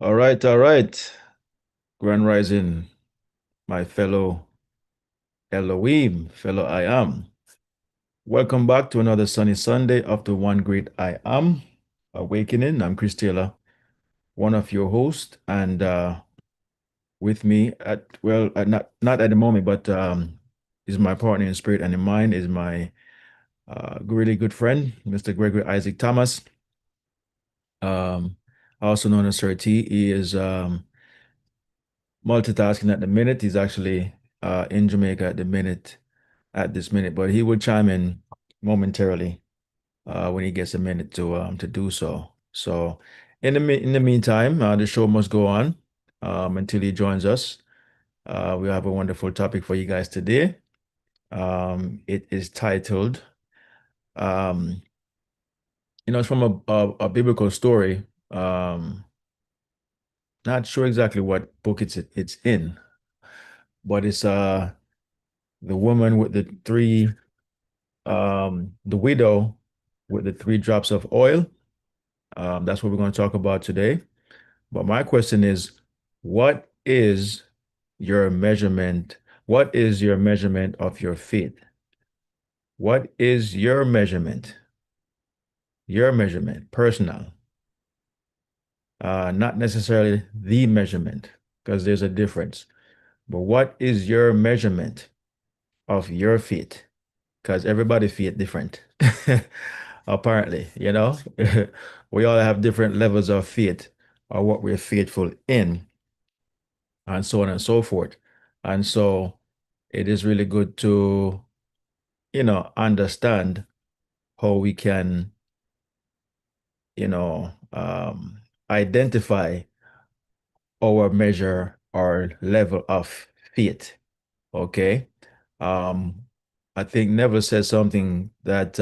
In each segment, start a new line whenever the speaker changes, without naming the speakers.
All right. Grand Rising, my fellow Elohim, fellow I am. Welcome back to another sunny Sunday of the One Great I Am Awakening. I'm Chris Taylor, one of your hosts, and with me not at the moment, but is my partner in spirit and in mind is my really good friend, Mr. Gregory Isaac Thomas, um, also known as Sir T. He is multitasking at the minute. He's actually in Jamaica at this minute, but he will chime in momentarily when he gets a minute to do so. So in the meantime, the show must go on until he joins us. We have a wonderful topic for you guys today. It is titled, um, it's from a biblical story. Not sure exactly what book it's in, but it's the woman with the widow with the three drops of oil. That's what we're going to talk about today. But my question is, what is your measurement? What is your measurement of your faith? What is your measurement? Your measurement, personal, not necessarily the measurement, because there's a difference. But what is your measurement of your faith? Because everybody faith different. Apparently, we all have different levels of faith or what we're faithful in, and so on and so forth. And so it is really good to, understand how we can, you know, identify our measure or level of faith. Okay. Um, I think Neville said something that,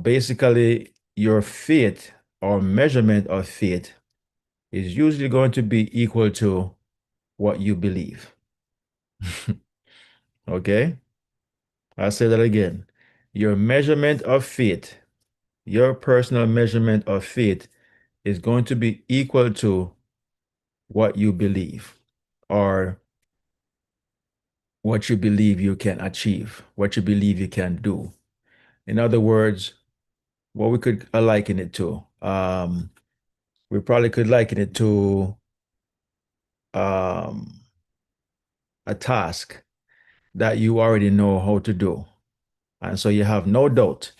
basically your faith or measurement of faith is usually going to be equal to what you believe. Okay? I'll say that again. Your measurement of faith, your personal measurement of faith is going to be equal to what you believe or what you believe you can achieve, what you believe you can do. In other words, what we could liken it to, we probably could liken it to um, a task that you already know how to do. And so you have no doubt,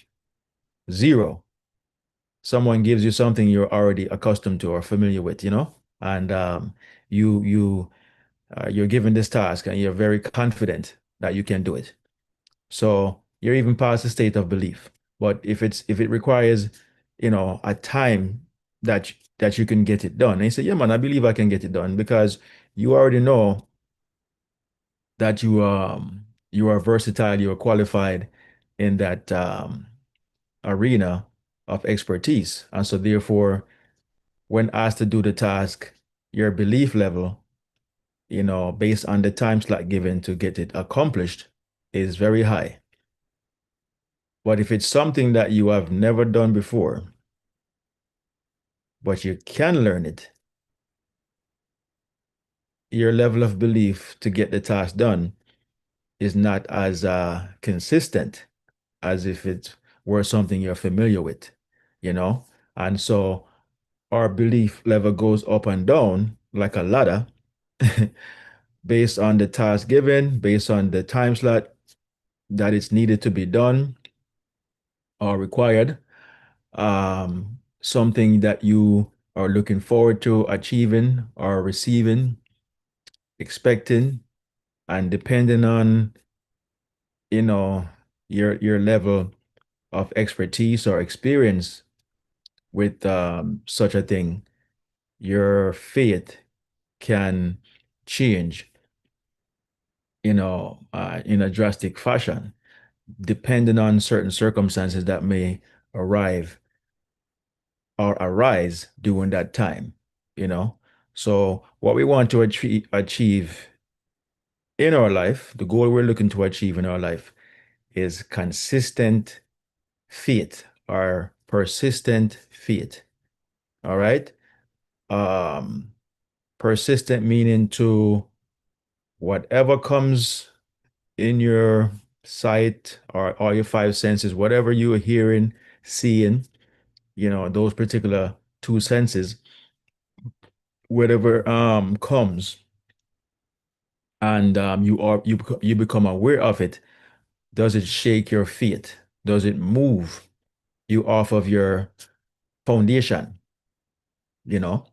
zero. Someone gives you something you're already accustomed to or familiar with, and you're given this task and you're very confident that you can do it. So you're even past the state of belief. But if it requires, a time that you can get it done, and you say, yeah, man, I believe I can get it done because you already know that you are versatile, you are qualified in that arena of expertise. And so therefore, when asked to do the task, your belief level, based on the time slot given to get it accomplished, is very high. But if it's something that you have never done before, but you can learn it, your level of belief to get the task done is not as consistent as if it were something you're familiar with, you know? And so our belief level goes up and down like a ladder based on the task given, based on the time slot that it's needed to be done or required, something that you are looking forward to achieving or receiving, expecting, and depending on, you know, your level of expertise or experience with such a thing, your faith can change, in a drastic fashion, depending on certain circumstances that may arrive or arise during that time, you know. So what we want to achieve in our life, the goal we're looking to achieve in our life is consistent faith or persistent faith. All right. Um, Persistent meaning to whatever comes in your sight or all your five senses, whatever you are hearing, seeing, those particular two senses, whatever comes and you become aware of it, does it shake your feet? Does it move you off of your foundation? You know,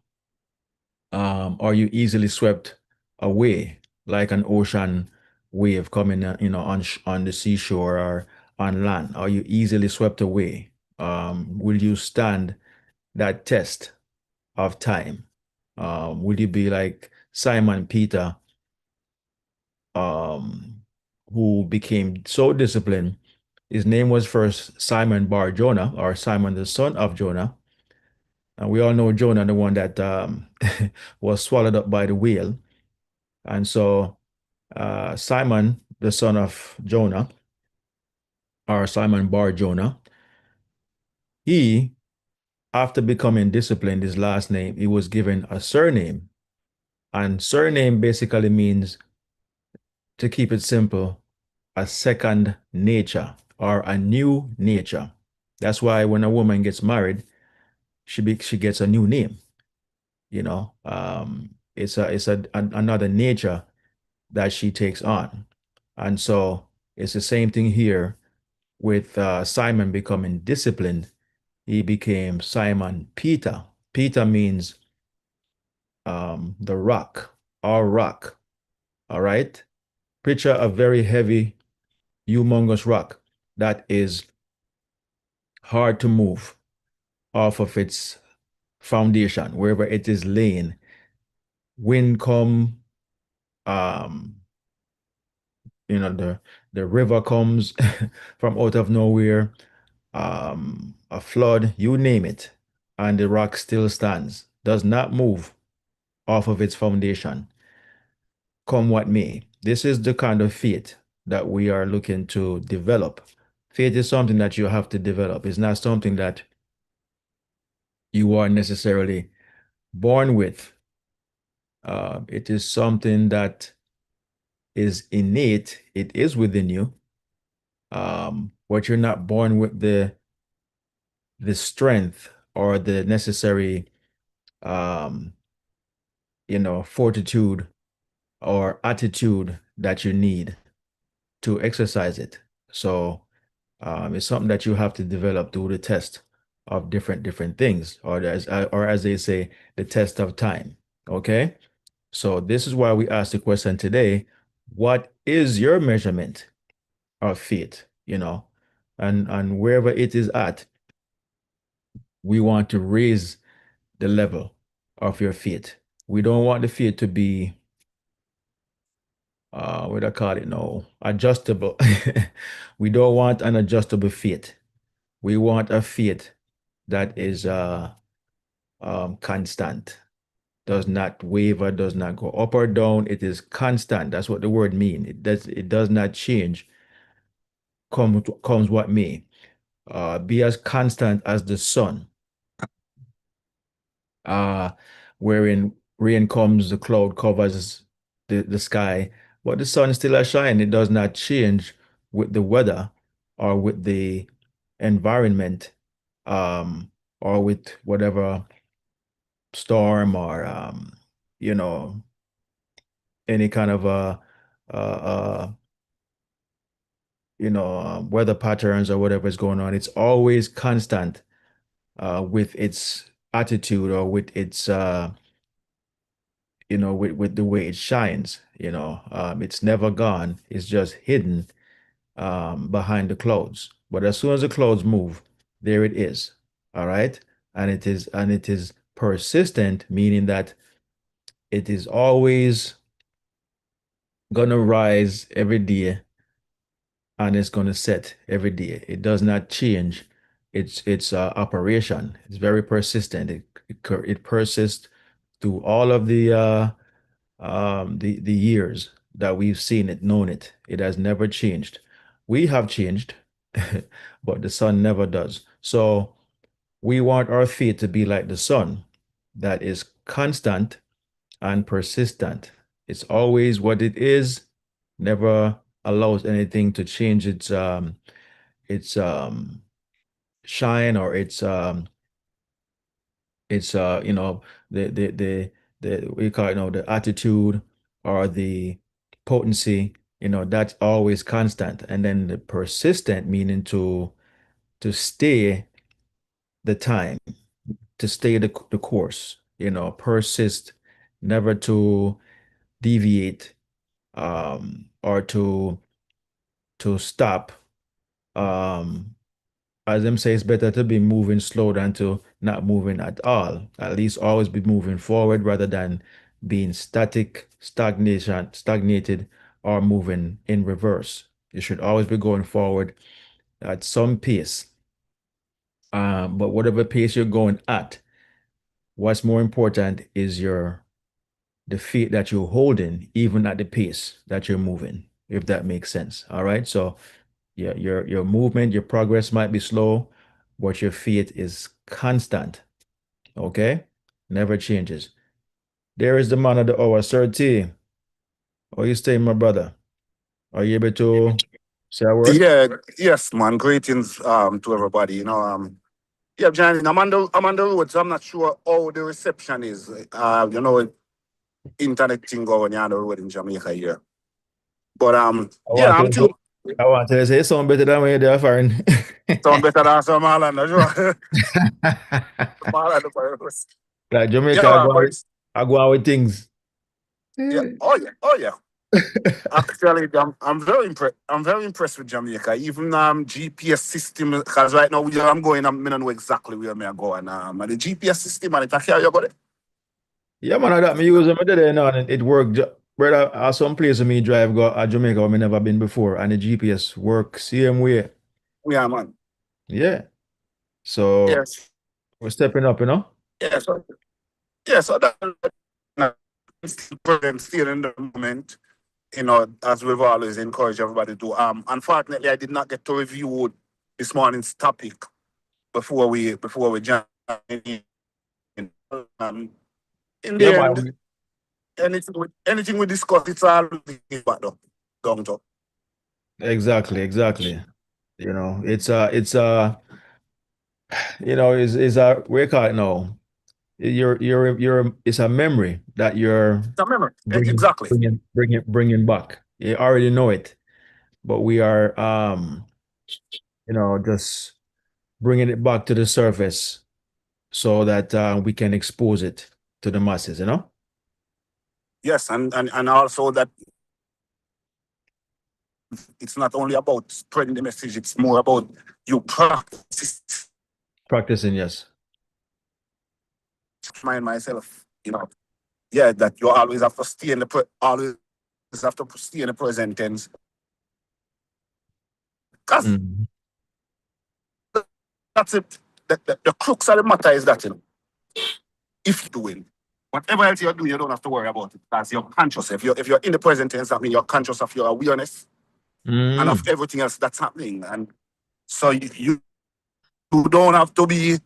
are you easily swept away like an ocean wave coming, on the seashore or on land? Are you easily swept away? Will you stand that test of time? Will you be like Simon Peter, um, who became so disciplined? His name was first Simon Bar Jonah, or Simon the son of Jonah. And we all know Jonah, the one that was swallowed up by the whale. And so Simon, the son of Jonah, or Simon Bar Jonah, he, after becoming disciplined, his last name, he was given a surname. And surname basically means, to keep it simple, a second nature or a new nature. That's why when a woman gets married, she gets a new name. Another nature that she takes on. And so it's the same thing here with Simon becoming disciplined. He became Simon Peter. Peter means the rock, our rock. All right. Picture a very heavy, humongous rock that is hard to move off of its foundation, wherever it is laying. Wind come, um, the river comes from out of nowhere, a flood, you name it, and the rock still stands, does not move off of its foundation, come what may. This is the kind of faith that we are looking to develop. Faith is something that you have to develop. It's not something that you are necessarily born with. It is something that is innate. It is within you, but you're not born with the strength or the necessary, um, fortitude or attitude that you need to exercise it. So it's something that you have to develop through the test of different things, or as they say, the test of time. Okay. So this is why we asked the question today: what is your measurement of faith? And wherever it is at, we want to raise the level of your faith. We don't want the faith to be what do I call it now? Adjustable. We don't want an adjustable faith. We want a faith that is constant, does not waver, does not go up or down. It is constant. That's what the word means. It does not change, comes what may. Be as constant as the sun. Uh, Wherein rain comes, the cloud covers the sky, but the sun still a shine. It does not change with the weather or with the environment, um, or with whatever storm or you know, any kind of weather patterns or whatever is going on. It's always constant with its attitude or with its with the way it shines. It's never gone. It's just hidden behind the clouds. But as soon as the clouds move, there it is. All right. And it is persistent, meaning that it is always gonna rise every day and it's gonna set every day. It does not change its operation. It's very persistent. It persists through all of the years that we've seen it, known it. It has never changed. We have changed, but the sun never does. So we want our faith to be like the sun. that is constant and persistent. It's always what it is, never allows anything to change its shine or its you know the we call it, the attitude or the potency, that's always constant. And then the persistent meaning to stay the time, to stay the course, persist, never to deviate, or to stop. Um, as them say, it's better to be moving slow than to not moving at all. At least always be moving forward rather than being static, stagnated, or moving in reverse. You should always be going forward at some pace. But whatever pace you're going at, what's more important is the feet that you're holding, even at the pace that you're moving, if that makes sense. All right. So yeah, your movement, your progress might be slow, but your faith is constant. Okay? Never changes. There is the man of the hour, Sir T. How you staying, my brother? Are you able to say a word?
Yeah, yes, man. Greetings to everybody. Yeah, Johnny, I'm on the road, so I'm not sure how the reception is. Internet thing going on the road in Jamaica here. But
I
yeah,
want
I'm
to say,
too.
I want to say something better than when you're there, foreign.
Sound better than some Marlon, sure. Marlon, the virus.
Like
Yeah,
Jamaica,
man, but it's,
I go on with things.
yeah. Oh yeah, oh yeah. Actually, I'm very impressed. I'm very impressed with Jamaica. Even GPS system, because right now I'm going. I don't know exactly where I'm going. And the GPS system and it carry you go there.
Yeah, man, I got me use them today now, and it worked. Brother, some place me drive go Jamaica where me never been before, and the GPS work same way.
Yeah, man.
Yeah. So
Yes.
we're stepping up, you know?
Yeah. So that still present, still in the moment. As we've always encouraged everybody to. Unfortunately, I did not get to review this morning's topic before we join in. Um, in
Yeah,
the end,
man.
anything we discuss, it's all back down to.
Exactly, exactly. It's a we call it now. It's a memory that you're
So remember,
bringing,
exactly.
bringing back. You already know it, but we are, just bringing it back to the surface so that we can expose it to the masses, you know?
Yes, and also that it's not only about spreading the message; it's more about you practice.
Practicing, yes.
Mind myself, yeah, that you always have to stay in always have to stay in the present tense. Because
Mhm.
that's it. The crux of the matter is that, if you're doing whatever else you're doing, you don't have to worry about it. That's your conscious. If you're in the present tense, that means you're conscious of your awareness and of
Mm.
everything else that's happening. And so you don't have to be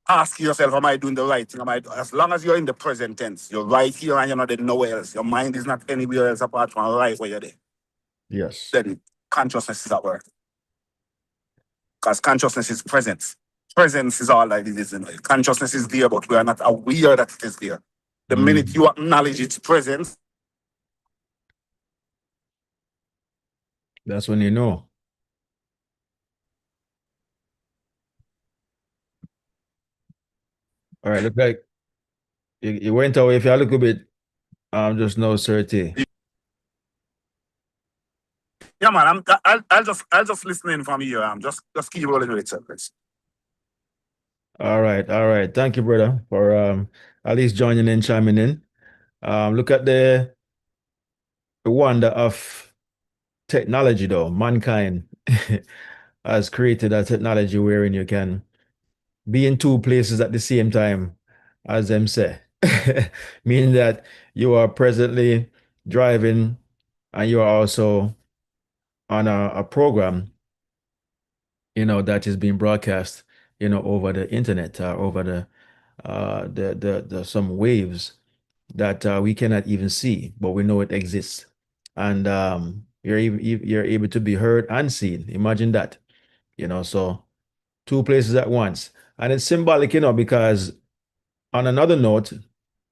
asking yourself, am I doing the right thing? As long as you're in the present tense, you're right here and you're not there nowhere else. Your mind is not anywhere else apart from right where you're there.
Yes.
Then consciousness is at work. Because consciousness is presence. Presence is all that it is. Consciousness is there, but we are not aware that it is there. The minute
Mm.
you acknowledge its presence,
That's when you know. All right, look like you went away for a little bit. Just no certainty.
yeah, man, I'll just listen in from here. Just keep rolling with it, sir.
All right. Thank you, brother, for at least joining in, chiming in. Look at the wonder of technology, though. Mankind has created a technology wherein you can be in two places at the same time, as them say. Meaning that you are presently driving and you are also on a program, that is being broadcast, over the internet, over the some waves that we cannot even see, but we know it exists. And you're able to be heard and seen. Imagine that, so two places at once. And it's symbolic, because on another note,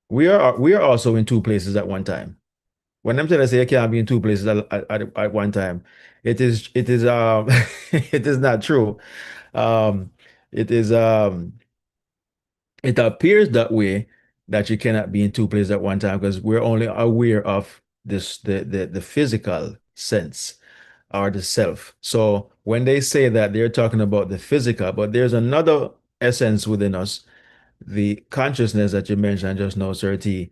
we are also in two places at one time. When I'm trying to say I can't be in two places at one time, it is it is not true. Um it is it appears that way, that you cannot be in two places at one time, because we're only aware of this the physical sense, or the self. So when they say that, they're talking about the physical, but there's another essence within us, the consciousness that you mentioned just now, Sir T,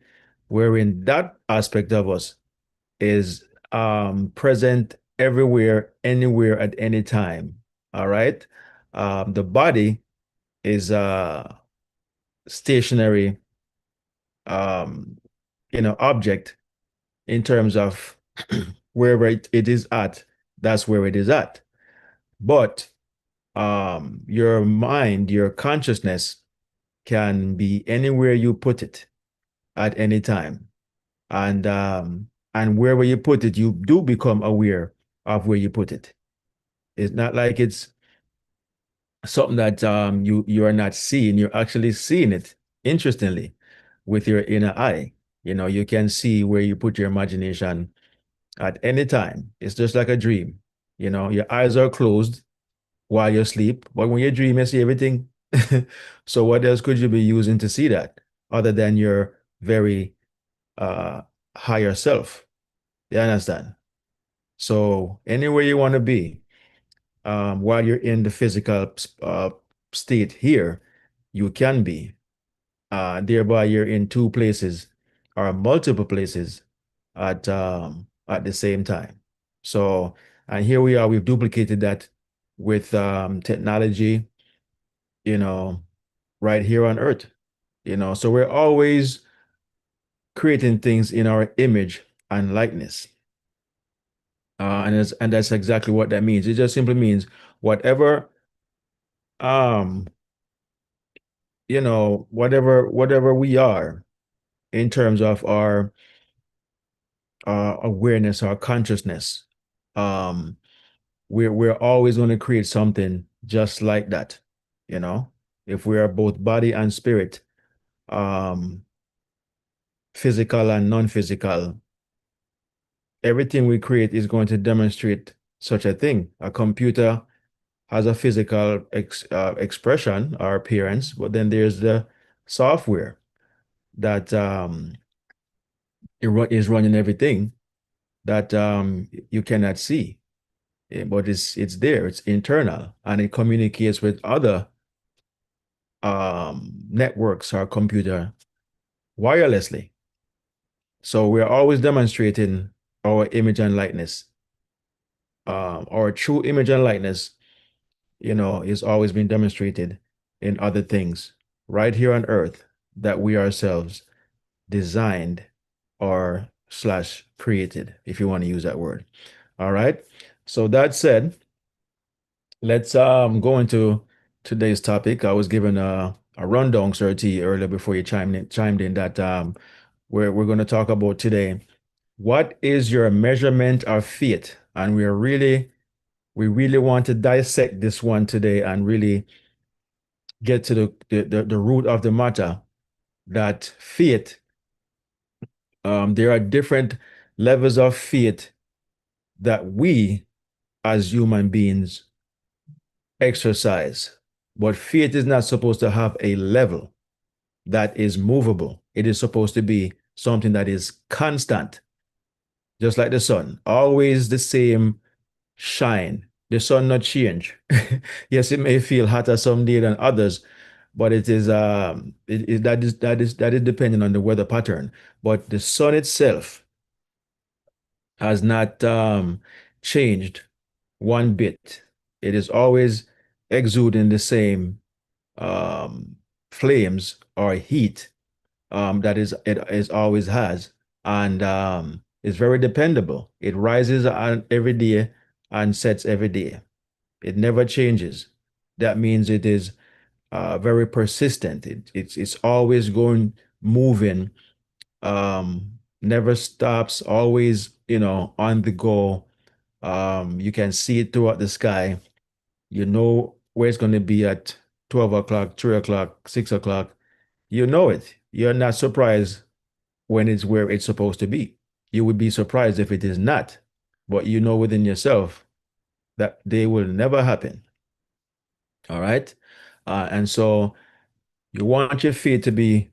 wherein that aspect of us is present everywhere, anywhere, at any time. All right. The body is a stationary, um, object in terms of wherever it is at, that's where it is at. But your mind, your consciousness can be anywhere you put it at any time. And wherever you put it, you do become aware of where you put it. It's not like it's something that you are not seeing. You're actually seeing it, interestingly, with your inner eye. You can see where you put your imagination at any time. It's just like a dream. Your eyes are closed while you sleep, but when you dream, you see everything. So what else could you be using to see that, other than your very uh higher self? You understand? So anywhere you want to be, while you're in the physical state here, you can be. Thereby, you're in two places or multiple places at the same time. So, and here we are, we've duplicated that with technology, you know, right here on Earth. So we're always creating things in our image and likeness. And that's exactly what that means. It just simply means whatever um whatever we are in terms of our awareness, our consciousness, um we're always going to create something just like that. you know if we are both body and spirit, um physical and non-physical, everything we create is going to demonstrate such a thing. A computer has a physical expression or appearance, but then there's the software that is running everything that you cannot see. But it's there, it's internal, and it communicates with other networks or computer wirelessly. So we're always demonstrating our image and likeness. Our true image and likeness, is always being demonstrated in other things right here on earth, that we ourselves designed or slash created, if you want to use that word. All right. So that said, let's go into today's topic. I was given a rundown, Sir T, earlier before you chimed in that we're going to talk about today. What is your measurement of faith? And we really want to dissect this one today and really get to the root of the matter, that faith, there are different levels of faith that we as human beings exercise. But faith is not supposed to have a level that is movable. It is supposed to be something that is constant, just like the sun, always the same shine. The sun not change. Yes, it may feel hotter some day than others, but that is depending on the weather pattern. But the sun itself has not changed one bit. It is always exuding the same um, flames or heat, that it is always has, and it's very dependable. It rises on every day and sets every day. It never changes. That means it is very persistent. It's always going, moving, never stops, always, on the go. You can see it throughout the sky. You know where it's going to be at 12 o'clock, 3 o'clock, 6 o'clock. You know it. You're not surprised when it's where it's supposed to be. You would be surprised if it is not, but you know within yourself that they will never happen. All right. And so you want your faith to be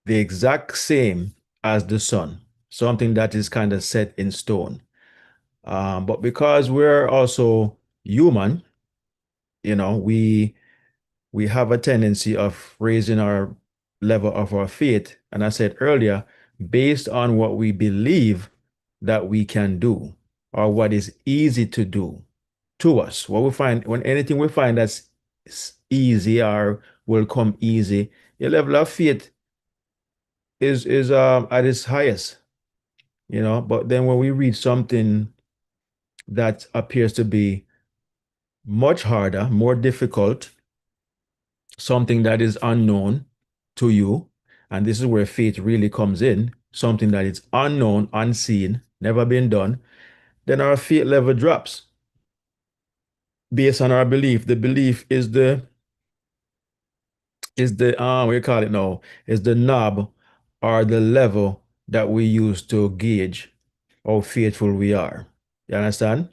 the exact same as the sun, something that is kind of set in stone. But because we're also human, we have a tendency of raising our level of our faith. And I said earlier, based on what we believe that we can do or what is easy to do to us. What we find, when anything we find that's easy or will come easy, your level of faith is at its highest, But then when we read something that appears to be much harder, more difficult, something that is unknown to you, and this is where faith really comes in, something that is unknown, unseen, never been done, then our faith level drops based on our belief. The belief is the what you call it now, is the knob or the level that we use to gauge how faithful we are. You understand?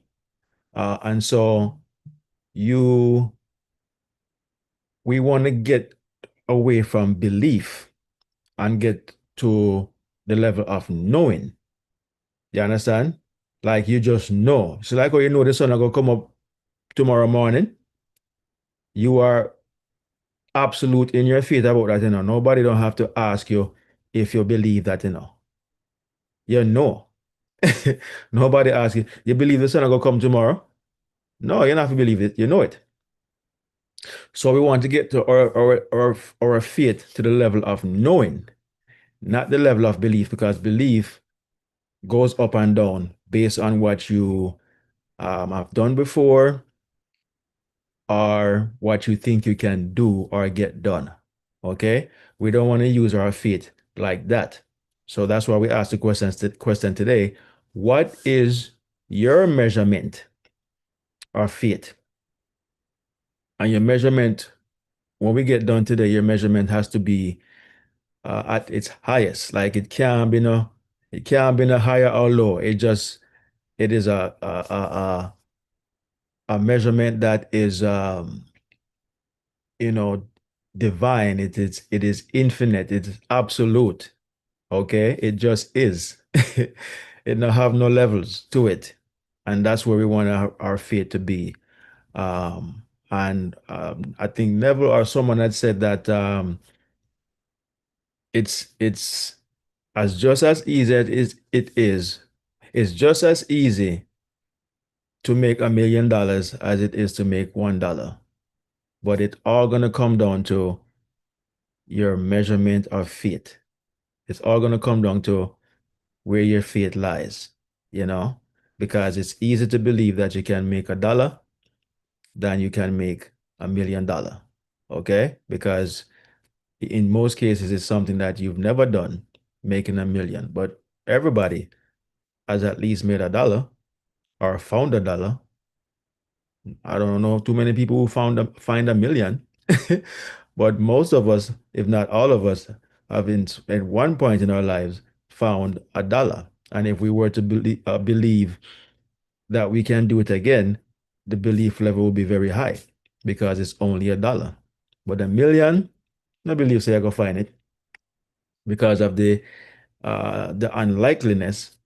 And so you we want to get away from belief and get to the level of knowing. You understand? Like you just know. So like how you know the sun are gonna come up tomorrow morning, you are absolute in your faith about that. Nobody don't have to ask you if you believe that. You know. Nobody asks you, you believe the sun are gonna come tomorrow? No, you don't have to believe it. You know it. So we want to get to our faith to the level of knowing, not the level of belief, because belief goes up and down based on what you have done before or what you think you can do or get done. Okay? We don't want to use our faith like that. So that's why we asked the question today. What is your measurement of faith? And your measurement, when we get done today, your measurement has to be at its highest. Like it can't be no higher or low. It is a measurement that is you know divine. It is infinite. It is absolute. Okay, it just is. It don't have no levels to it, and that's where we want our faith to be. And I think Neville or someone had said that it's as just as easy as it's just as easy to make $1 million as it is to make $1. But it all gonna come down to your measurement of faith. It's all gonna come down to where your faith lies, you know, because it's easy to believe that you can make $1 than you can make $1 million. Okay? Because in most cases, it's something that you've never done, making a million. But everybody has at least made $1 or found $1. I don't know too many people who find a million, but most of us, if not all of us, have at one point in our lives found $1. And if we were to believe that we can do it again, the belief level will be very high because it's only $1. But a million, no believe say I go find it because of the unlikeliness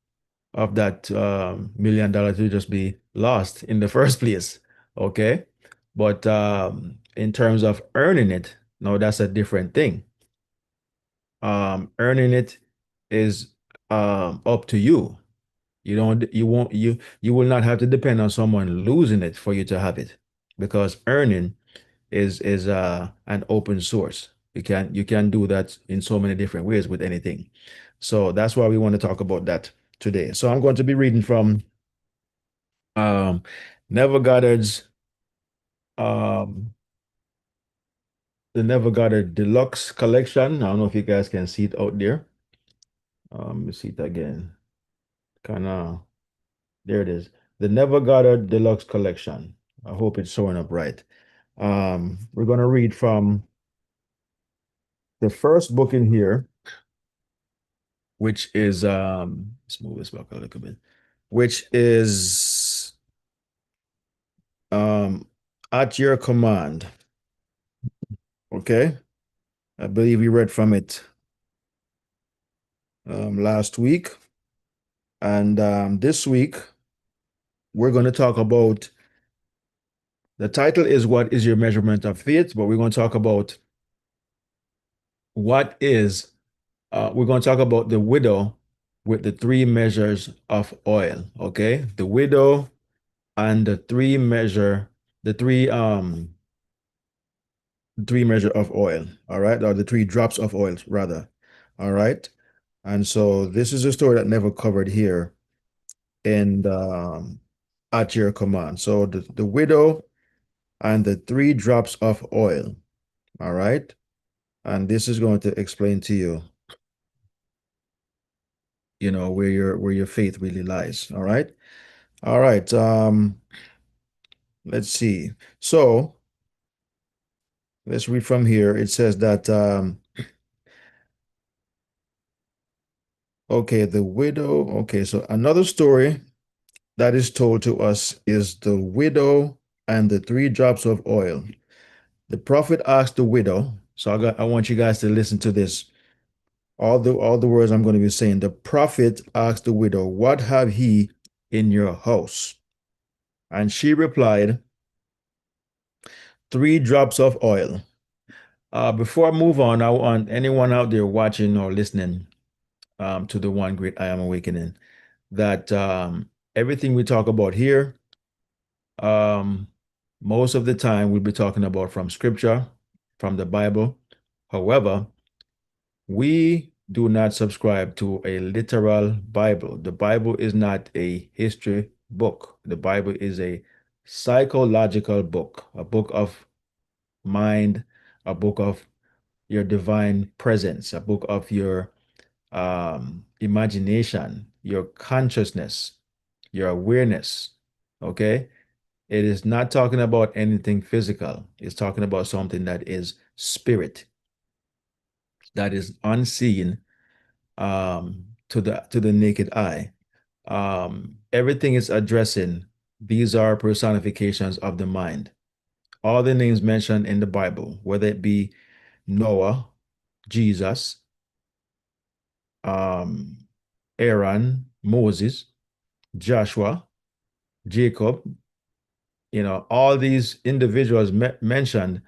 of that $1 million to just be lost in the first place. Okay. But in terms of earning it, no, that's a different thing. Earning it is up to you. You don't you won't you will not have to depend on someone losing it for you to have it because earning is an open source. You can do that in so many different ways with anything. So that's why we want to talk about that today. So I'm going to be reading from um, Neville Goddard's um, the Never Got a Deluxe collection. I don't know if you guys can see it out there. Let me see it again. Kind of, there it is. The Never Got a Deluxe collection. I hope it's showing up right. We're going to read from the first book in here, which is, let's move this back a little bit, which is At Your Command. Okay. I believe we read from it last week. And this week, we're going to talk about the title is What is Your Measurement of Faith? But we're going to talk about what is, we're going to talk about the widow with the three measures of oil. Okay. The widow and the three measure of oil. All right. Or the three drops of oil, rather. All right. And so this is a story that never covered here in At Your Command. So the widow and the three drops of oil. All right. And this is going to explain to you, where your faith really lies. All right. All right. Let's see. So let's read from here. It says that okay, the widow. Okay, so another story that is told to us is the widow and the three drops of oil. The prophet asked the widow, so I want you guys to listen to this. All the words I'm going to be saying. The prophet asked the widow, "What have he in your house?" And she replied, "Three drops of oil." Before I move on, I want anyone out there watching or listening to the One Great I Am Awakening that everything we talk about here, um, most of the time we'll be talking about from scripture, from the Bible. However, we do not subscribe to a literal Bible. The Bible is not a history book. The Bible is a psychological book, a book of mind, a book of your divine presence, a book of your imagination, your consciousness, your awareness. Okay. It is not talking about anything physical. It's talking about something that is spirit, that is unseen to the naked eye. Everything is addressing these are personifications of the mind. All the names mentioned in the Bible, whether it be Noah, Jesus, um, Aaron, Moses, Joshua, Jacob, all these individuals mentioned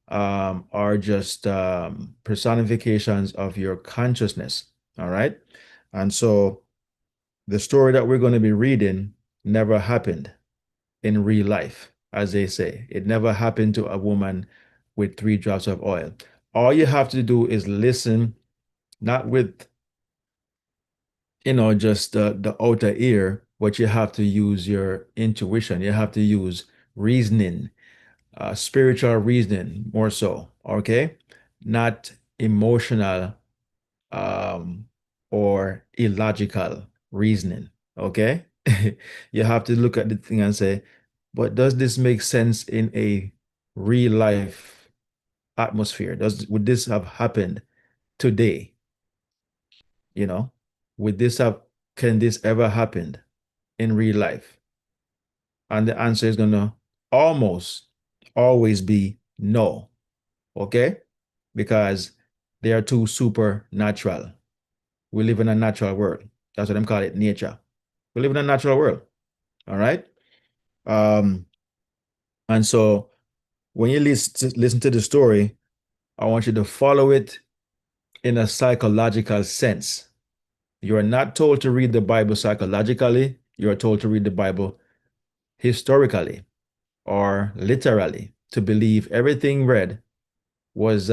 are just personifications of your consciousness. All right. And so the story that we're going to be reading never happened in real life, as they say. It never happened to a woman with three drops of oil. All you have to do is listen, not with, just the outer ear, but you have to use your intuition. You have to use reasoning, spiritual reasoning more so, okay? Not emotional um, or illogical reasoning, okay? You have to look at the thing and say, but does this make sense in a real life atmosphere? Would this have happened today? You know, would this have can this ever happen in real life? And the answer is gonna almost always be no, okay? Because they are too supernatural. We live in a natural world. That's what I'm calling it, nature. We live in a natural world. All right. Um, and so when you listen to the story, I want you to follow it in a psychological sense. You are not told to read the Bible psychologically. You are told to read the Bible historically or literally to believe everything read was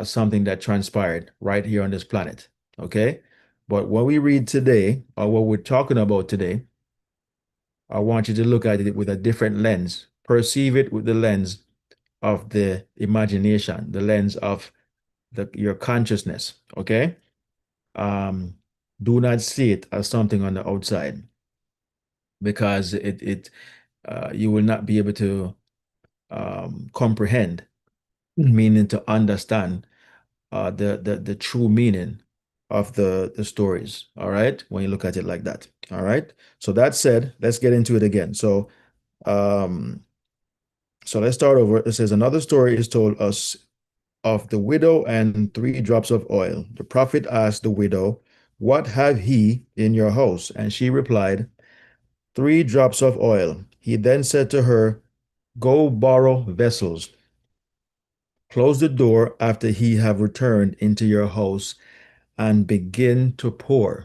something that transpired right here on this planet. Okay. But what we read today, or what we're talking about today, I want you to look at it with a different lens, perceive it with the lens of the imagination, the lens of your consciousness. Okay. Um, do not see it as something on the outside because you will not be able to comprehend, meaning to understand the true meaning of the stories. All right, when you look at it like that. All right. So that said, let's get into it again. Um, so let's start over. It says another story is told us of the widow and 3 drops of oil. The prophet asked the widow, "What have he in your house?" And she replied, "3 drops of oil." He then said to her, "Go borrow vessels. Close the door after he have returned into your house and begin to pour."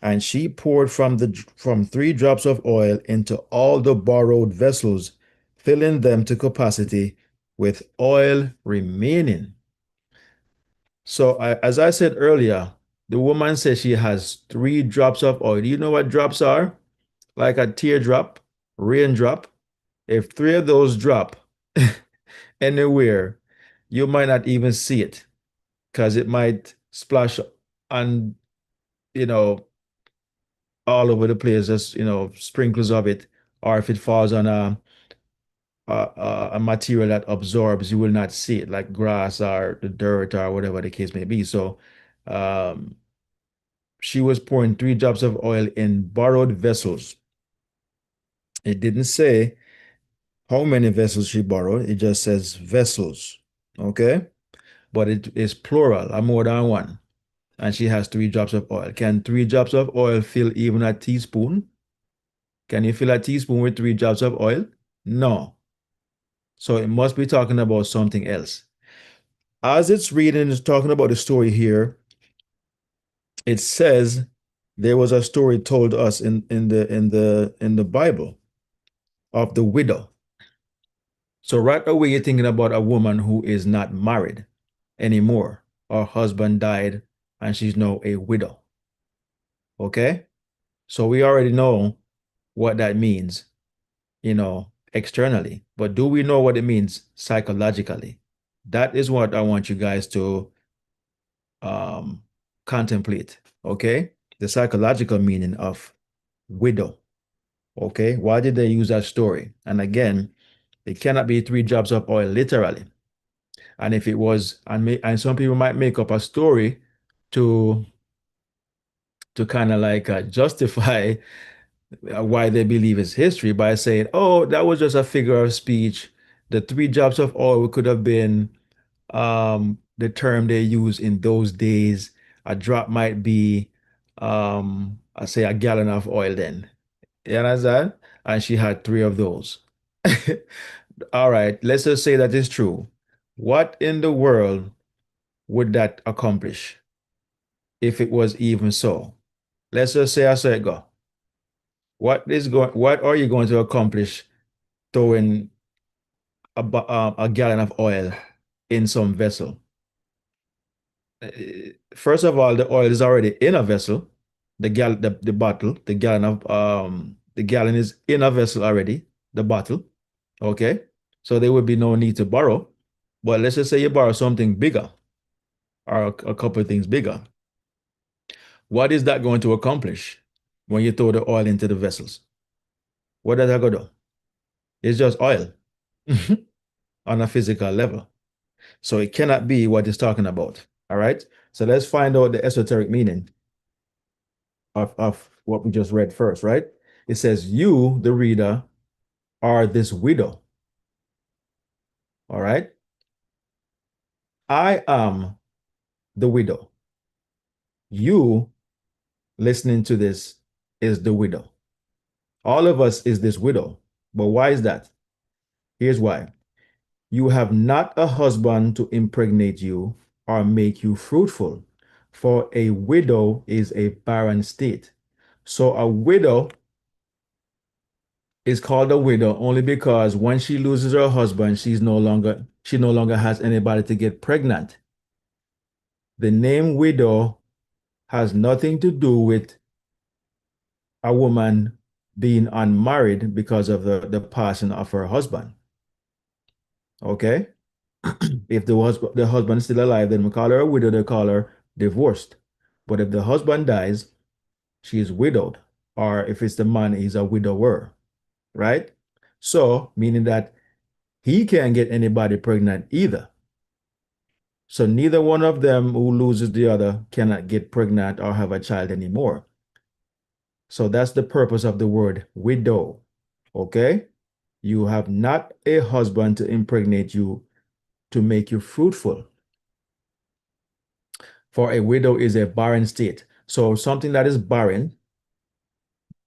And she poured from 3 drops of oil into all the borrowed vessels, filling them to capacity with oil remaining. So as I said earlier, the woman says she has 3 drops of oil. Do you know what drops are? Like a teardrop, raindrop. If 3 of those drop anywhere, you might not even see it because it might splash on, you know, all over the place, just, sprinkles of it. Or if it falls on a material that absorbs, you will not see it, like grass or the dirt or whatever the case may be. So, um, she was pouring 3 drops of oil in borrowed vessels. It didn't say how many vessels she borrowed. It just says vessels. Okay. But it is plural, or more than one. And she has 3 drops of oil. Can 3 drops of oil fill even a teaspoon? Can you fill a teaspoon with 3 drops of oil? No. So it must be talking about something else. As it's reading, it's talking about the story here. It says there was a story told us in the Bible of the widow. So right away you're thinking about a woman who is not married anymore. Her husband died and she's now a widow. Okay? So we already know what that means, externally. But do we know what it means psychologically? That is what I want you guys to um, contemplate. Okay? The psychological meaning of widow. Okay? Why did they use that story? And again, it cannot be 3 drops of oil literally. And if it was, and some people might make up a story to kind of like justify why they believe it's history by saying, "Oh, that was just a figure of speech. The 3 drops of oil could have been the term they use in those days. A drop might be, I say, a gallon of oil. Then you understand?" And she had 3 of those. All right, let's just say that is true. What in the world would that accomplish if it was even so? Let's just say I saw it go. What are you going to accomplish throwing a gallon of oil in some vessel? First of all, the oil is already in a vessel. The bottle, the gallon is in a vessel already, the bottle. Okay. So there would be no need to borrow. But let's just say you borrow something bigger or a couple of things bigger. What is that going to accomplish when you throw the oil into the vessels? What does that go do? It's just oil on a physical level. So it cannot be what it's talking about. All right. So let's find out the esoteric meaning of what we just read first, right? It says, "You, the reader, are this widow." All right. I am the widow. You listening to this is the widow. All of us is this widow. But why is that? Here's why. You have not a husband to impregnate you or make you fruitful, for a widow is a barren state. So a widow is called a widow only because when she loses her husband, she no longer has anybody to get pregnant. The name widow has nothing to do with a woman being unmarried because of the passing of her husband. Okay. If the husband is still alive, then we call her a widow, they call her divorced. But if the husband dies, she is widowed. Or if it's the man, he's a widower, right? So, meaning that he can't get anybody pregnant either. So neither one of them who loses the other cannot get pregnant or have a child anymore. So that's the purpose of the word widow. Okay? You have not a husband to impregnate you to make you fruitful. For a widow is a barren state. So something that is barren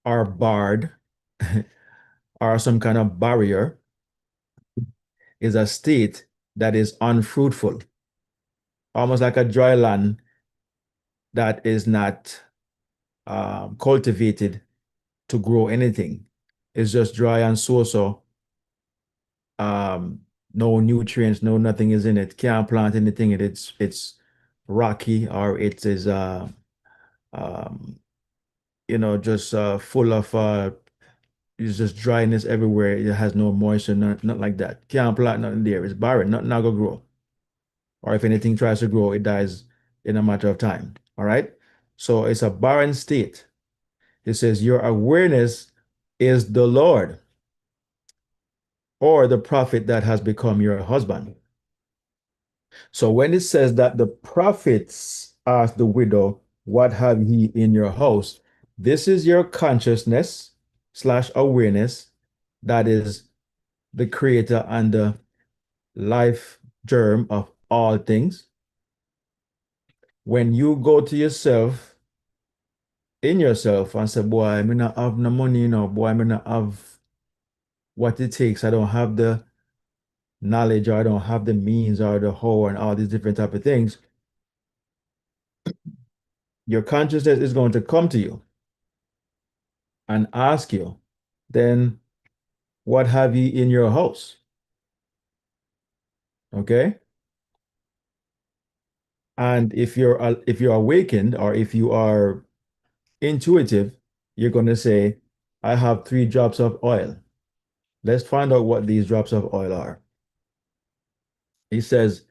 or barred or some kind of barrier is a state that is unfruitful, almost like a dry land that is not cultivated to grow anything. It's just dry and so. Um, no nutrients, no nothing is in it. Can't plant anything. It's rocky or it is um, just full of it's just dryness everywhere. It has no moisture, not like that. Can't plant nothing there. It's barren, nothing not gonna grow. Or if anything tries to grow, it dies in a matter of time. All right. So it's a barren state. It says your awareness is the Lord or the prophet that has become your husband. So when it says that the prophets asked the widow, what have ye in your house? This is your consciousness slash awareness that is the creator and the life germ of all things. When you go to yourself, in yourself, and say, boy, I may not have no money, boy, I may not have what it takes. I don't have the knowledge, or I don't have the means, or the how, and all these different type of things. Your consciousness is going to come to you and ask you, then what have ye in your house? Okay. And if you're awakened or if you are intuitive, you're going to say, I have 3 drops of oil. Let's find out what these drops of oil are. He says,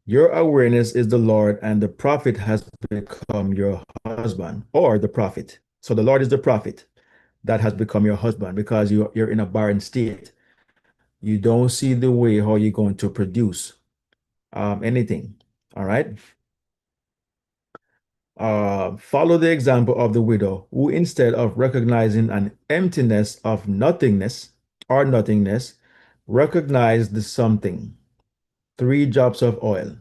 your awareness is the Lord, and the prophet has become your husband, or the prophet. So the Lord is the prophet that has become your husband because you're in a barren state. You don't see the way how you're going to produce anything. All right. Follow the example of the widow, who instead of recognizing an emptiness of nothingness or nothingness, recognized the something, 3 drops of oil.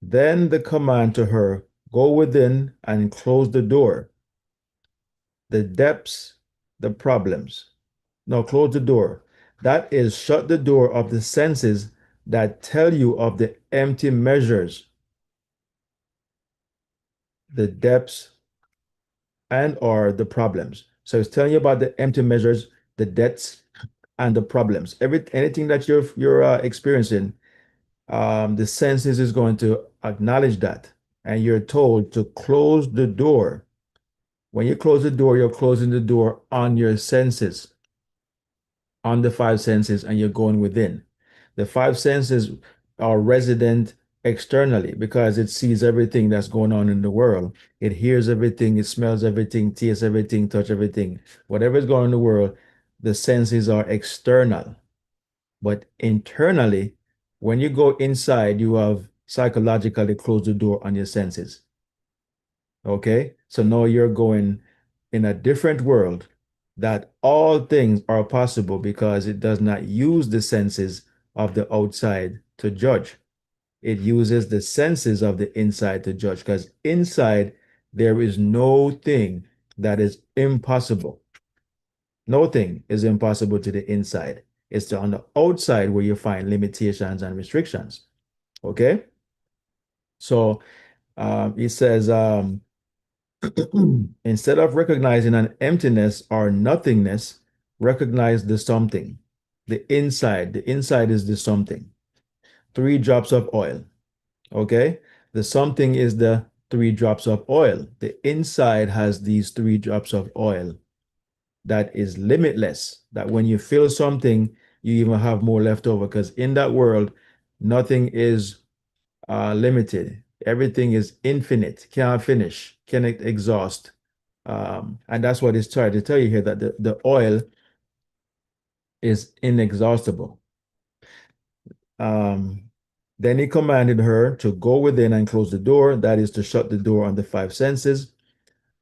Then the command to her, go within and close the door. The depths, the problems. No, close the door. That is, shut the door of the senses that tell you of the empty measures, the depths, and or the problems. So it's telling you about the empty measures, the debts, and the problems. Anything that you're experiencing, the senses is going to acknowledge that, and you're told to close the door. When you close the door, you're closing the door on your senses, on the 5 senses, and you're going within. The 5 senses are resident externally because it sees everything that's going on in the world. It hears everything, it smells everything, tastes everything, touch everything. Whatever is going on in the world, the senses are external. But internally, when you go inside, you have psychologically closed the door on your senses. Okay? So now you're going in a different world that all things are possible because it does not use the senses of the outside to judge. It uses the senses of the inside to judge because inside there is no thing that is impossible. No thing is impossible to the inside. It's on the outside where you find limitations and restrictions. Okay? So he says, instead of recognizing an emptiness or nothingness, recognize the something. The inside. The inside is the something. 3 drops of oil. Okay? The something is the 3 drops of oil. The inside has these 3 drops of oil that is limitless. That when you feel something, you even have more left over because in that world, nothing is limited. Everything is infinite, can't finish, can't exhaust. And that's what it's trying to tell you here that the oil is inexhaustible. Um, then he commanded her to go within and close the door, that is to shut the door on the five senses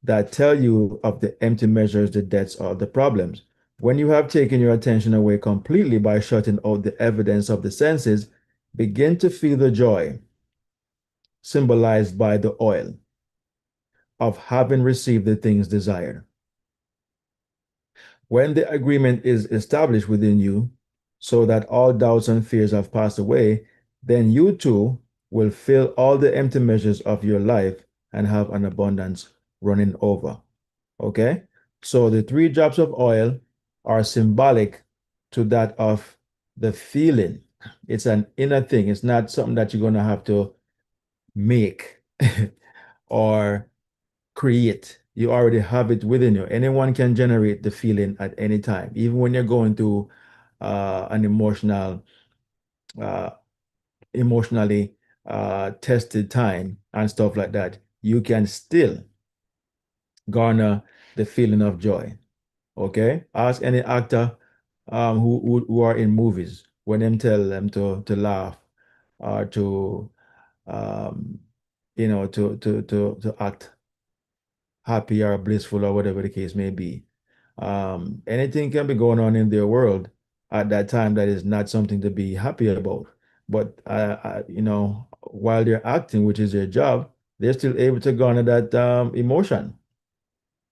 that tell you of the empty measures, the debts, or the problems. When you have taken your attention away completely by shutting out the evidence of the senses, begin to feel the joy symbolized by the oil of having received the things desired. When the agreement is established within you, so that all doubts and fears have passed away, then you too will fill all the empty measures of your life and have an abundance running over. Okay? So the three drops of oil are symbolic to that of the feeling. It's an inner thing. It's not something that you're going to have to make or create. You already have it within you. Anyone can generate the feeling at any time, even when you're going through an uh, emotionally tested time and stuff like that. You can still garner the feeling of joy. Okay, ask any actor who are in movies when them tell them to laugh or to um, to act happy or blissful or whatever the case may be. Anything can be going on in their world at that time that is not something to be happy about. But while they're acting, which is their job, they're still able to garner that emotion.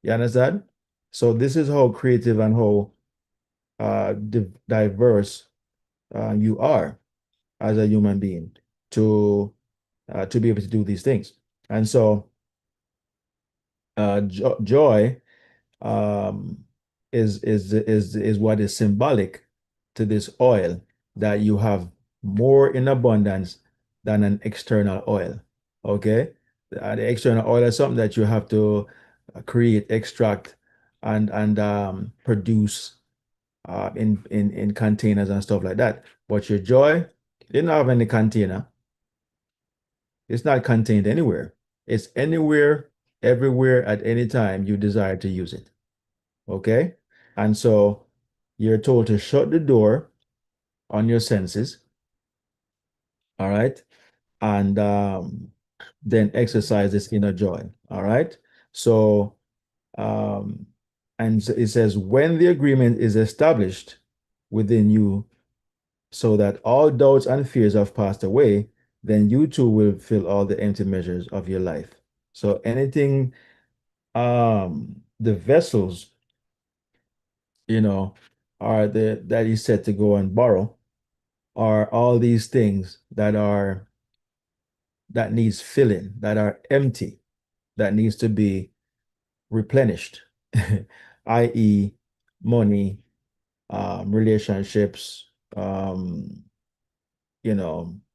You understand? So this is how creative and how diverse you are as a human being to be able to do these things. And so joy um, is what is symbolic to this oil that you have more in abundance than an external oil. Okay, the external oil is something that you have to create, extract, and produce in containers and stuff like that. But your joy, you don't have any container. It's not contained anywhere. It's anywhere, everywhere, at any time you desire to use it. Okay? And so you're told to shut the door on your senses, all right? And then exercise this inner joy, all right? So, um, and it says, when the agreement is established within you, so that all doubts and fears have passed away, then you too will fill all the empty measures of your life. So anything, the vessels, you know, are the that is set to go and borrow are all these things that needs filling, that are empty, that needs to be replenished, i.e., money, relationships,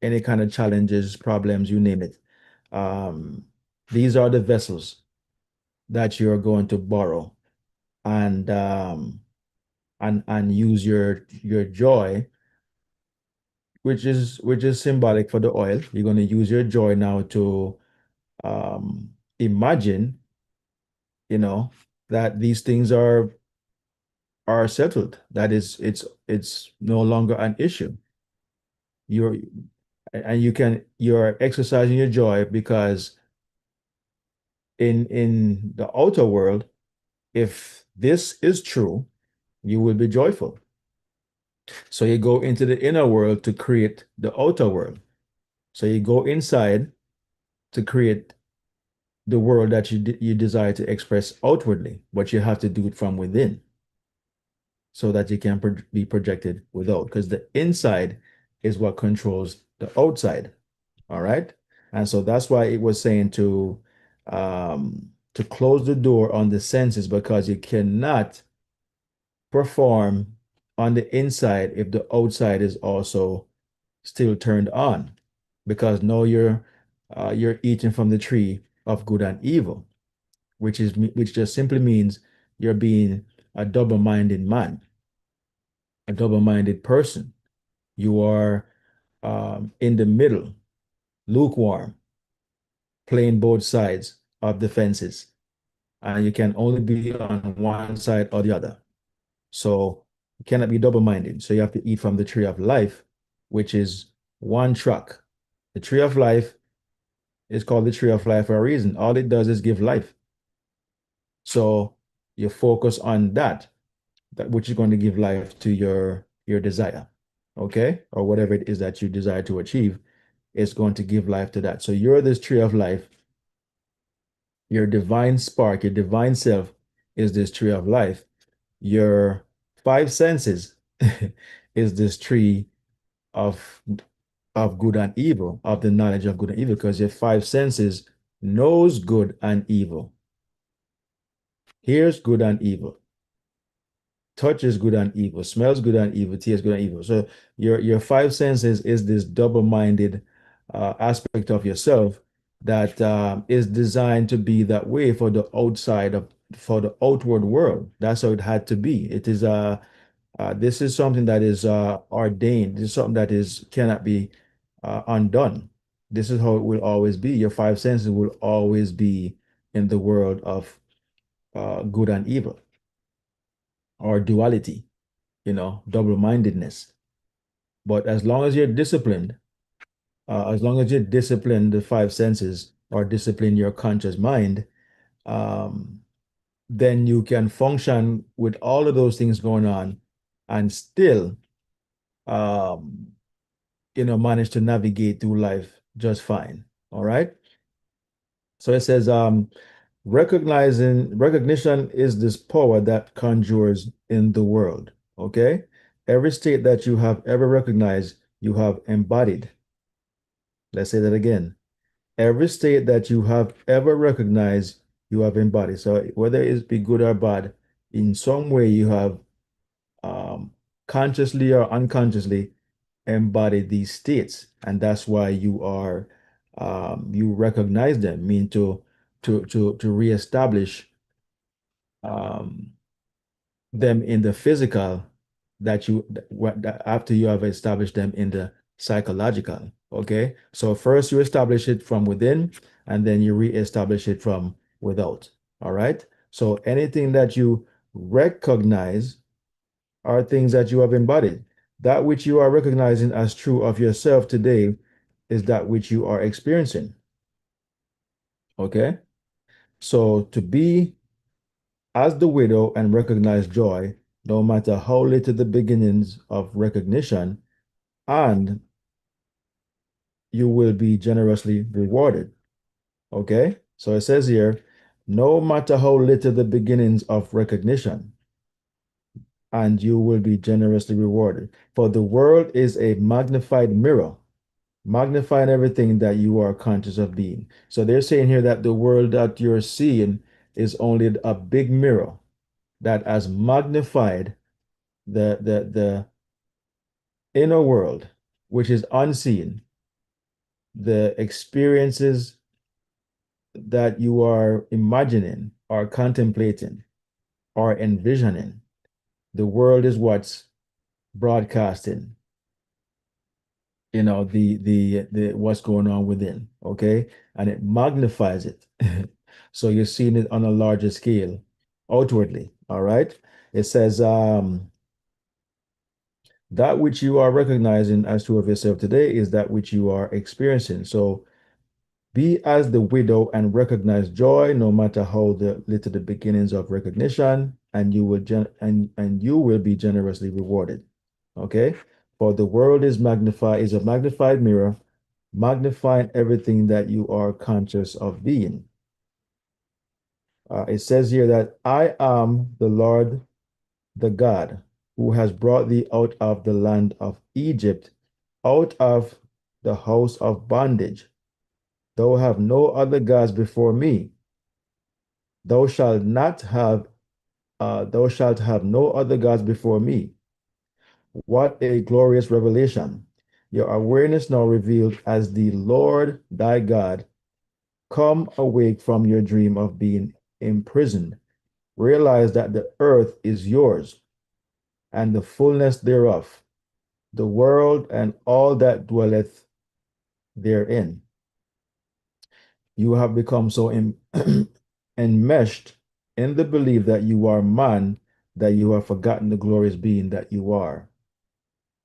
any kind of challenges, problems, you name it. Um, these are the vessels that you're going to borrow and and use your joy, which is symbolic for the oil. You're going to use your joy now to imagine, you know, that these things are settled. That is, it's no longer an issue. You're and you're exercising your joy because in the outer world, if this is true, you will be joyful. So you go into the inner world to create the outer world. So you go inside to create the world that you desire to express outwardly, but you have to do it from within so that you can be projected without, because the inside is what controls the outside. All right. And so that's why it was saying to close the door on the senses, because you cannot perform on the inside if the outside is also still turned on, because now you're eating from the tree of good and evil, which just simply means you're being a double-minded man. a double-minded person. You are in the middle, lukewarm, playing both sides of the fences, and you can only be on one side or the other. So you cannot be double-minded. So you have to eat from the tree of life, which is one track. The tree of life is called the tree of life for a reason. All it does is give life. So you focus on that, which is going to give life to your desire, okay, or whatever it is that you desire to achieve. It's going to give life to that. So you're this tree of life. Your divine spark, your divine self is this tree of life. Your five senses is this tree of good and evil, of the knowledge of good and evil, because your five senses knows good and evil, hears good and evil, touches good and evil, smells good and evil, tastes good and evil. So your five senses is this double-minded aspect of yourself that is designed to be that way for the outside of for the outward world. That's how it had to be. It is this is something that is ordained. This is something that is cannot be undone. This is how it will always be. Your five senses will always be in the world of good and evil or duality, double-mindedness. But as long as you're disciplined, as long as you discipline the five senses or discipline your conscious mind, um, then you can function with all of those things going on and still, um, manage to navigate through life just fine. All right. So it says, recognition is this power that conjures in the world. Okay. Every state that you have ever recognized, you have embodied. Let's say that again. Every state that you have ever recognized, you have embodied. So whether it be good or bad, in some way you have um, consciously or unconsciously embodied these states, and that's why you recognize them, mean to reestablish um, them in the physical that after you have established them in the psychological. Okay, so first you establish it from within, and then you reestablish it from without. All right, so anything that you recognize are things that you have embodied. That which you are recognizing as true of yourself today is that which you are experiencing. Okay, so to be as the widow and recognize joy, no matter how little the beginnings of recognition, and you will be generously rewarded. Okay? So it says here, no matter how little the beginnings of recognition, and you will be generously rewarded. For the world is a magnified mirror, magnifying everything that you are conscious of being. So they're saying here that the world that you're seeing is only a big mirror that has magnified the inner world, which is unseen, the experiences that you are imagining or contemplating or envisioning. The world is what's broadcasting, the what's going on within, okay? And it magnifies it. So you're seeing it on a larger scale outwardly, all right? It says, that which you are recognizing as true of yourself today is that which you are experiencing. So be as the widow and recognize joy, no matter how the little the beginnings of recognition, and you will be generously rewarded. Okay? For the world is a magnified mirror, magnifying everything that you are conscious of being. It says here that I am the Lord, the God, who has brought thee out of the land of Egypt, out of the house of bondage. Thou have no other gods before me. Thou shalt not have thou shalt have no other gods before me. What a glorious revelation. Your awareness now revealed as the Lord thy God. Come awake from your dream of being imprisoned. Realize that the earth is yours and the fullness thereof, the world and all that dwelleth therein. You have become so enmeshed in the belief that you are man that you have forgotten the glorious being that you are.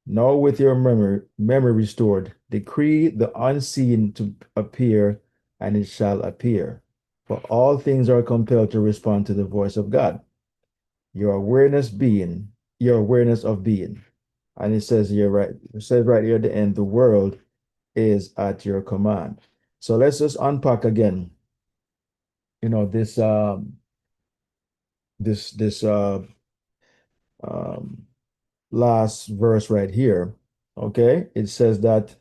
Now, with your memory restored, decree the unseen to appear, and it shall appear. For all things are compelled to respond to the voice of God. Your awareness being, your awareness of being. And it says here, right, it says right here at the end, the world is at your command. So let's just unpack again, this this um last verse right here. Okay, it says that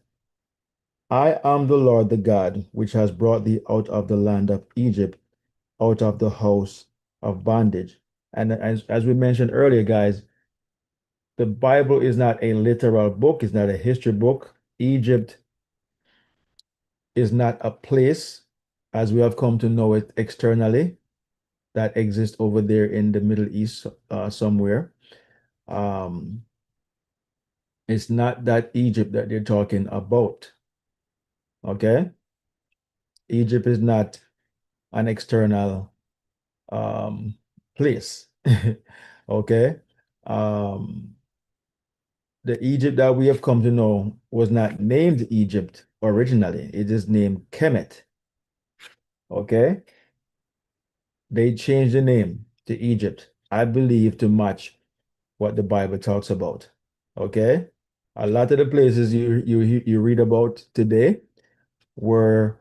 I am the Lord the God which has brought thee out of the land of Egypt, out of the house of bondage. And as we mentioned earlier, guys, the Bible is not a literal book, it's not a history book. Egypt is not a place as we have come to know it externally that exists over there in the Middle East somewhere. Um, it's not that Egypt that they're talking about. Okay? Egypt is not an external um, place. Okay? Um, the Egypt that we have come to know was not named Egypt originally. It is named Kemet. Okay? They changed the name to Egypt, I believe, to match what the Bible talks about. Okay? A lot of the places you read about today were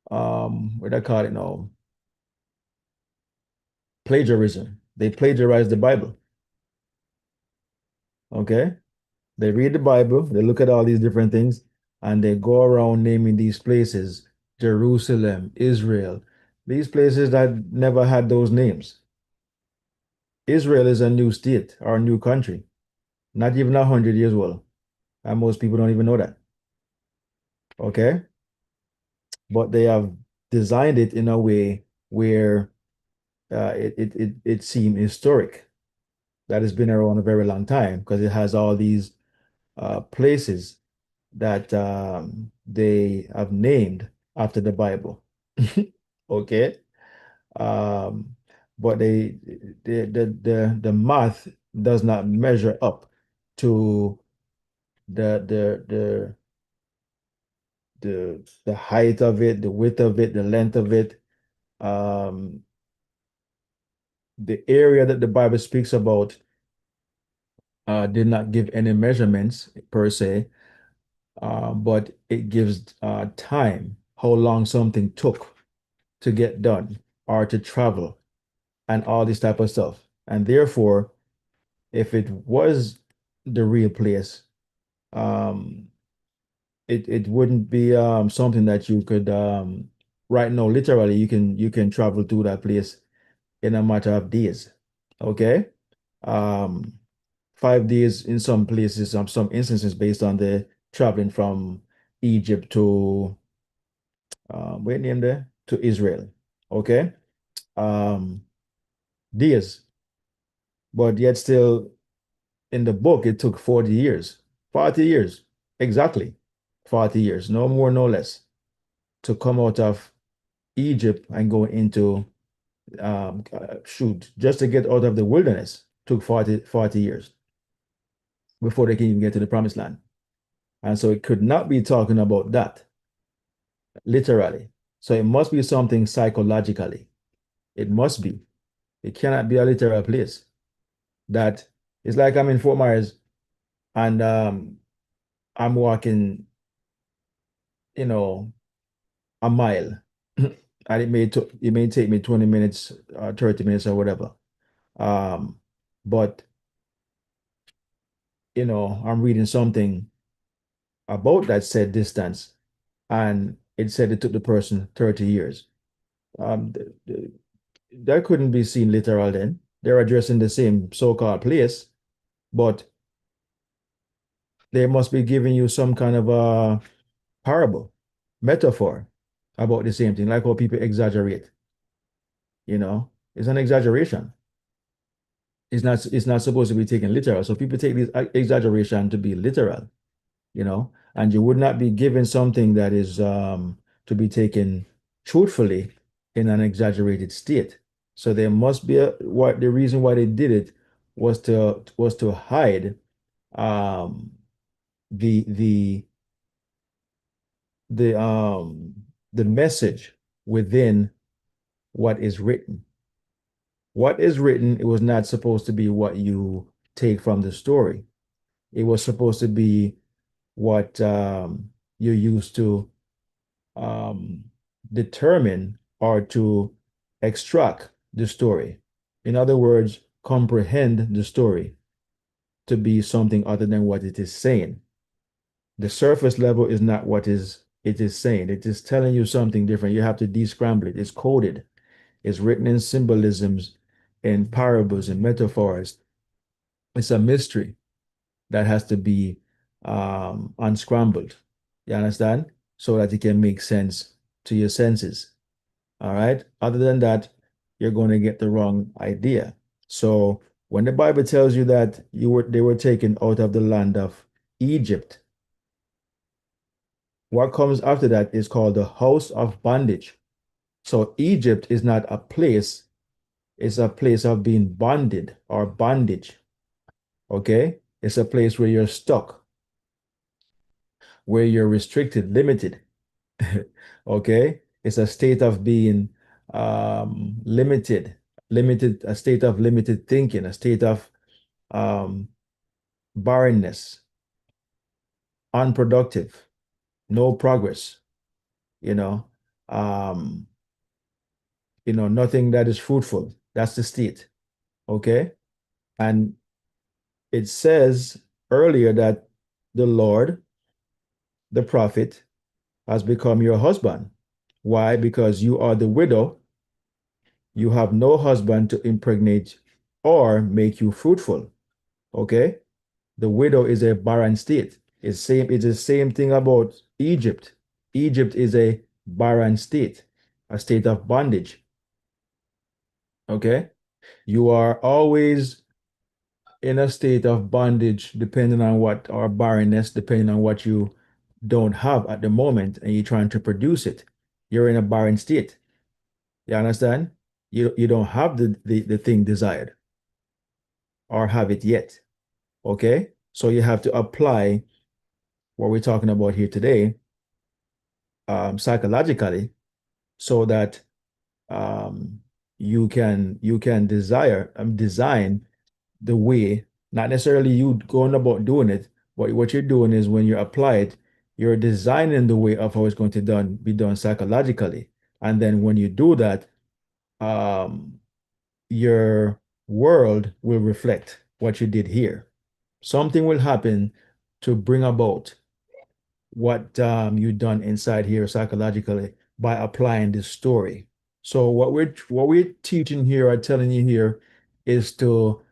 what I call it now, plagiarism. They plagiarized the Bible. Okay? They read the Bible, they look at all these different things, and they go around naming these places Jerusalem, Israel, these places that never had those names. Israel is a new state or a new country, not even 100 years old. And most people don't even know that. Okay? But they have designed it in a way where it seemed historic. That has been around a very long time because it has all these places that they have named after the Bible. Okay. Um, but the math does not measure up to the the the the height of it, the width of it, the length of it, um, the area that the Bible speaks about did not give any measurements per se, but it gives time, how long something took to get done or to travel and all this type of stuff. And therefore, if it was the real place, um, it wouldn't be something that you could right now, literally, you can travel to that place in a matter of days. Okay. Um, 5 days in some places, some instances based on the traveling from Egypt to wait name there to Israel. Okay. Um, days, but yet still in the book it took 40 years. 40 years. Exactly. 40 years, no more, no less, to come out of Egypt and go into shoot, just to get out of the wilderness took 40 years before they can even get to the promised land. And so it could not be talking about that literally. So it must be something psychologically. It must be. It cannot be a literal place. That it's like I'm in Fort Myers and I'm walking, you know, a mile. And it may take me 20 minutes, 30 minutes or whatever. Um, but I'm reading something about that said distance, and it said it took the person 30 years. That couldn't be seen literal then. They're addressing the same so-called place, but they must be giving you some kind of a parable, metaphor about the same thing, like how people exaggerate. It's an exaggeration. it's not supposed to be taken literal. So people take this exaggeration to be literal, and you would not be given something that is to be taken truthfully in an exaggerated state. So there must be what the reason why they did it was to hide um the the the um the message within what is written. What is written, it was not supposed to be what you take from the story. It was supposed to be what you use to um, determine or to extract the story. In other words, comprehend the story to be something other than what it is saying. The surface level is not what it is saying. It is telling you something different. You have to descramble it. It's coded. It's written in symbolisms, in parables, and metaphors. It's a mystery that has to be unscrambled. You understand? So that it can make sense to your senses. All right. Other than that, you're going to get the wrong idea. So when the Bible tells you that they were taken out of the land of Egypt, what comes after that is called the house of bondage. So Egypt is not a place, it's a place of being bonded or bondage. Okay? It's a place where you're stuck, where you're restricted, limited. Okay? It's a state of being limited, a state of limited thinking, a state of um, barrenness, unproductive, no progress, you know, um, nothing that is fruitful. That's the state. Okay? And it says earlier that the Lord, the prophet, has become your husband. Why? Because you are the widow. You have no husband to impregnate or make you fruitful. Okay? The widow is a barren state. It's the same thing about Egypt. Egypt is a barren state, a state of bondage. Okay? You are always in a state of bondage depending on what, or barrenness, depending on what you don't have at the moment and you're trying to produce it. You're in a barren state. You understand? You don't have the thing desired or have it yet. Okay? So you have to apply what we're talking about here today psychologically so that um, you can design the way, not necessarily you going about doing it, but what you're doing is when you apply it, you're designing the way of how it's going to be done psychologically. And then when you do that, um, your world will reflect what you did here. Something will happen to bring about what you done inside here psychologically by applying this story. So what we're teaching here or telling you here is to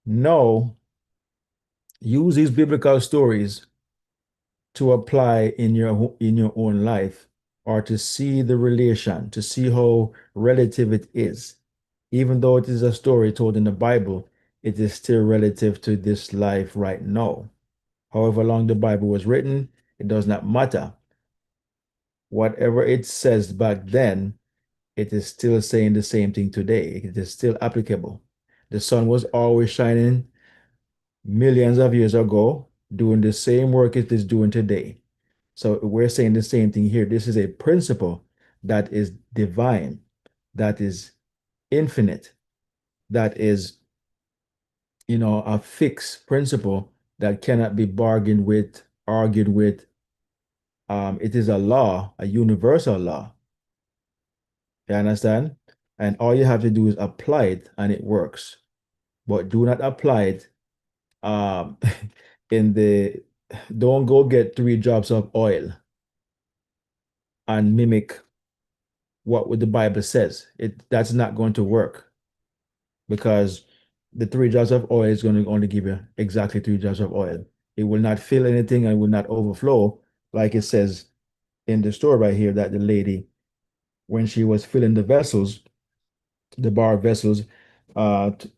know, use these biblical stories to apply in your own life, or to see the relation, to see how relative it is. Even though it is a story told in the Bible, it is still relative to this life right now. However long the Bible was written, it does not matter. Whatever it says back then, it is still saying the same thing today. It is still applicable. The sun was always shining millions of years ago, doing the same work it is doing today. So we're saying the same thing here. This is a principle that is divine, that is infinite, that is, a fixed principle that cannot be bargained with, argued with. It is a law, a universal law. You understand? And all you have to do is apply it and it works. But do not apply it um in the don't go get 3 drops of oil and mimic what the Bible says. That's not going to work, because the 3 drops of oil is going to only give you exactly 3 drops of oil. It will not fill anything and will not overflow, like it says in the story right here that the lady, when she was filling the vessels, the bar vessels,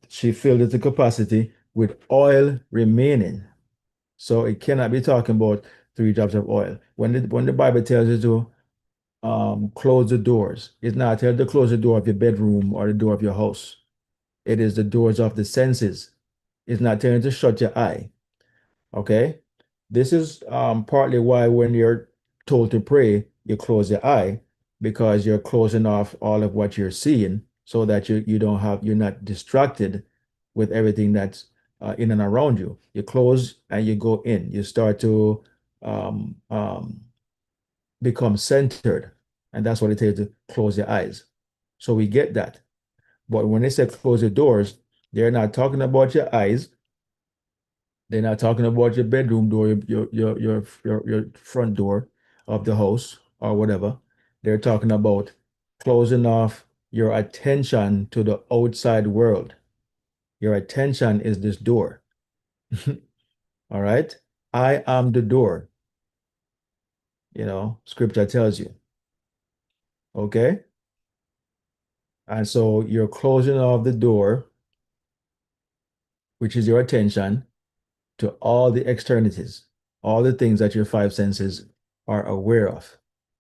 She filled it to capacity with oil remaining. So it cannot be talking about 3 drops of oil. When the Bible tells you to close the doors, it's not telling you to close the door of your bedroom or the door of your house. It is the doors of the senses. It's not telling you to shut your eye. Okay. This is partly why when you're told to pray, you close your eye because you're closing off all of what you're seeing so that you're not distracted with everything that's in and around you. You close and you go in. You start to um, um, become centered, and that's what it takes to close your eyes. So we get that. But when they say close your doors, they're not talking about your eyes. They're not talking about your bedroom door, your front door of the house or whatever. They're talking about closing off your attention to the outside world. Your attention is this door. All right. I am the door, scripture tells you. Okay. And so you're closing off the door, which is your attention, to all the externalities, all the things that your five senses are aware of.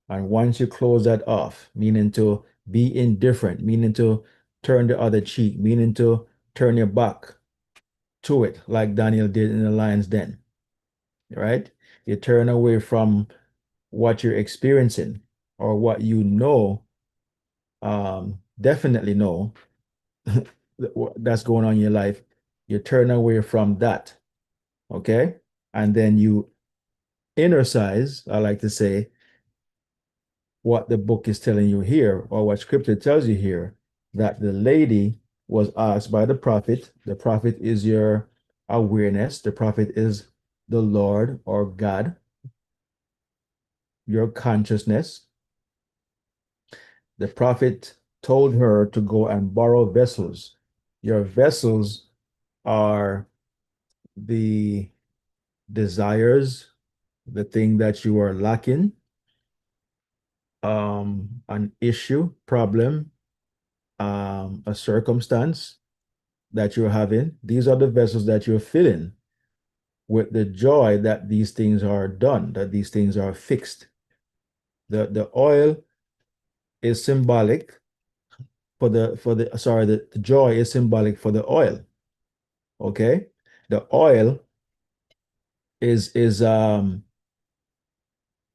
And once you close that off, meaning to be indifferent, meaning to turn the other cheek, meaning to turn your back to it, like Daniel did in the lion's den, right? You turn away from what you're experiencing or what you know, definitely know that's going on in your life. You turn away from that, okay? And then you inner size, I like to say, what the book is telling you here, or what scripture tells you here, that the lady was asked by the prophet. The prophet is your awareness, the prophet is the Lord or God, your consciousness. The prophet told her to go and borrow vessels. Your vessels are the desires, the thing that you are lacking, an issue, problem, a circumstance that you're having. These are the vessels that you're filling with the joy that these things are done, that these things are fixed. The oil is symbolic the joy is symbolic for the oil. Okay. The oil is is um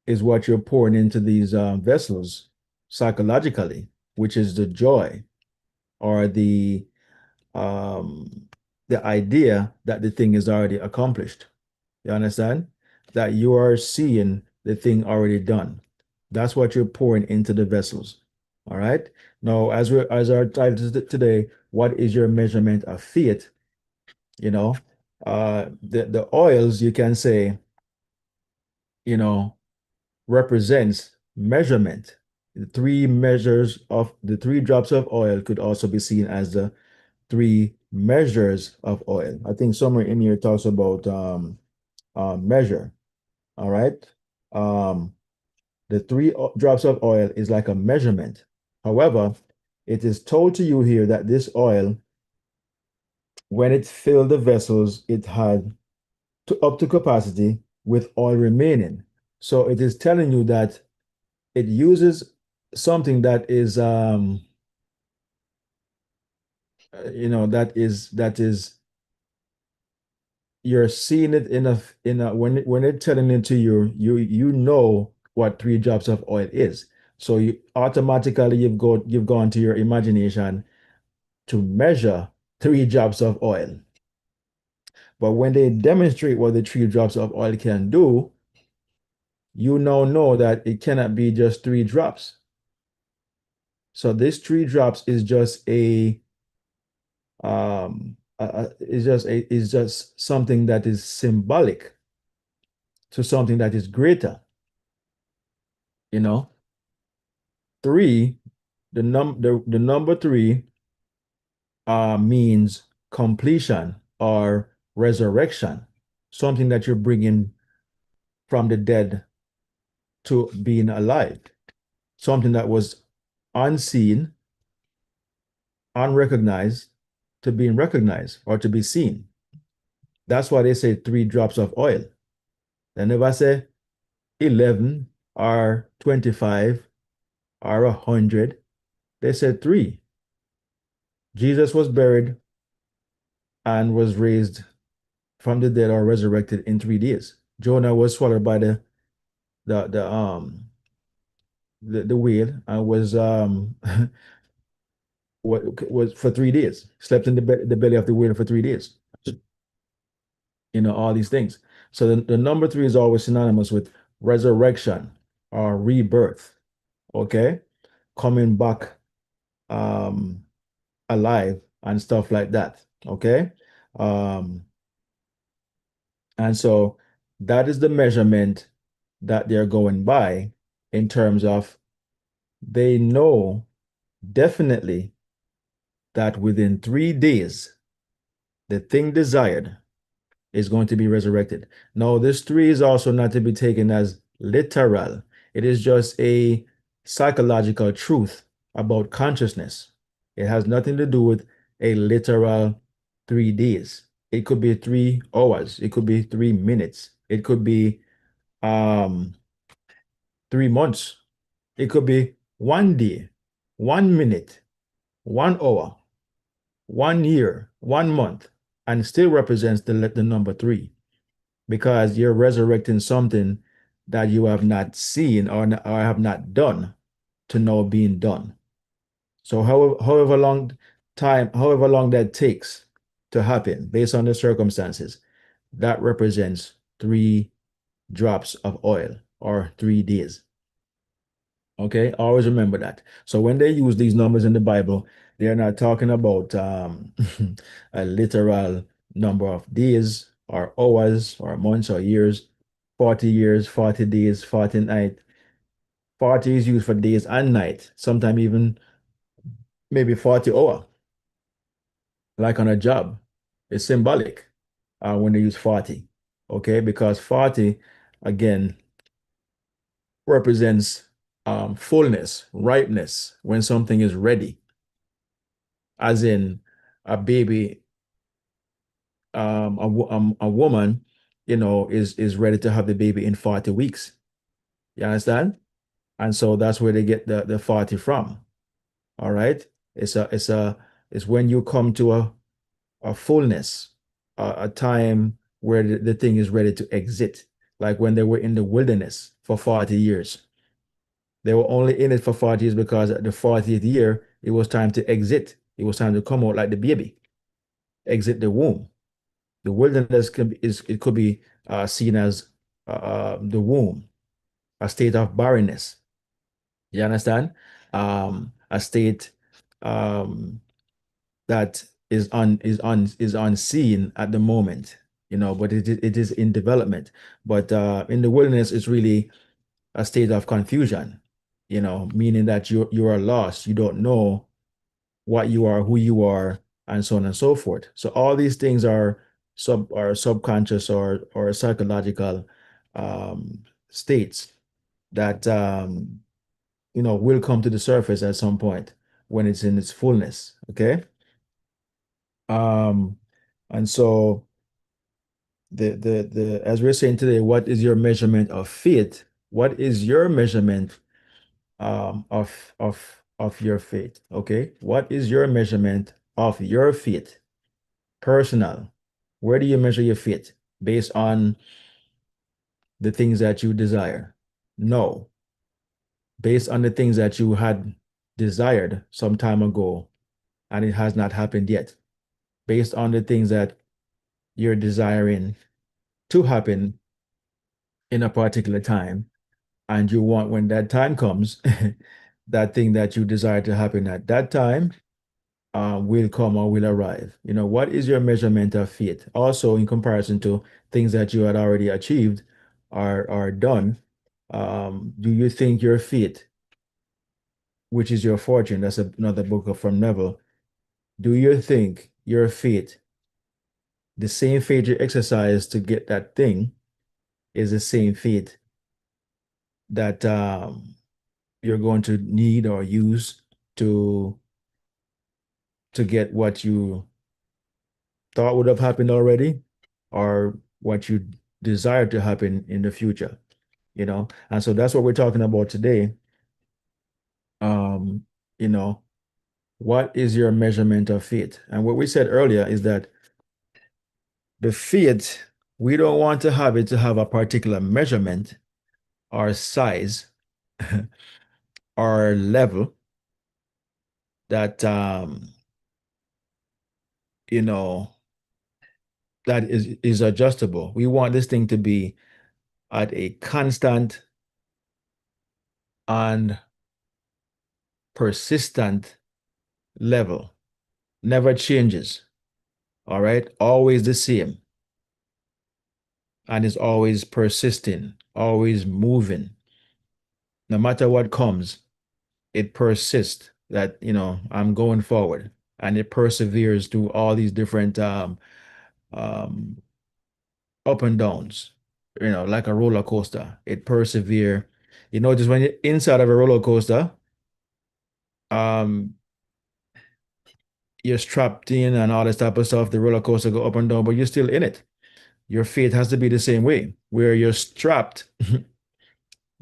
is what you're pouring into these vessels psychologically, which is the joy or um the idea that the thing is already accomplished. You understand? That you are seeing the thing already done. That's what you're pouring into the vessels. All right. Now, as our title today, what is your measurement of faith? You know, the oils you can say, you know, represents measurement. The 3 drops of oil could also be seen as the 3 measures of oil. I think somewhere in here talks about measure. All right. Um, the 3 drops of oil is like a measurement. However, it is told to you here that this oil, when it filled the vessels, it had up to capacity with oil remaining. So it is telling you that it uses something that is, that is you're seeing it in a when it's telling it to you, you know what 3 drops of oil is. So you automatically you've gone to your imagination to measure 3 drops of oil. But when they demonstrate what the 3 drops of oil can do, you now know that it cannot be just 3 drops. So this 3 drops is just is just something that is symbolic to something that is greater. You know, three, the number 3 means completion or resurrection, something that you're bringing from the dead to being alive, something that was unseen, unrecognized, to being recognized or to be seen. That's why they say 3 drops of oil. They never say 11 or 25 or 100. They said three. Jesus was buried and was raised from the dead or resurrected in 3 days. Jonah was swallowed by the the um the whale and was what was for 3 days. Slept in the belly of the whale for 3 days. All these things. So the number three is always synonymous with resurrection or rebirth. Okay, coming back um alive and stuff like that. Okay, um, and so that is the measurement that they're going by in terms of they know definitely that within 3 days, the thing desired is going to be resurrected. Now, this three is also not to be taken as literal, it is just a psychological truth about consciousness. It has nothing to do with a literal 3 days. It could be 3 hours, it could be 3 minutes, it could be um 3 months, it could be 1 day, 1 minute, 1 hour, 1 year, 1 month, and still represents the number three because you're resurrecting something that you have not seen or have not done to now being done. So however long that takes to happen based on the circumstances, that represents 3 drops of oil or 3 days. Okay, always remember that. So when they use these numbers in the Bible, they're not talking about a literal number of days or hours or months or years. 40 years, 40 days, 40 night. 40 is used for days and night, sometimes even maybe 40 hour, like on a job. It's symbolic when they use 40. Okay, because 40 again represents fullness, ripeness, when something is ready, as in a baby, a woman, is ready to have the baby in 40 weeks. You understand? And so that's where they get the 40 from. All right. It's when you come to a fullness, a time where the thing is ready to exit. Like when they were in the wilderness for 40 years. They were only in it for 40 years because at the 40th year, it was time to exit. It was time to come out like the baby, exit the womb. The wilderness it could be seen as the womb, a state of barrenness. You understand? A state um, that is unseen at the moment, but it is in development. But in the wilderness, it's really a state of confusion, meaning that you are lost. You don't know what you are, who you are, and so on and so forth. So all these things are subconscious or psychological states that will come to the surface at some point when it's in its fullness. Okay. Um, and so the as we're saying today, what is your measurement of faith? What is your measurement of your faith? Okay, what is your measurement of your faith? Personal. Where do you measure your faith? Based on the things that you desire? No. Based on the things that you had desired some time ago and it has not happened yet. Based on the things that you're desiring to happen in a particular time and you want when that time comes, that thing that you desire to happen at that time will come or will arrive. What is your measurement of faith? Also, in comparison to things that you had already achieved or done, do you think your faith, which is your fortune, that's another book from Neville, do you think your faith, the same faith you exercise to get that thing, is the same faith that you're going to need or use to to get what you thought would have happened already, or what you desire to happen in the future, you know? And so that's what we're talking about today. Um, you know, what is your measurement of faith? And what we said earlier is that the faith, we don't want to have it to have a particular measurement or size or level that you know that is adjustable. We want this thing to be at a constant and persistent level, never changes. All right, always the same, and is always persisting, always moving. No matter what comes, it persists that, I'm going forward, and it perseveres through all these different um, up and downs, like a roller coaster. It persevere. You notice when you're inside of a roller coaster, um, you're strapped in and all this type of stuff. The roller coaster go up and down, but you're still in it. Your faith has to be the same way, where you're strapped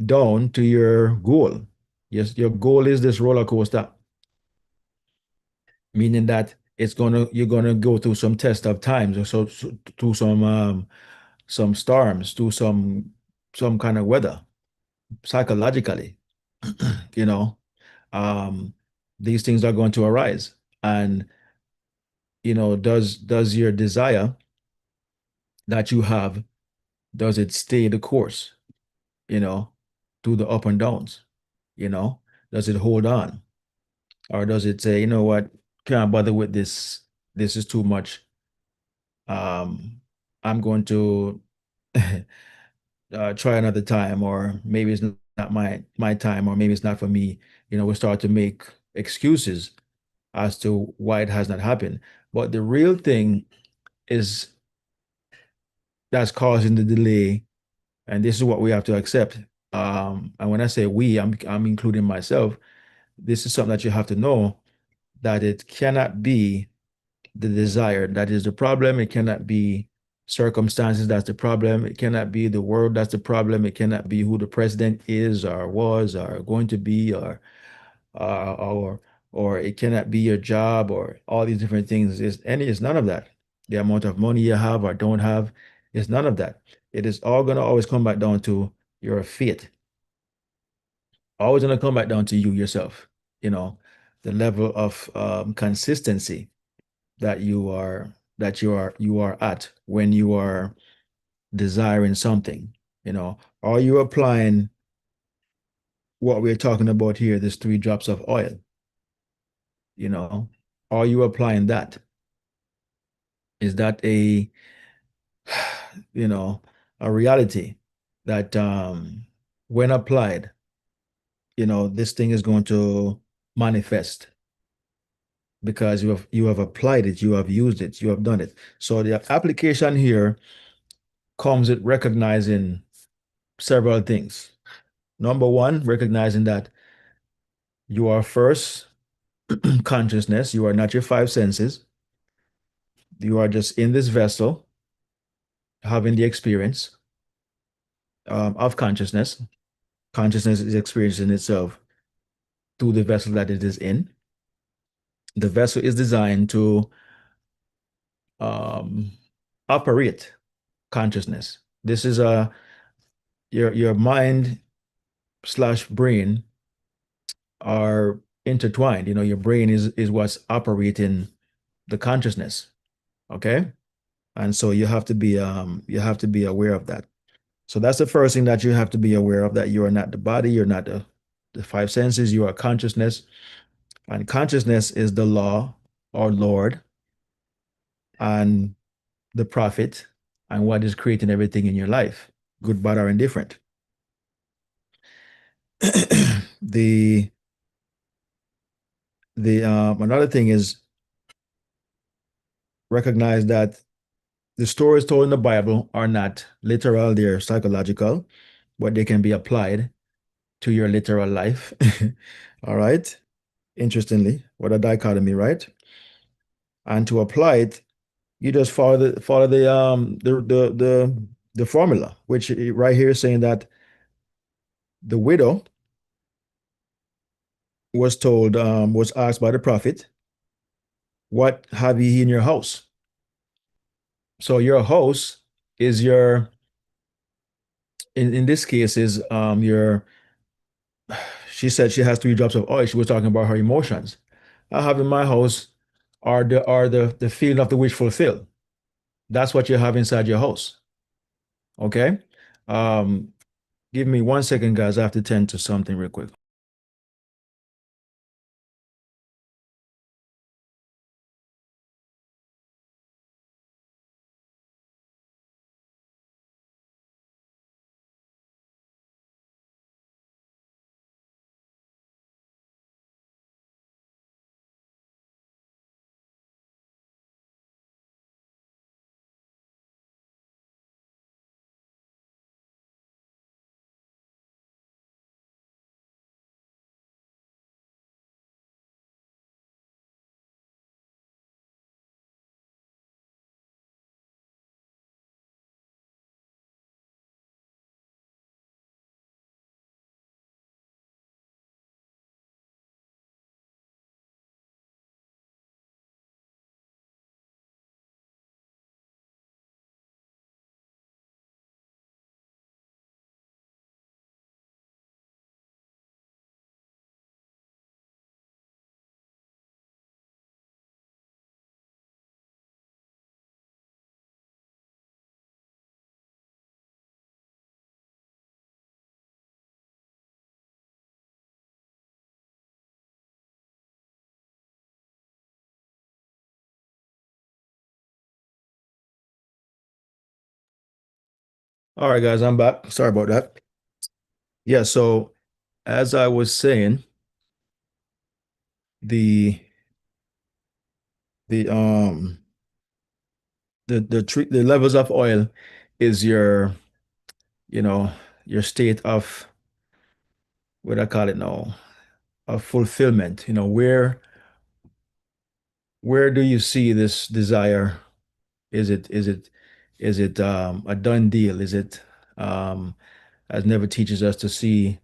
down to your goal. Yes, your goal is this roller coaster, meaning that you're gonna go through some test of times, or so through some storms, through some kind of weather psychologically. you know, um, these things are going to arise, and does your desire that you have, does it stay the course? You know, through the up and downs. You know, does it hold on, or does it say, you know what, can't bother with this? This is too much. I'm going to try another time, or maybe it's not my time, or maybe it's not for me. We start to make excuses as to why it has not happened. But the real thing is that's causing the delay, and this is what we have to accept. And when I say we, I'm including myself. This is something that you have to know, that it cannot be the desire that is the problem. It cannot be circumstances that's the problem. It cannot be the world that's the problem. It cannot be who the president is or was or going to be, uh, or or it cannot be your job, or all these different things. It's none of that. The amount of money you have or don't have, it's none of that. It is all gonna always come back down to your faith. Always gonna come back down to you yourself. You know, the level of consistency that you are at when you are desiring something. Are you applying what we're talking about here, this 3 drops of oil? you know are you applying that? Is that you know a reality that when applied, this thing is going to manifest, because you have applied it, you have used it, you have done it. So the application here comes with recognizing several things. Number one, recognizing that you are first consciousness. You are not your 5 senses. You are just in this vessel, having the experience of consciousness. Consciousness is experiencing itself through the vessel that it is in. The vessel is designed to um, operate consciousness. This is your mind slash brain are intertwined. Your brain is what's operating the consciousness. Okay. And so you have to be aware of that. So that's the first thing that you have to be aware of, that you are not the body, you're not the 5 senses, you are consciousness. And consciousness is the law or Lord and the prophet and what is creating everything in your life, good, bad, or indifferent. the the Another thing is, recognize that the stories told in the Bible are not literal, they're psychological, but they can be applied to your literal life. All right. Interestingly, what a dichotomy, right? And to apply it, You just follow the formula, which right here is saying that the widow was asked by the prophet, "What have ye in your house?" So your house is your in this case is your she said she has 3 drops of oil. She was talking about her emotions. I have in my house are the feeling of the wish fulfilled. That's what you have inside your house. Okay. Um, Give me 1 second, guys. I have to tend to something real quick. All right, guys, I'm back. Sorry about that. Yeah, so as I was saying, the the the levels of oil is you know, your state of what I call it now, of fulfillment. Where do you see this desire? Is it a done deal? Is it um as never teaches us to see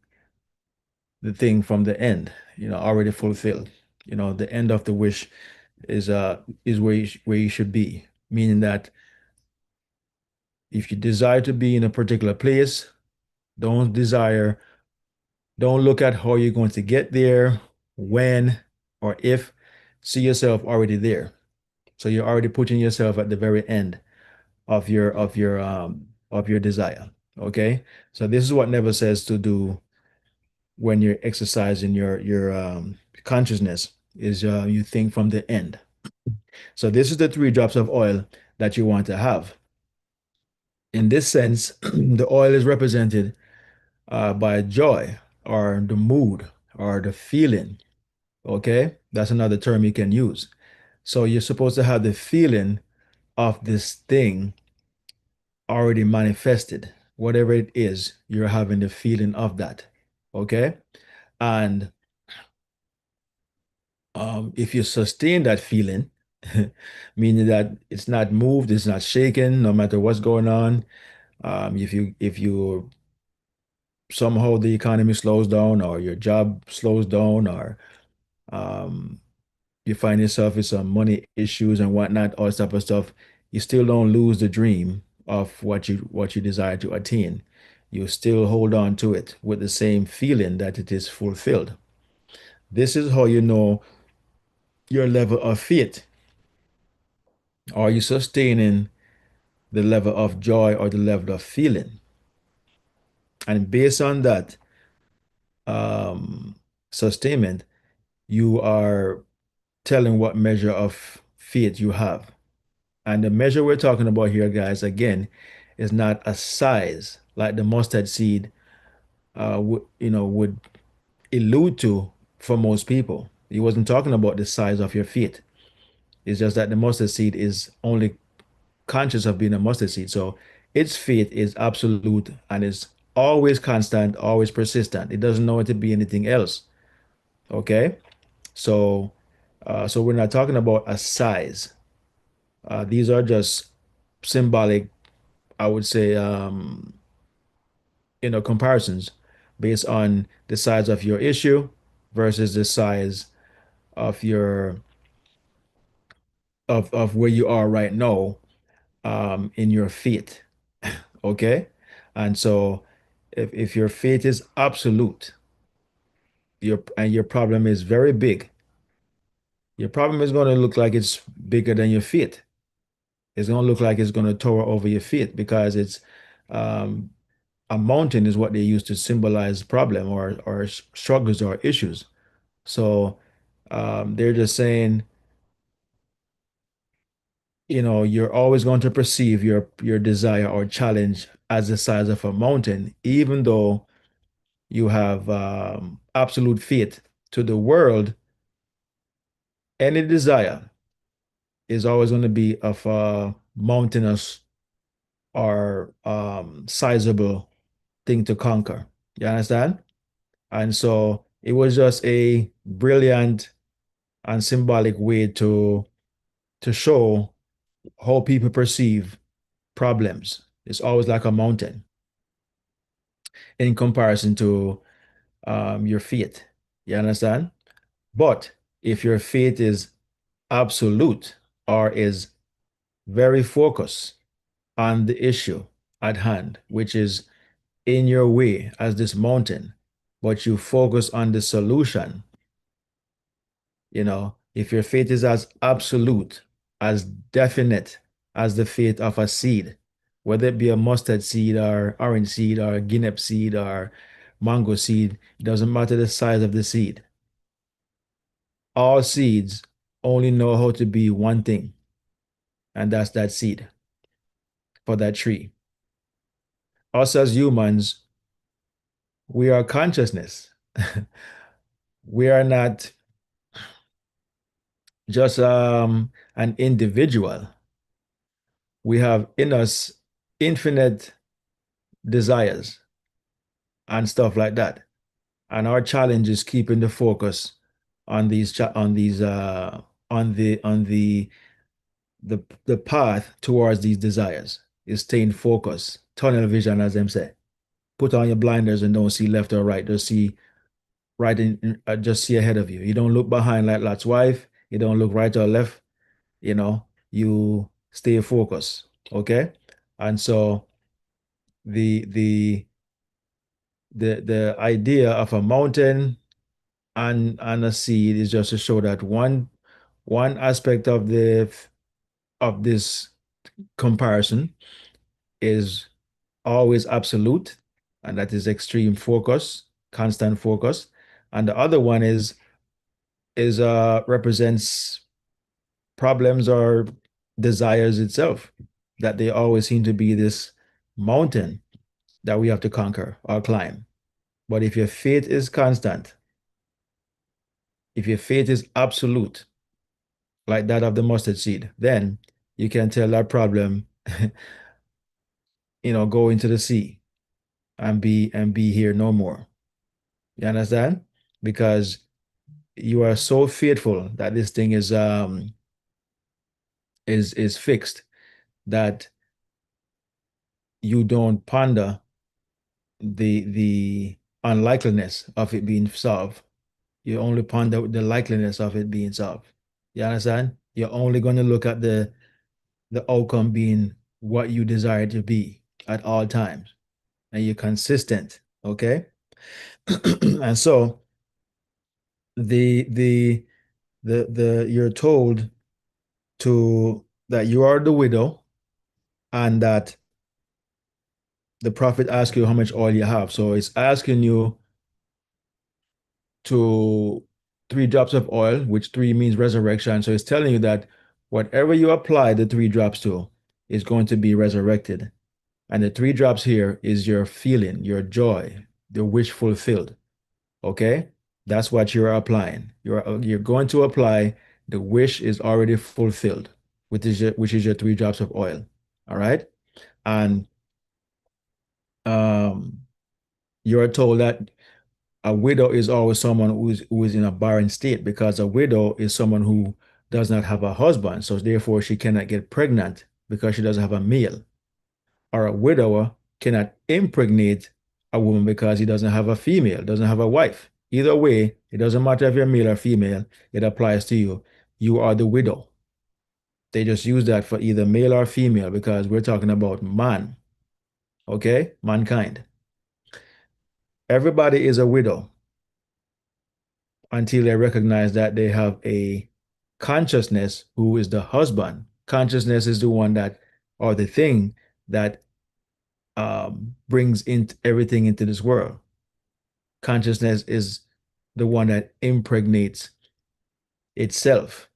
the thing from the end, already fulfilled. The end of the wish is where you should be, meaning that if you desire to be in a particular place, don't desire, don't look at how you're going to get there, when or if. See yourself already there. So you're already putting yourself at the very end of your desire. Okay. So this is what Never says to do when you're exercising your consciousness is you think from the end. So this is the 3 drops of oil that you want to have. In this sense, the oil is represented by joy or the mood or the feeling. Okay, that's another term you can use. So you're supposed to have the feeling of this thing already manifested. Whatever it is, you're having the feeling of that. Okay, and if you sustain that feeling, meaning that it's not moved, it's not shaken, no matter what's going on. If you somehow the economy slows down, or your job slows down, or um, you find yourself with some money issues and whatnot, all this type of stuff, you still don't lose the dream of what you desire to attain. You still hold on to it with the same feeling that it is fulfilled. This is how you know your level of faith. Are you sustaining the level of joy or the level of feeling? And based on that um, sustainment, you are telling what measure of faith you have. And the measure we're talking about here, guys, again, is not a size like the mustard seed would allude to for most people. He wasn't talking about the size of your faith. It's just that the mustard seed is only conscious of being a mustard seed. So its faith is absolute and is always constant, always persistent. It doesn't know it to be anything else. Okay. So so we're not talking about a size. These are just symbolic, I would say, comparisons based on the size of your issue versus the size of your of where you are right now in your faith. Okay? And so if your faith is absolute, your problem is very big, your problem is going to look like it's bigger than your faith. It's going to look like it's going to tower over your faith because it's um, a mountain is what they use to symbolize problem or struggles or issues. So they're just saying, you're always going to perceive your desire or challenge as the size of a mountain, even though you have absolute faith to the world. Any desire is always going to be of a mountainous or sizable thing to conquer. You understand? And so it was just a brilliant and symbolic way to show how people perceive problems. It's always like a mountain in comparison to your faith. You understand? But if your faith is absolute or is very focused on the issue at hand, which is in your way as this mountain, but you focus on the solution, if your faith is as absolute, as definite as the faith of a seed, whether it be a mustard seed or orange seed or guinea seed or mango seed, it doesn't matter the size of the seed. All seeds only know how to be one thing, and that's that seed for that tree. Us as humans, we are consciousness. We are not just an individual. We have in us infinite desires and stuff like that. And our challenge is keeping the focus on these on these the path towards these desires is staying focused, tunnel vision, as them say. Put on your blinders and don't see left or right. Just see just see ahead of you. You don't look behind like Lot's wife. You don't look right or left. You stay focused. Okay. And so the the the idea of a mountain and a seed is just to show that one aspect of this comparison is always absolute, and that is extreme focus, constant focus, and the other one is represents problems or desires itself, that they always seem to be this mountain that we have to conquer or climb. But if your faith is constant, if your faith is absolute, like that of the mustard seed, then you can tell that problem, go into the sea and be here no more. You understand? Because you are so faithful that this thing is fixed, that you don't ponder the unlikeliness of it being solved. You only ponder the likeliness of it being solved. You understand? You're only going to look at the outcome being what you desire to be at all times, and you're consistent. Okay. And so the the the you're told to that you are the widow, and that the prophet asks you how much oil you have. So it's asking you to three drops of oil, which three means resurrection. So it's telling you that whatever you apply the three drops to is going to be resurrected. And the three drops here is your feeling, your joy, the wish fulfilled. Okay? That's what you're applying. You're going to apply the wish is already fulfilled, which is your three drops of oil. All right? And um you're told that a widow is always someone who is in a barren state, because a widow is someone who does not have a husband, so therefore she cannot get pregnant because she doesn't have a male. Or a widower cannot impregnate a woman because he doesn't have a female, doesn't have a wife. Either way, it doesn't matter if you're male or female, it applies to you. You are the widow. They just use that for either male or female because we're talking about man, okay? Mankind. Everybody is a widow until they recognize that they have a consciousness who is the husband. Consciousness is the one that, or the thing that brings in everything into this world. Consciousness is the one that impregnates itself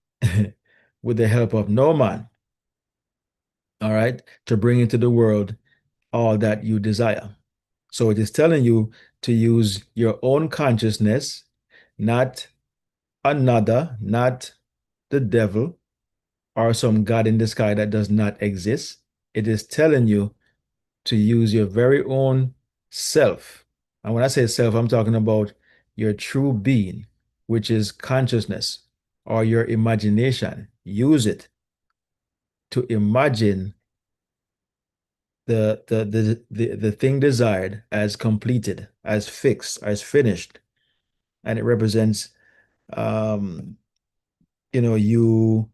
with the help of no man, all right, to bring into the world all that you desire. So it is telling you to use your own consciousness, not another, not the devil or some God in the sky that does not exist. It is telling you to use your very own self. And when I say self, I'm talking about your true being, which is consciousness or your imagination. Use it to imagine the thing desired as completed, as fixed, as finished. And it represents um, you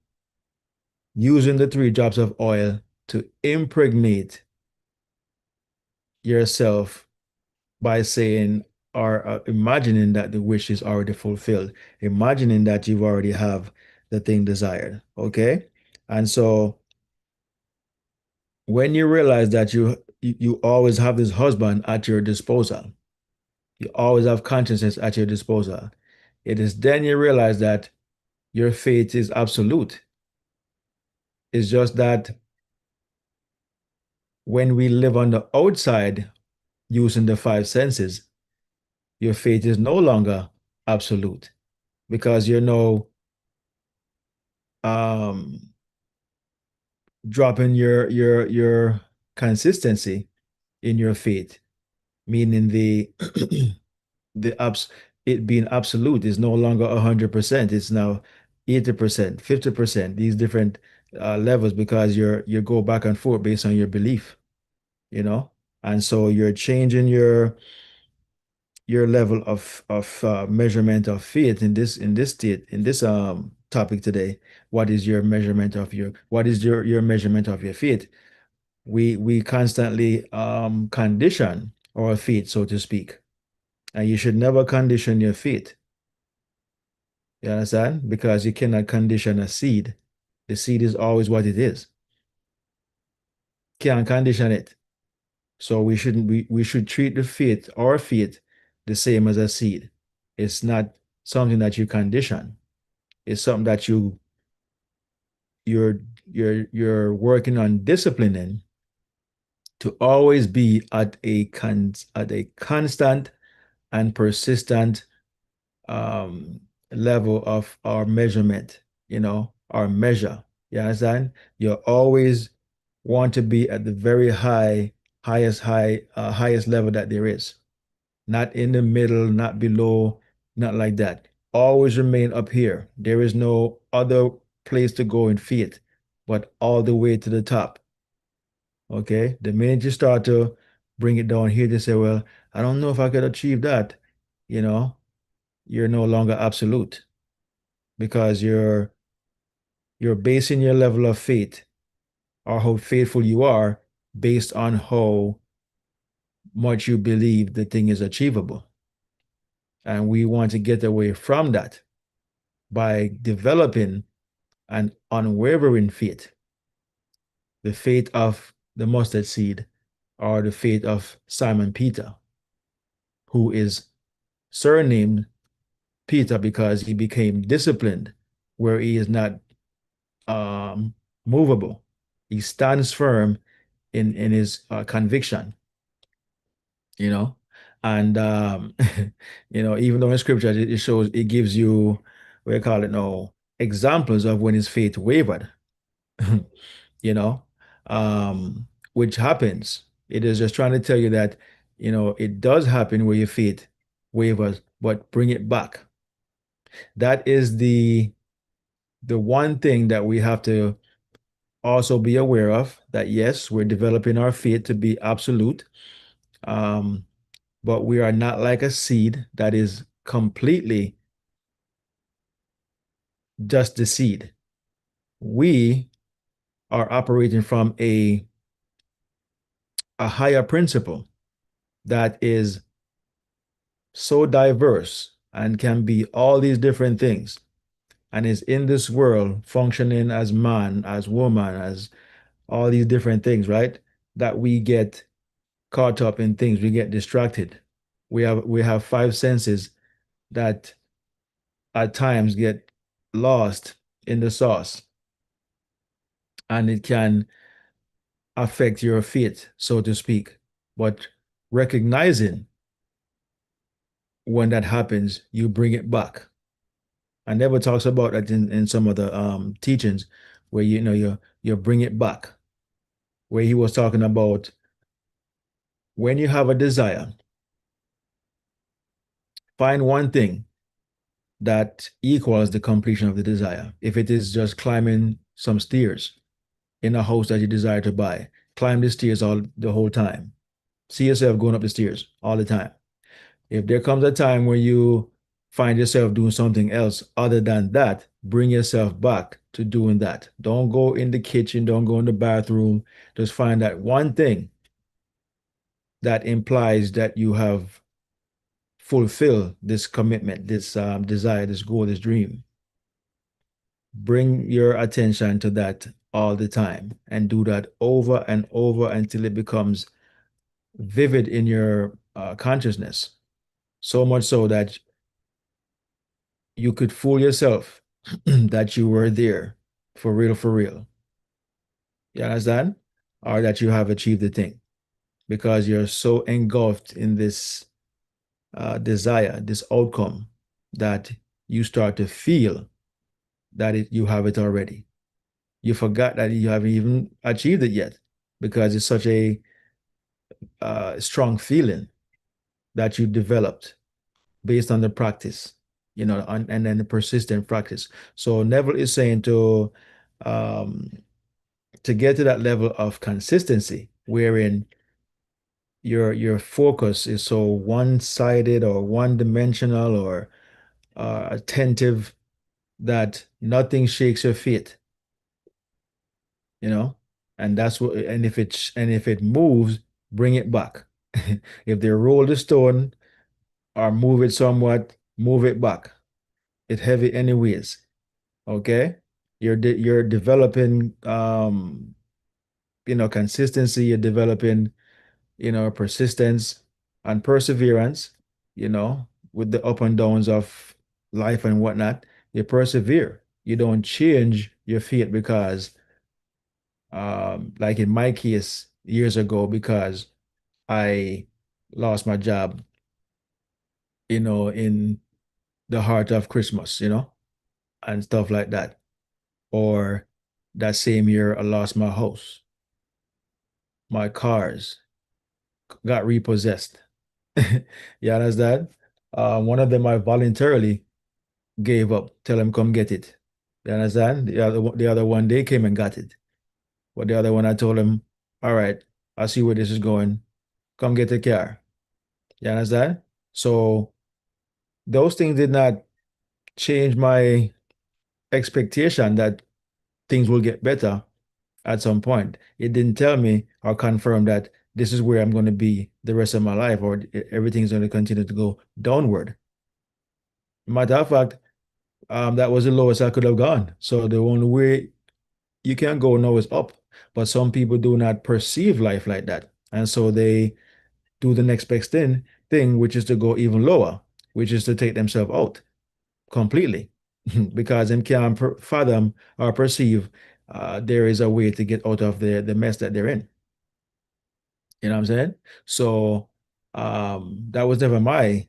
using the three drops of oil to impregnate yourself by saying or imagining that the wish is already fulfilled, imagining that you've already have the thing desired. Okay. And so when you realize that you always have this husband at your disposal, you always have consciousness at your disposal, it is then you realize that your fate is absolute. It's just that when we live on the outside using the five senses, your fate is no longer absolute because you're no um dropping your consistency in your faith, meaning the it being absolute is no longer 100%. It's now 80%, 50%, these different levels because you go back and forth based on your belief, you know? And so you're changing your level of measurement of faith in this state in this topic today. What is your measurement of your measurement of your faith? We constantly condition our faith, so to speak, and you should never condition your faith. You understand? Because you cannot condition a seed. The seed is always what it is. Can't condition it. So we shouldn't we should treat the faith, our faith, the same as a seed. It's not something that you condition. It's something that you're you're working on disciplining to always be at a constant and persistent um level of our measurement, our measure. You understand? You always want to be at the very highest level that there is. Not in the middle, not below, not like that. Always remain up here. There is no other place to go in faith, but all the way to the top. Okay. The minute you start to bring it down here, they say, well, I don't know if I could achieve that. You know, you're no longer absolute because you're basing your level of faith or how faithful you are based on how much you believe the thing is achievable. And we want to get away from that by developing an unwavering faith, the faith of the mustard seed, or the faith of Simon Peter, who is surnamed Peter because he became disciplined, where he is not um, movable. He stands firm in his conviction, you know. And even though in scripture it shows, it gives you, what you call it now, examples of when his faith wavered, you know, which happens. It is just trying to tell you that, it does happen where your faith wavers, but bring it back. That is the one thing that we have to also be aware of that yes, we're developing our faith to be absolute, um, but we are not like a seed that is completely just the seed. We are operating from a higher principle that is so diverse and can be all these different things and is in this world functioning as man, as woman, as all these different things, right? That we get caught up in things, we get distracted. We have five senses that at times get lost in the sauce, and it can affect your faith, so to speak. But recognizing when that happens, you bring it back. I never talks about that in some of the teachings where you bring it back, where he was talking about when you have a desire, find one thing that equals the completion of the desire. If it is just climbing some stairs in a house that you desire to buy, climb the stairs all the whole time. See yourself going up the stairs all the time. If there comes a time where you find yourself doing something else other than that, bring yourself back to doing that. Don't go in the kitchen, don't go in the bathroom. Just find that one thing that implies that you have fulfilled this commitment, this desire, this goal, this dream. Bring your attention to that all the time and do that over and over until it becomes vivid in your consciousness. So much so that you could fool yourself that you were there for real, for real. You understand? Or that you have achieved the thing because you're so engulfed in this desire, this outcome, that you start to feel that you have it already. You forgot that you haven't even achieved it yet because it's such a strong feeling that you developed based on the practice, and then the persistent practice. So Neville is saying um, to get to that level of consistency, wherein your focus is so one-sided or one-dimensional or attentive that nothing shakes your feet, you know, and that's what. And if it moves, bring it back. If they roll the stone or move it somewhat, move it back. It's heavy anyways. Okay, you're developing consistency. You're developing persistence and perseverance. With the up and downs of life and whatnot, you persevere. You don't change your fate because, like in my case years ago, because I lost my job, in the heart of Christmas, and stuff like that. Or that same year, I lost my house, my cars got repossessed. You understand? One of them I voluntarily gave up, tell them come get it. You understand? The other one, they came and got it. But the other one, I told them, all right, I see where this is going. Come get the car. You understand? So those things did not change my expectation that things will get better at some point. It didn't tell me or confirm that this is where I'm going to be the rest of my life or everything's going to continue to go downward. Matter of fact, that was the lowest I could have gone. So the only way you can go now is up. But some people do not perceive life like that. And so they do the next best thing, which is to go even lower, which is to take themselves out completely because they can't fathom or perceive there is a way to get out of the mess that they're in. You know what I'm saying? So that was never my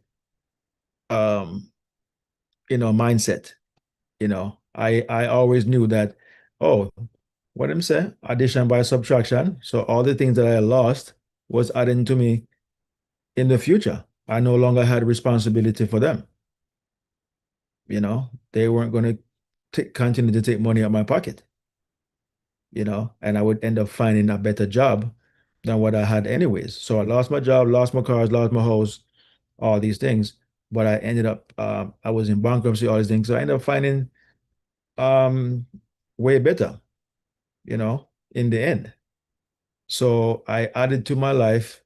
um, mindset. I always knew that, oh, what am say? Addition by subtraction. So all the things that I lost was adding to me in the future. I no longer had responsibility for them. They weren't going to continue to take money out of my pocket, and I would end up finding a better job than what I had anyways. So I lost my job, lost my cars, lost my house, all these things. But I ended up, I was in bankruptcy, all these things. So I ended up finding um, way better, in the end. So I added to my life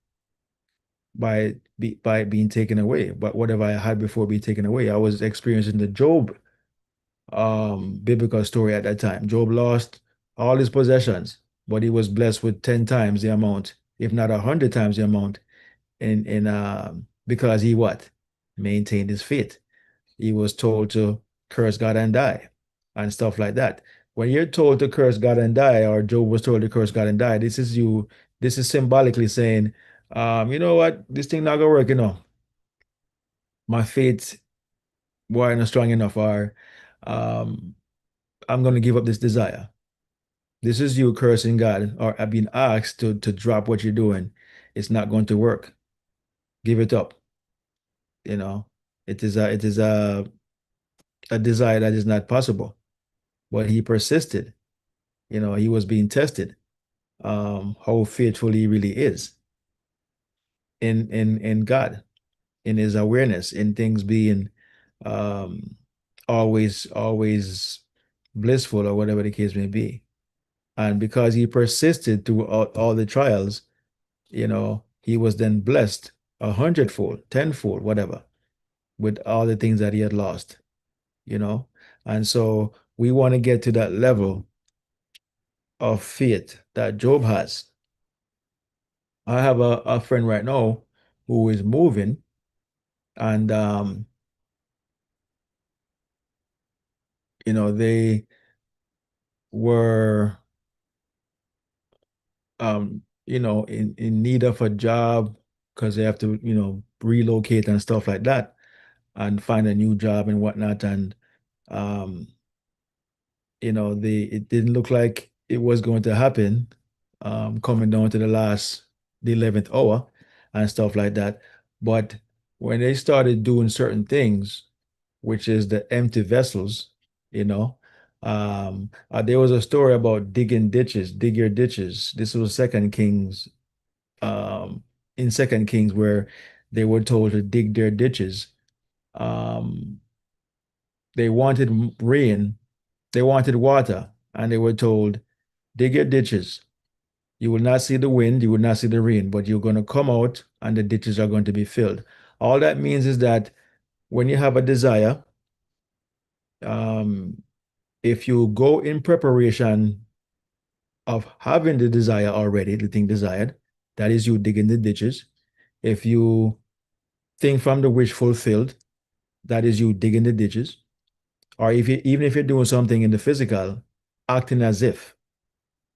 by being taken away. But whatever I had before being taken away, I was experiencing the Job biblical story at that time. Job lost all his possessions, but he was blessed with 10 times the amount, if not 100 times the amount, in because he what? Maintained his faith. He was told to curse God and die and stuff like that. When you're told to curse God and die, or Job was told to curse God and die, this is symbolically saying, you know what, this thing not gonna work, My faith weren't strong enough, or um, I'm gonna give up this desire. This is you cursing God, or I've been asked to drop what you're doing. It's not going to work. Give it up. You know, it is a desire that is not possible. But he persisted. He was being tested. How faithful he really is in God, in his awareness, in things being um always blissful, or whatever the case may be. And because he persisted through all the trials, he was then blessed 100-fold, tenfold, whatever, with all the things that he had lost, you know. And so we want to get to that level of faith that Job has. I have a friend right now who is moving, and they were in need of a job because they have to, relocate and stuff like that, and find a new job and whatnot. And um, it didn't look like it was going to happen, coming down to the 11th hour and stuff like that. But when they started doing certain things, which is the empty vessels, there was a story about digging ditches, dig your ditches. This was um, in Second Kings, where they were told to dig their ditches. Um, they wanted rain, they wanted water, and they were told, dig your ditches. You will not see the wind, you will not see the rain, but you're going to come out and the ditches are going to be filled. All that means is that when you have a desire, um, if you go in preparation of having the desire already, the thing desired, that is you digging the ditches. If you think from the wish fulfilled, that is you digging the ditches. Or even if you're doing something in the physical, acting as if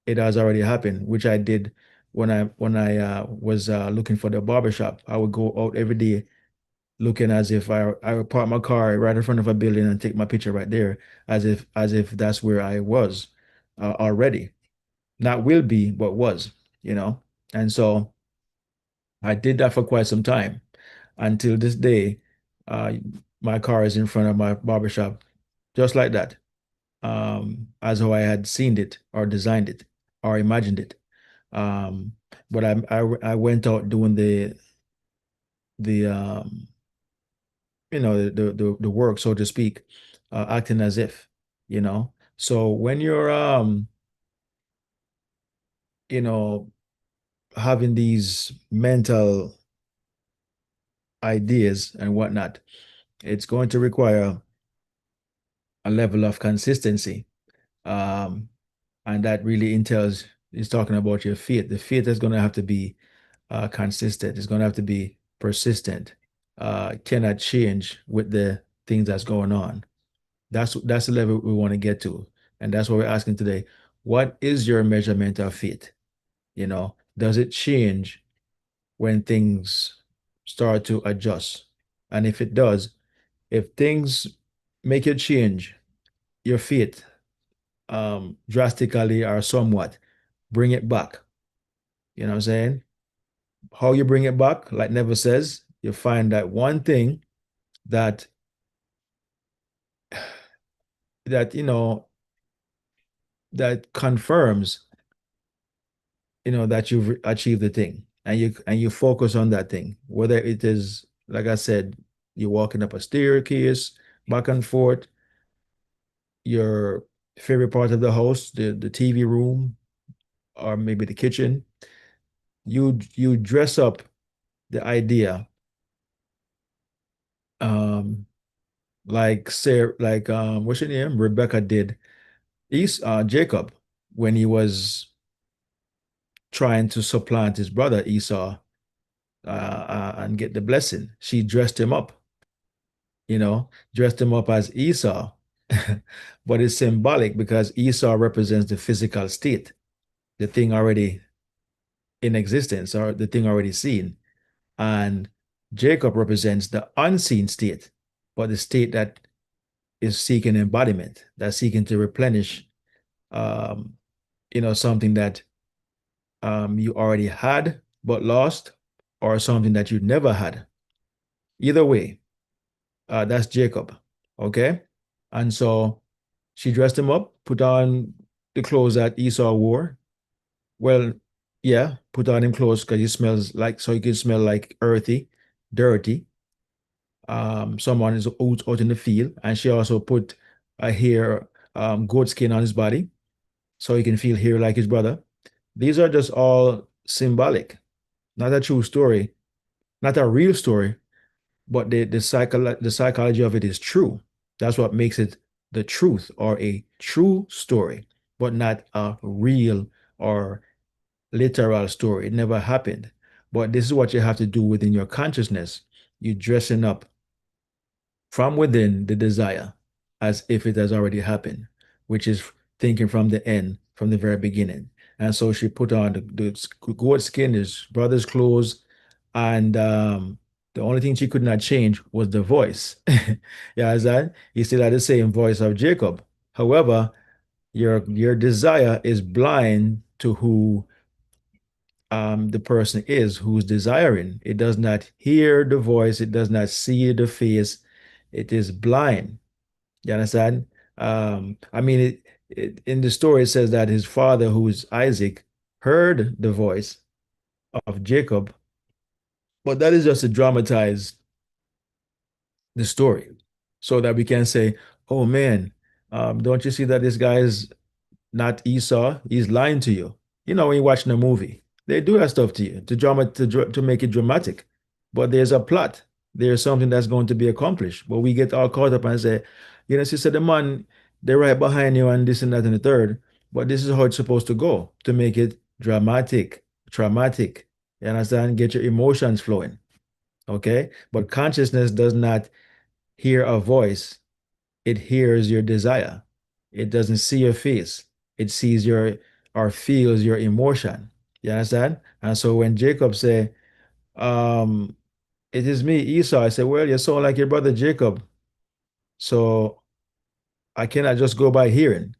it has already happened, which I did when I was looking for the barbershop. I would go out every day looking as if I would park my car right in front of a building and take my picture right there, as if that's where I was already. Not will be, but was, you know. And so I did that for quite some time until this day. Uh, my car is in front of my barbershop, just like that, as how I had seen it or designed it or imagined it. Um, but I went out doing the the work, so to speak, acting as if, you know. So when you're you know having these mental ideas and whatnot, it's going to require a level of consistency. Um, and that really entails is talking about your faith. The faith is going to have to be consistent. It's going to have to be persistent. Cannot change with the things that's going on. That's the level we want to get to, and that's what we're asking today. What is your measurement of faith? Does it change when things start to adjust? And if it does, if things make you change your faith drastically or somewhat, bring it back. You know what I'm saying? How you bring it back, like Never says, you find that one thing that that, that confirms, that you've achieved the thing, and you focus on that thing, whether it is, like I said, you're walking up a staircase back and forth, your favorite part of the house, the TV room, or maybe the kitchen. You dress up the idea, um like Sarah, like what's your name, Rebecca did, Jacob, when he was trying to supplant his brother Esau, and get the blessing. She dressed him up, dressed him up as Esau. But it's symbolic because Esau represents the physical state, the thing already in existence, or the thing already seen. And Jacob represents the unseen state, but the state that is seeking embodiment, that's seeking to replenish, um, something that, you already had but lost, or something that you never had. Either way, that's Jacob. Okay. And so she dressed him up, put on the clothes that Esau wore. Well, yeah, put on him clothes because he smells like, so he can smell like earthy, dirty. Someone is out in the field, and she also put a hair, goat skin on his body so he can feel hair like his brother. These are just all symbolic, not a true story, not a real story, but the psychology of it is true. That's what makes it the truth, or a true story, but not a real or literal story. It never happened. But this is what you have to do within your consciousness. You dressing up from within the desire as if it has already happened, which is thinking from the end, from the very beginning. And so she put on the goat skin, his brother's clothes, and the only thing she could not change was the voice. Yeah, as that he still had the same voice of Jacob. However, your desire is blind to who, the person is who's desiring. It does not hear the voice, it does not see the face, it is blind. You understand? I mean, in the story, it says that his father, who is Isaac, heard the voice of Jacob, but that is just to dramatize the story so that we can say, oh man, don't you see that this guy is not Esau? He's lying to you. When you're watching a movie, they do that stuff to you to make it dramatic. But there's a plot. There's something that's going to be accomplished. But we get all caught up and say, she said the man, they're right behind you and this and that and the third. But this is how it's supposed to go to make it dramatic, traumatic. You understand? Get your emotions flowing. Okay. But consciousness does not hear a voice, it hears your desire. It doesn't see your face. It sees your, or feels your emotion. You understand? And so when Jacob say, um, it is me, Esau, I say, well, you sound like your brother Jacob. So I cannot just go by hearing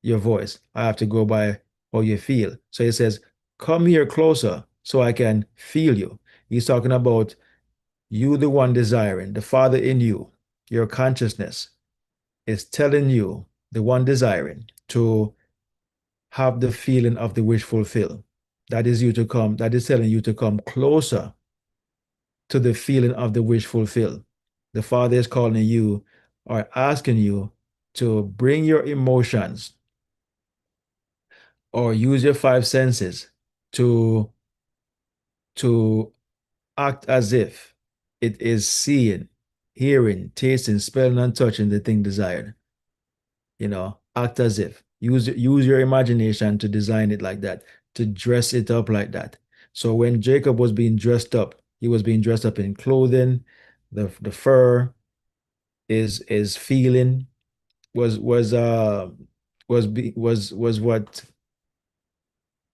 your voice. I have to go by how you feel. So he says, come here closer so I can feel you. He's talking about you, the one desiring, the Father in you, your consciousness is telling you, the one desiring, to have the feeling of the wish fulfilled. That is telling you to come closer to the feeling of the wish fulfilled. The Father is calling you, or asking you, to bring your emotions, or use your five senses to to act as if it is seeing, hearing, tasting, smelling, and touching the thing desired. Act as if. Use your imagination to design it like that, to dress it up like that. So when Jacob was being dressed up, he was being dressed up in clothing. The fur is feeling, was what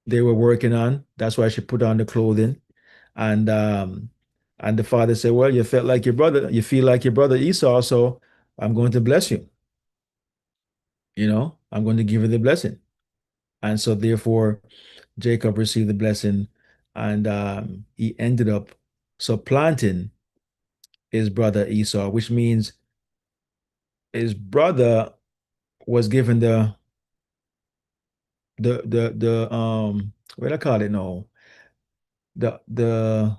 they were working on. That's why she put on the clothing. And the father said, well, you felt like your brother, you feel like your brother Esau, so I'm going to bless you. I'm going to give you the blessing. And so therefore Jacob received the blessing, and he ended up supplanting his brother Esau, which means his brother was given the what do I call it now? The the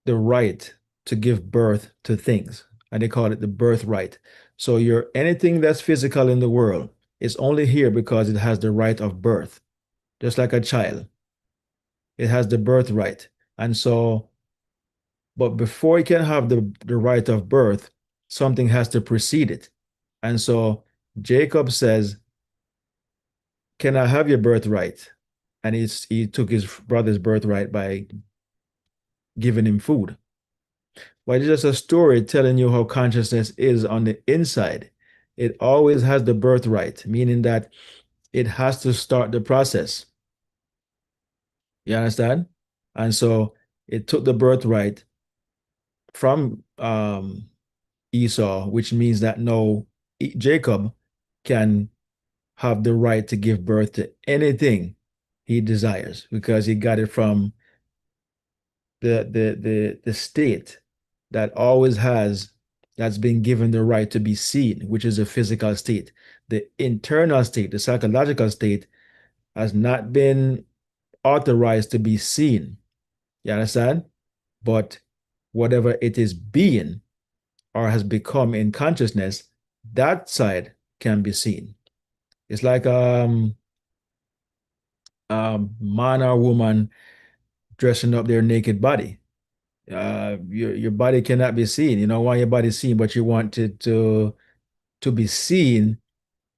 the right to give birth to things. And they call it the birthright. So your anything that's physical in the world is only here because it has the right of birth, just like a child. It has the birthright. And so, but before it can have the right of birth, something has to precede it. And so Jacob says, can I have your birthright? And he took his brother's birthright by giving him food. Well, it's just a story telling you how consciousness is on the inside. It always has the birthright, meaning that it has to start the process. You understand? And so it took the birthright from Esau, which means that no, Jacob can have the right to give birth to anything he desires because he got it from the state that always has that's been given the right to be seen, which is a physical state. The internal state, the psychological state, has not been authorized to be seen. You understand? But whatever it is being or has become in consciousness, that side can be seen. It's like man or woman dressing up their naked body. Your body cannot be seen. You don't want your body seen, but you want it to be seen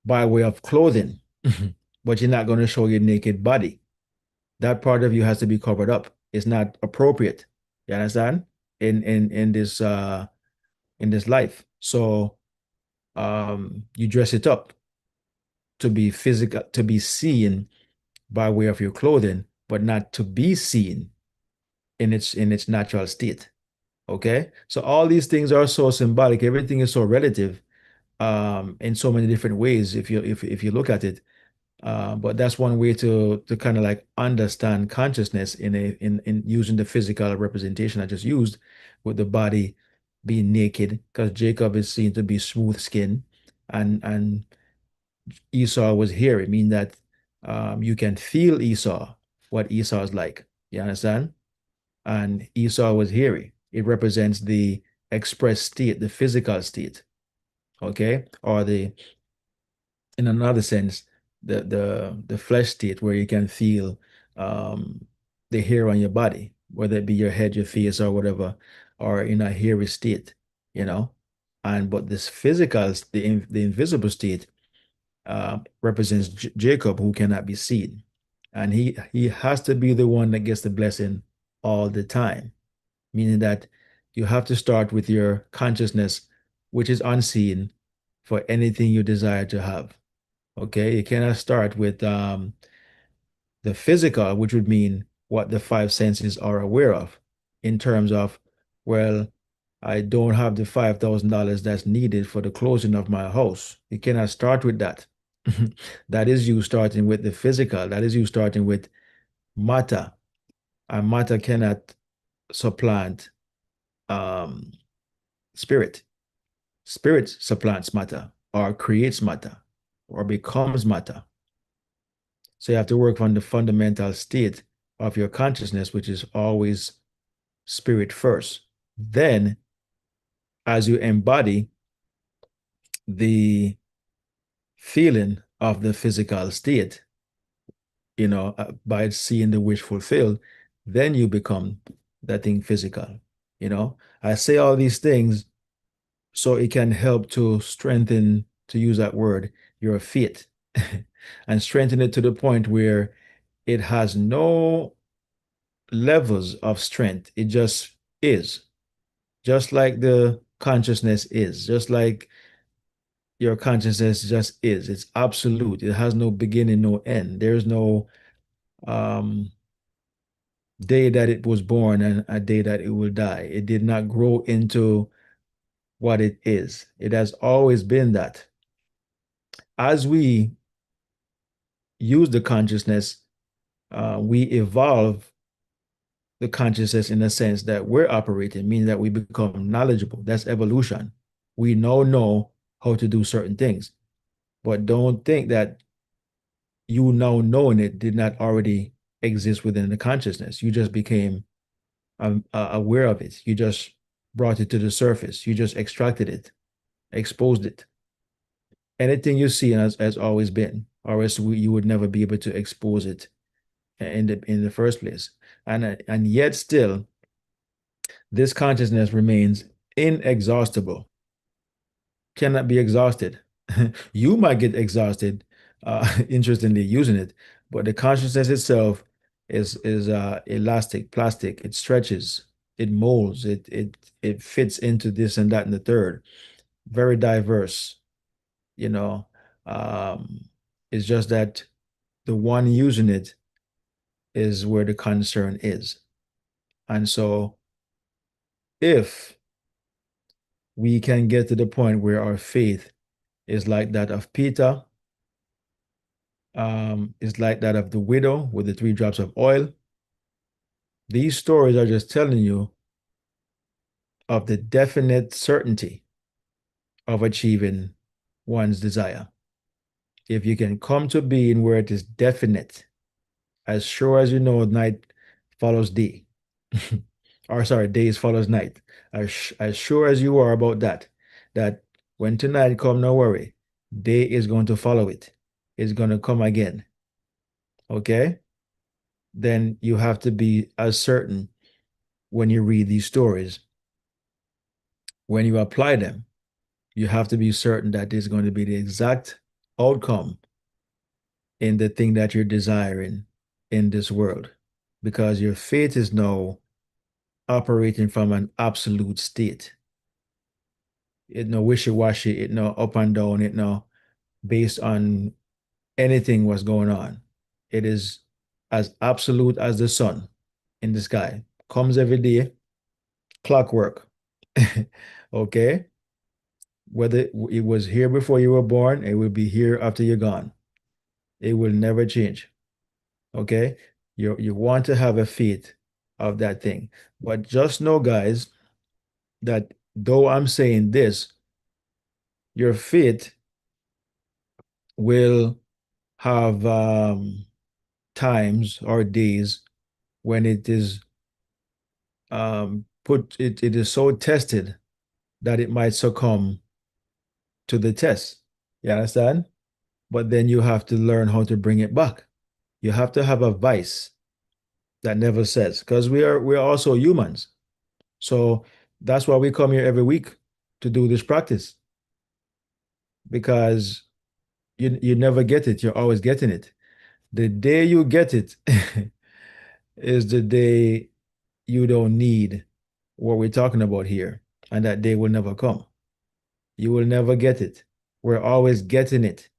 by way of clothing. But you're not going to show your naked body. That part of you has to be covered up. It's not appropriate. You understand? In this life. So you dress it up to be physical, to be seen by way of your clothing, but not to be seen in its natural state. Okay. So all these things are so symbolic. Everything is so relative in so many different ways if you look at it. But that's one way to kind of like understand consciousness in using the physical representation I just used with the body being naked, because Jacob is seen to be smooth skinned and Esau was hairy, meaning that you can feel Esau, what Esau is like. You understand? And Esau was hairy. It represents the express state, the physical state, okay? Or the, in another sense, the flesh state where you can feel the hair on your body, whether it be your head, your face, or whatever, or in a hairy state, you know? And but this physical, the invisible state represents Jacob, who cannot be seen. And he has to be the one that gets the blessing all the time, meaning that you have to start with your consciousness, which is unseen, for anything you desire to have. Okay, you cannot start with the physical, which would mean what the five senses are aware of in terms of, well, I don't have the $5,000 that's needed for the closing of my house. You cannot start with that. That is you starting with the physical. That is you starting with matter. And matter cannot supplant um, spirit. Spirit supplants matter or creates matter or becomes matter. So you have to work on the fundamental state of your consciousness, which is always spirit first. Then, as you embody the feeling of the physical state, by seeing the wish fulfilled, then you become that thing physical. I say all these things so it can help to strengthen, to use that word, your faith, and strengthen it to the point where it has no levels of strength. It just is, just like the consciousness is, just like your consciousness just is. It's absolute. It has no beginning, no end. There's no um, day that it was born and a day that it will die. It did not grow into what it is. It has always been that. As we use the consciousness, we evolve the consciousness in the sense that we're operating, meaning that we become knowledgeable. That's evolution. We now know how to do certain things. But don't think that you now knowing it did not already exist within the consciousness. You just became aware of it. You just brought it to the surface. You just extracted it, exposed it. Anything you see has always been, or else you would never be able to expose it in the first place. And yet still, this consciousness remains inexhaustible, cannot be exhausted. You might get exhausted, interestingly, using it, but the consciousness itself is elastic, plastic. It stretches, it molds, it fits into this and that and the third. Very diverse, you know. Um, it's just that the one using it is where the concern is. And so if we can get to the point where our faith is like that of Peter, is like that of the widow with the 3 drops of oil. These stories are just telling you of the definite certainty of achieving one's desire. If you can come to being where it is definite, as sure as you know night follows day, or sorry, days follows night, as sure as you are about that, that when tonight come, no worry, day is going to follow it. It's going to come again. Okay? Then you have to be as certain when you read these stories. When you apply them, you have to be certain that there's going to be the exact outcome in the thing that you're desiring in this world, because your faith is now operating from an absolute state. It no wishy-washy, it no up and down, it no based on anything what's going on. It is as absolute as the sun in the sky. Comes every day, clockwork. Okay? Whether it was here before you were born, it will be here after you're gone. It will never change. Okay? You want to have a faith of that thing. But just know, guys, that though I'm saying this, your faith will have times or days when it is it is so tested that it might succumb to the test. You understand? But then you have to learn how to bring it back. You have to have a vice that never says, because we're also humans. So that's why we come here every week to do this practice, because you never get it. You're always getting it. The day you get it is the day you don't need what we're talking about here, and that day will never come. You will never get it. We're always getting it.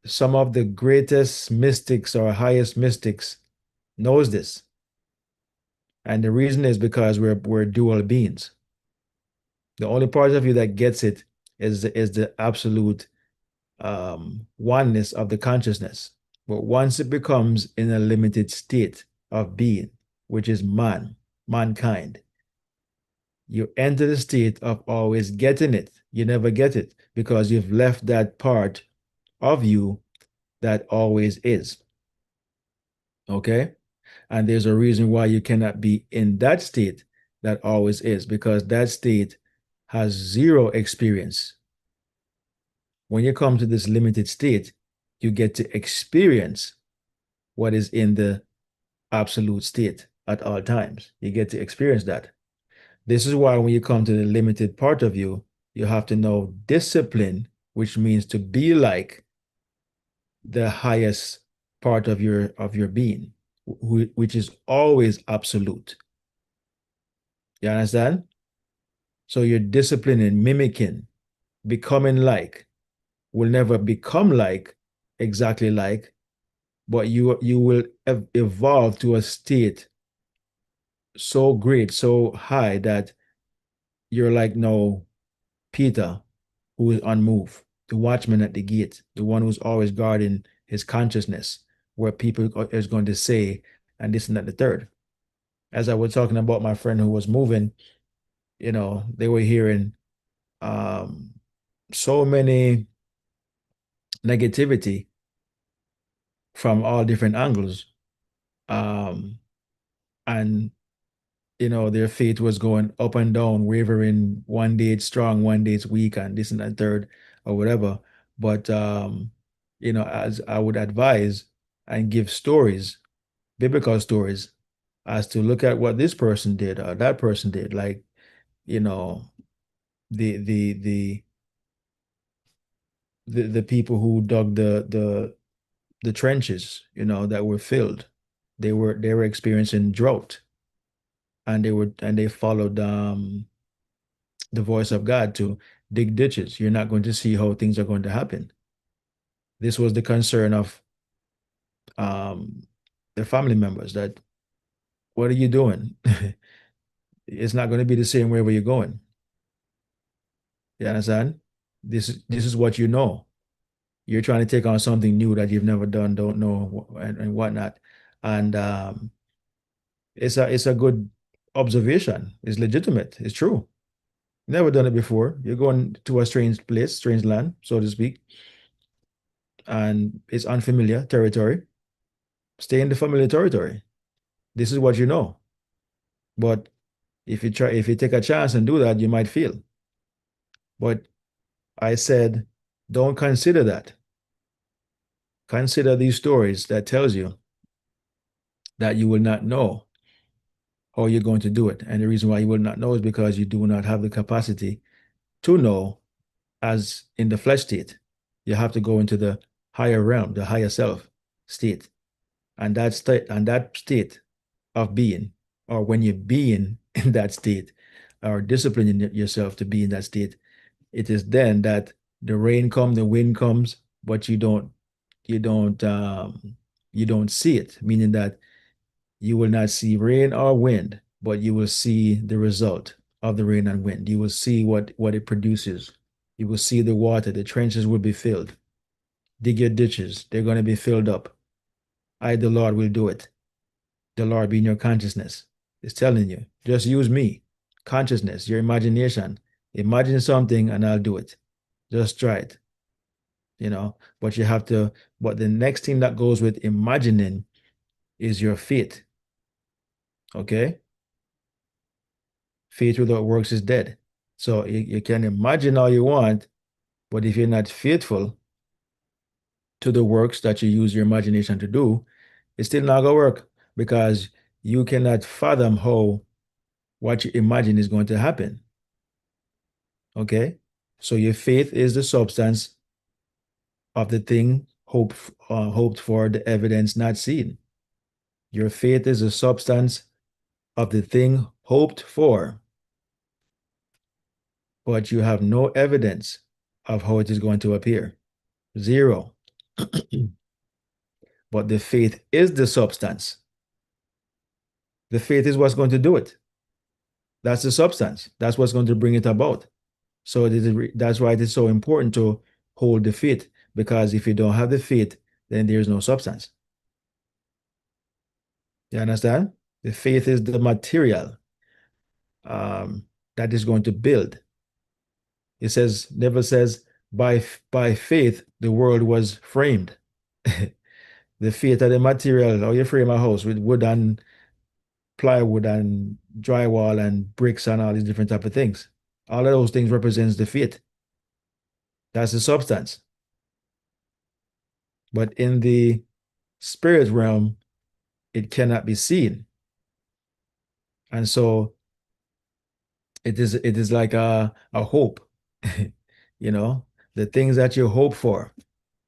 Some of the greatest mystics or highest mystics knows this. And the reason is because we're dual beings. The only part of you that gets it is the absolute oneness of the consciousness. But once it becomes in a limited state of being, which is mankind, you enter the state of always getting it. You never get it because you've left that part of you that always is. Okay? And there's a reason why you cannot be in that state that always is, because that state has zero experience. When you come to this limited state, you get to experience what is in the absolute state at all times. You get to experience that. This is why when you come to the limited part of you, you have to know discipline, which means to be like the highest part of your being, which is always absolute. You understand? So your discipline in mimicking, becoming like, will never become like, exactly like, but you will evolve to a state so great, so high that you're like no Peter, who is unmoved, the watchman at the gate, the one who's always guarding his consciousness, where people is going to say, and this and that, the third. As I was talking about my friend who was moving, they were hearing um, so many negativity from all different angles. Um, and their faith was going up and down, wavering. One day it's strong, one day it's weak, and this and that third, or whatever. But as I would advise and give stories, biblical stories, as to look at what this person did or that person did, like you know, the the people who dug the trenches, that were filled. They were experiencing drought, and they followed the voice of God to dig ditches. You're not going to see how things are going to happen. This was the concern of um, their family members, that what are you doing? It's not going to be the same wherever you're going. You understand? This is what you know. You're trying to take on something new that you've never done, don't know, and whatnot. And it's a good observation. It's legitimate. It's true. Never done it before. You're going to a strange place, strange land, so to speak, and it's unfamiliar territory. Stay in the familiar territory. This is what you know. But if you take a chance and do that, you might fail. But I said, don't consider that. Consider these stories that tells you that you will not know how you're going to do it. And the reason why you will not know is because you do not have the capacity to know as in the flesh state. You have to go into the higher realm, the higher self state. And that state of being, or when you're being in that state, or disciplining yourself to be in that state, it is then that the rain comes, the wind comes, but you don't you don't see it, meaning that you will not see rain or wind, but you will see the result of the rain and wind. You will see what it produces. You will see the water, the trenches will be filled. Dig your ditches, they're going to be filled up. I, the Lord, will do it. The Lord being your consciousness is telling you, just use me. Consciousness, your imagination. Imagine something and I'll do it. Just try it. But but the next thing that goes with imagining is your faith. Okay? Faith without works is dead. So you can imagine all you want, but if you're not faithful to the works that you use your imagination to do, it's still not gonna work, because you cannot fathom how what you imagine is going to happen. Okay? So your faith is the substance of the thing hoped for, the evidence not seen. Your faith is the substance of the thing hoped for, but you have no evidence of how it is going to appear. Zero. But the faith is the substance. The faith is what's going to do it. That's the substance. That's what's going to bring it about. So that's why it is so important to hold the faith, because if you don't have the faith, then there's no substance. You understand? The faith is the material um, that is going to build. It says, never says, by faith the world was framed. The faith of the material, how you frame a house with wood and plywood and drywall and bricks and all these different type of things. All of those things represents the faith. That's the substance. But in the spirit realm, it cannot be seen. And so it is like a hope, you know, the things that you hope for,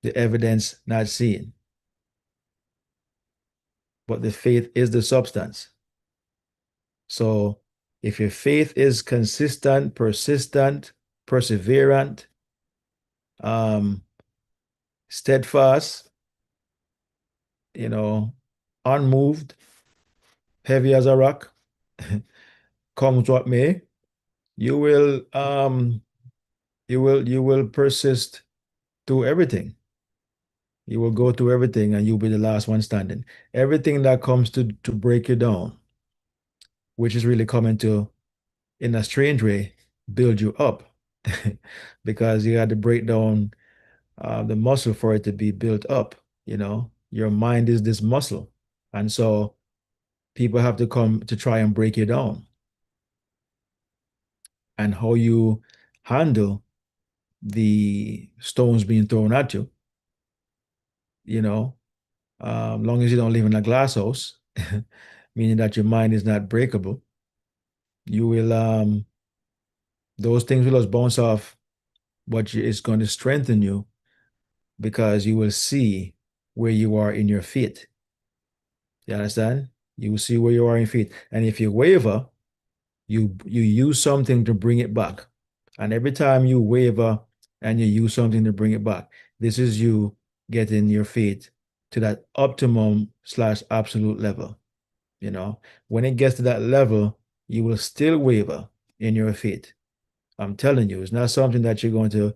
the evidence not seen. But the faith is the substance. So if your faith is consistent, persistent, perseverant, um, steadfast, you know, unmoved, heavy as a rock, comes what may, you will you will persist through everything. You will go through everything and you'll be the last one standing. Everything that comes to break you down, which is really coming to, in a strange way, build you up. Because you had to break down the muscle for it to be built up. You know, your mind is this muscle. And so people have to come to try and break you down. And how you handle the stones being thrown at you, you know, long as you don't live in a glass house, meaning that your mind is not breakable, you will, those things will just bounce off, but it's going to strengthen you because you will see where you are in your feet. You understand? You will see where you are in feet. And if you waver, you use something to bring it back. And every time you waver and you use something to bring it back, this is you getting your feet to that optimum slash absolute level. You know, when it gets to that level, you will still waver in your feet. I'm telling you, it's not something that you're going to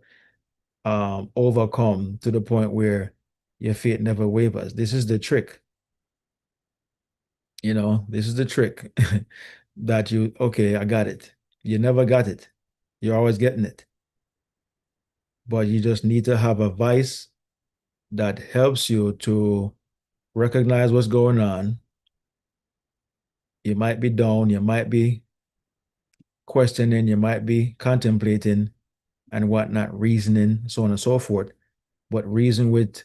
overcome to the point where your feet never wavers. This is the trick. You know, this is the trick that you, okay, I got it. You never got it. You're always getting it. But you just need to have a vice that helps you to recognize what's going on. You might be down, you might be questioning, you might be contemplating and whatnot, reasoning, so on and so forth. But reason with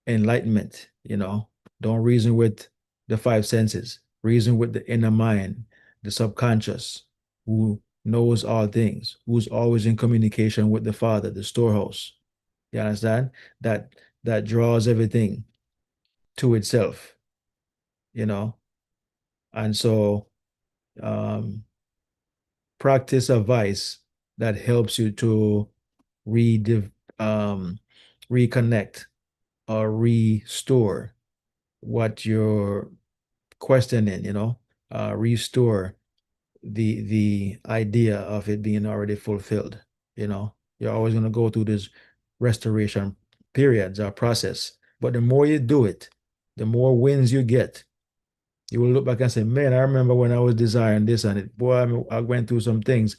enlightenment, you know. Don't reason with the five senses. Reason with the inner mind, the subconscious, who knows all things, who's always in communication with the Father, the storehouse. You understand? That that draws everything to itself, you know. And so um practice a vice that helps you to re um reconnect or restore what you're questioning, you know, restore the idea of it being already fulfilled. You know, you're always going to go through this restoration periods or process, but the more you do it, the more wins you get. You will look back and say, "Man, I remember when I was desiring this and it. Boy, I went through some things,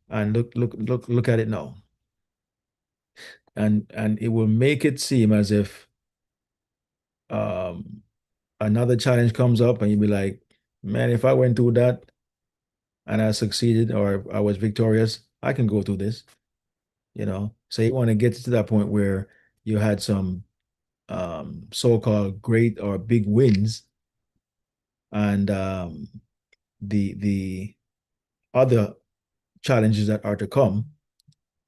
and look at it now." And it will make it seem as if um, another challenge comes up, and you'll be like, "Man, if I went through that and I succeeded or I was victorious, I can go through this." You know, so you want to get to that point where you had some so-called great or big wins, and the other challenges that are to come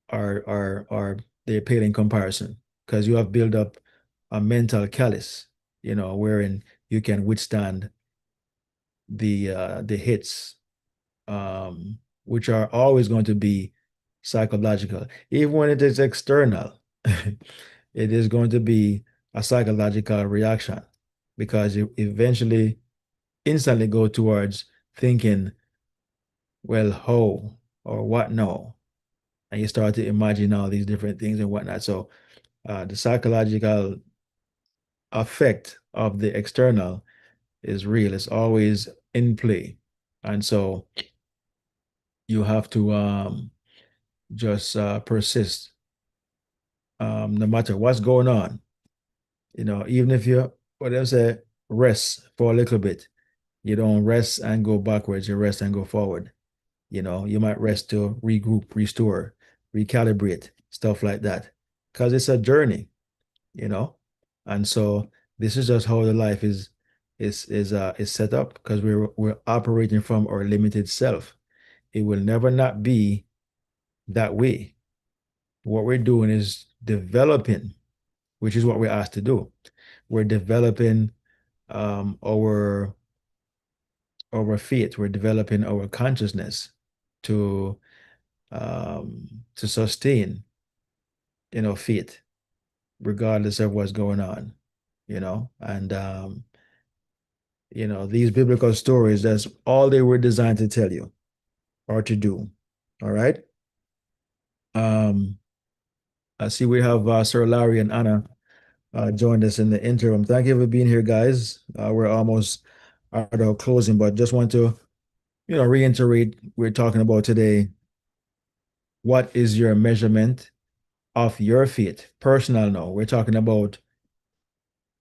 are they pale in comparison because you have built up a mental callus, you know, wherein you can withstand the hits, which are always going to be psychological, even when it is external. It is going to be a psychological reaction because you eventually instantly go towards thinking, well, how or what no, and you start to imagine all these different things and whatnot. So the psychological effect of the external is real. It's always in play. And so you have to just persist no matter what's going on. You know, even if you, what they say, rest for a little bit, you don't rest and go backwards, you rest and go forward. You know, you might rest to regroup, restore, recalibrate, stuff like that. Because it's a journey, you know. And so this is just how the life is set up because we're operating from our limited self. It will never not be that way. What we're doing is developing, which is what we're asked to do. We're developing our faith. We're developing our consciousness to to sustain, you know, faith regardless of what's going on, you know. And you know, these biblical stories, that's all they were designed to tell you or to do. All right. Um, I see we have Sir Larry and Anna joined us in the interim. Thank you for being here, guys. We're almost at our closing, but just want to, you know, reiterate we're talking about today. What is your measurement of your faith, personal now. We're talking about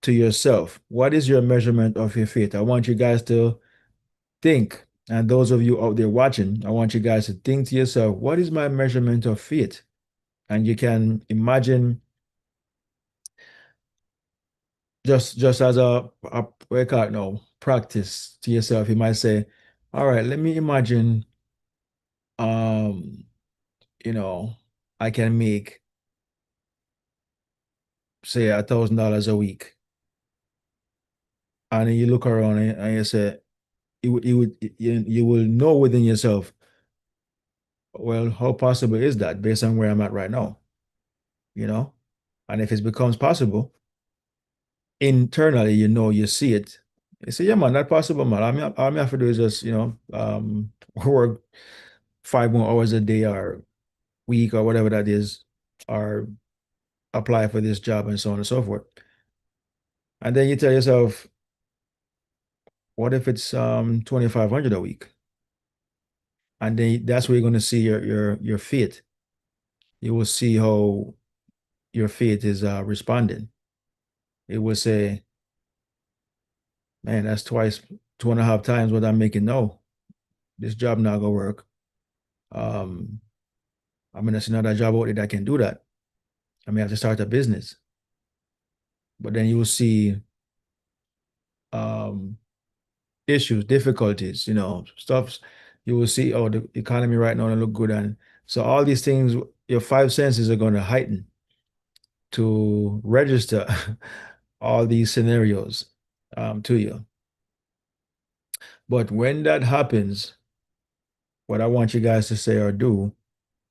to yourself. What is your measurement of your faith? I want you guys to think, and those of you out there watching, I want you guys to think to yourself, what is my measurement of faith? And you can imagine just as a what do you call it now, practice to yourself. You might say, all right, let me imagine um, you know, I can make say $1,000 a week. And then you look around and you say, you will know within yourself, well, how possible is that based on where I'm at right now? You know? And if it becomes possible, internally, you see it. You say, yeah, man, that's possible, man. All I have to do is just, work 5 more hours a day or week or whatever that is, or apply for this job and so on and so forth. And then you tell yourself, what if it's 2,500 a week? And then that's where you're going to see your faith. You will see how your faith is responding. It will say, man, that's twice, 2.5 times what I'm making. No, this job not gonna work. Um, I'm gonna see another job out there that can do that. I may have to start a business. But then you will see um issues, difficulties, stuff. You will see, oh, the economy right now don't look good. And so all these things, your five senses are going to heighten to register all these scenarios to you. But when that happens, what I want you guys to say or do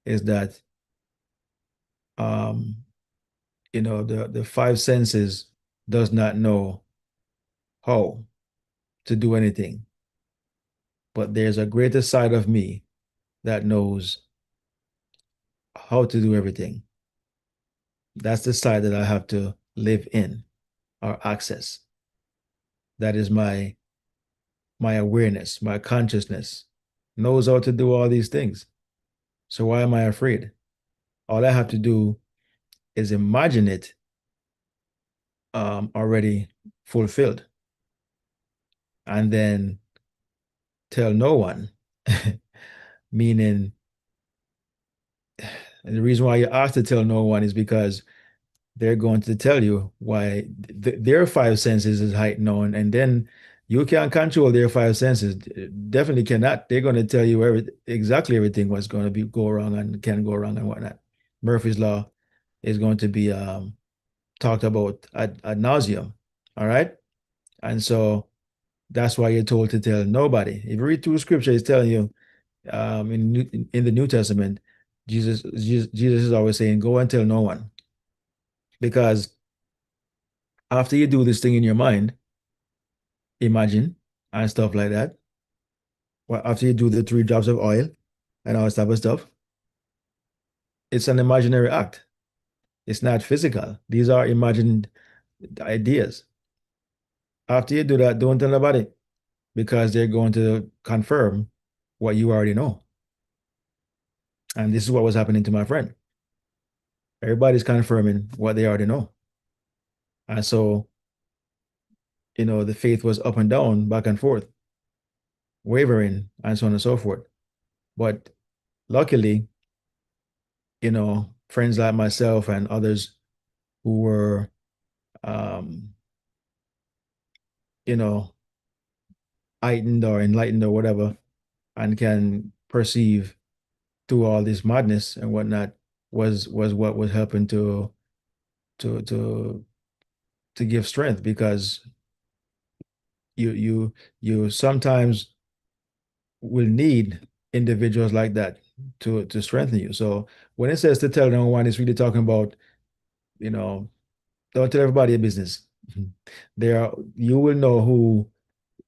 is that um, the five senses does not know how to do anything, but there's a greater side of me that knows how to do everything. That's the side that I have to live in or access. That is my awareness, my consciousness knows how to do all these things. So why am I afraid? All I have to do is imagine it already fulfilled and then tell no one. Meaning, the reason why you ask to tell no one is because they're going to tell you why their five senses is heightened on, and then you can't control their five senses. Definitely cannot. They're going to tell you exactly everything what's going to be go wrong and can go wrong and whatnot. Murphy's law is going to be talked about ad nauseum. All right, and so that's why you're told to tell nobody. If you read through scripture, it's telling you in the New Testament, Jesus is always saying, "Go and tell no one," because after you do this thing in your mind, imagine and stuff like that. Well, after you do the 3 drops of oil and all that type of stuff, it's an imaginary act. It's not physical. These are imagined ideas. After you do that, don't tell nobody because they're going to confirm what you already know. And this is what was happening to my friend. Everybody's confirming what they already know. And so, the faith was up and down, back and forth, wavering, and so on and so forth. But luckily, friends like myself and others who were, um, you know, heightened or enlightened or whatever, and can perceive through all this madness and whatnot, was what was helping to to to give strength, because you sometimes will need individuals like that to strengthen you. So when it says to tell no one, it's really talking about, you know, don't tell everybody your business. You will know who,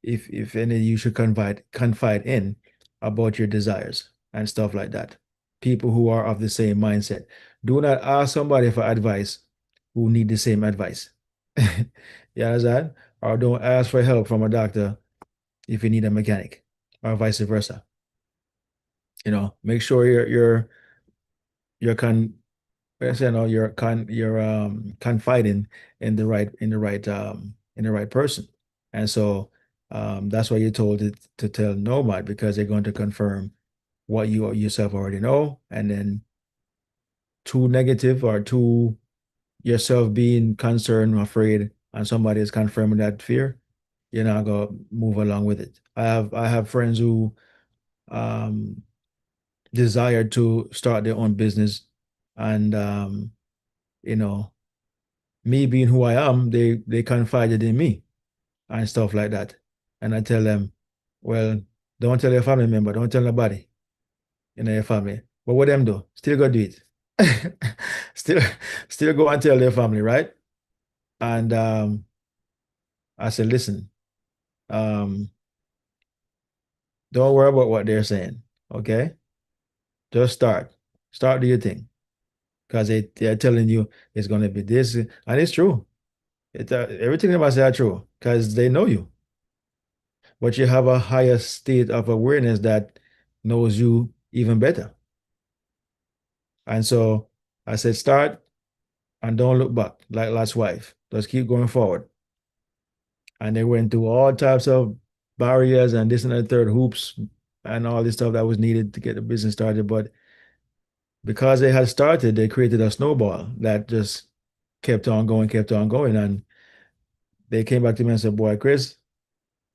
if any, you should confide in about your desires and stuff like that. People who are of the same mindset. Do not ask somebody for advice who need the same advice. You understand? Or don't ask for help from a doctor if you need a mechanic, or vice versa. Make sure you're Yes, you know, you're confiding in the right person. And so that's why you're told to tell Nomad because they're going to confirm what you yourself already know, and then too negative or too yourself being concerned or afraid and somebody is confirming that fear, you're not gonna move along with it. I have friends who um desire to start their own business, and you know, me being who I am, they confided in me and stuff like that. And I tell them, well, don't tell your family member, don't tell nobody in your family. But what them do? Still go do it. Still, still go and tell their family, right? And I said, listen, um, don't worry about what they're saying. Okay? Just start. Start do your thing. Because they're telling you it's gonna be this. And it's true. Everything about say are true because they know you. But you have a higher state of awareness that knows you even better. And so I said, start and don't look back, like last wife. Just keep going forward. And they went through all types of barriers and this and the third hoops and all this stuff that was needed to get the business started. But because they had started, they created a snowball that just kept on going, kept on going. And they came back to me and said, boy, Chris,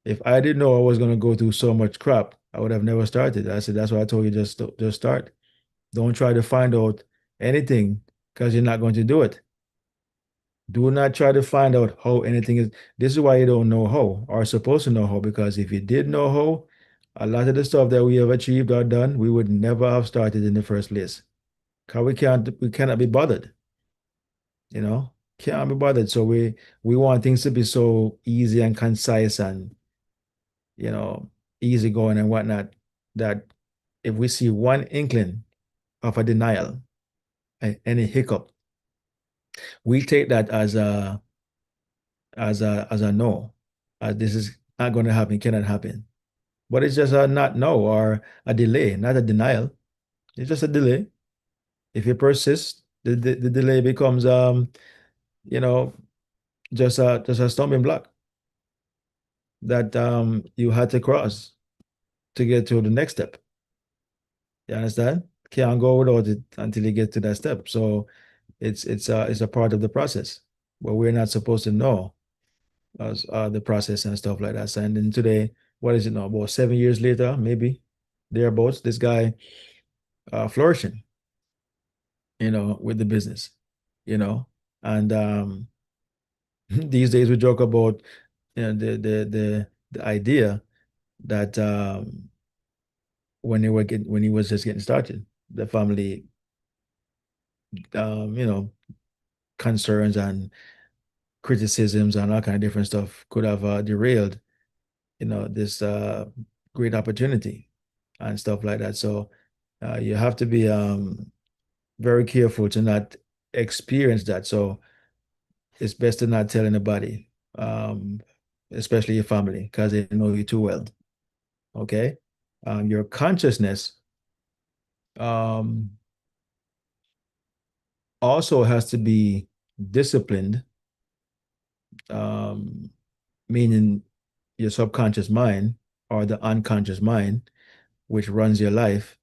if I didn't know I was going to go through so much crap, I would have never started. I said, that's why I told you just start. Don't try to find out anything because you're not going to do it. Do not try to find out how anything is. This is why you don't know how or are supposed to know how, because if you did know how, a lot of the stuff that we have achieved or done, we would never have started in the first place. Because we cannot be bothered, you know, can't be bothered. So we want things to be so easy and concise and, you know, easy going and whatnot, that if we see one inkling of a denial, any hiccup, we take that as a no, this is not going to happen, cannot happen. But it's just a not no or a delay, not a denial. It's just a delay. If you persist, the delay becomes you know, just a stumbling block that you had to cross to get to the next step. You understand? Can't go without it until you get to that step. So it's a part of the process. But we're not supposed to know the process and stuff like that. So, and then today, what is it now? About 7 years later, maybe thereabouts, this guy flourishing, with the business, you know. And these days we joke about, the idea that when he was just getting started, the family um, you know, concerns and criticisms and all kind of different stuff could have derailed, this great opportunity and stuff like that. So you have to be very careful to not experience that. So it's best to not tell anybody, um, especially your family, because they know you too well. Okay. Your consciousness um, also has to be disciplined, um, meaning your subconscious mind or the unconscious mind, which runs your life.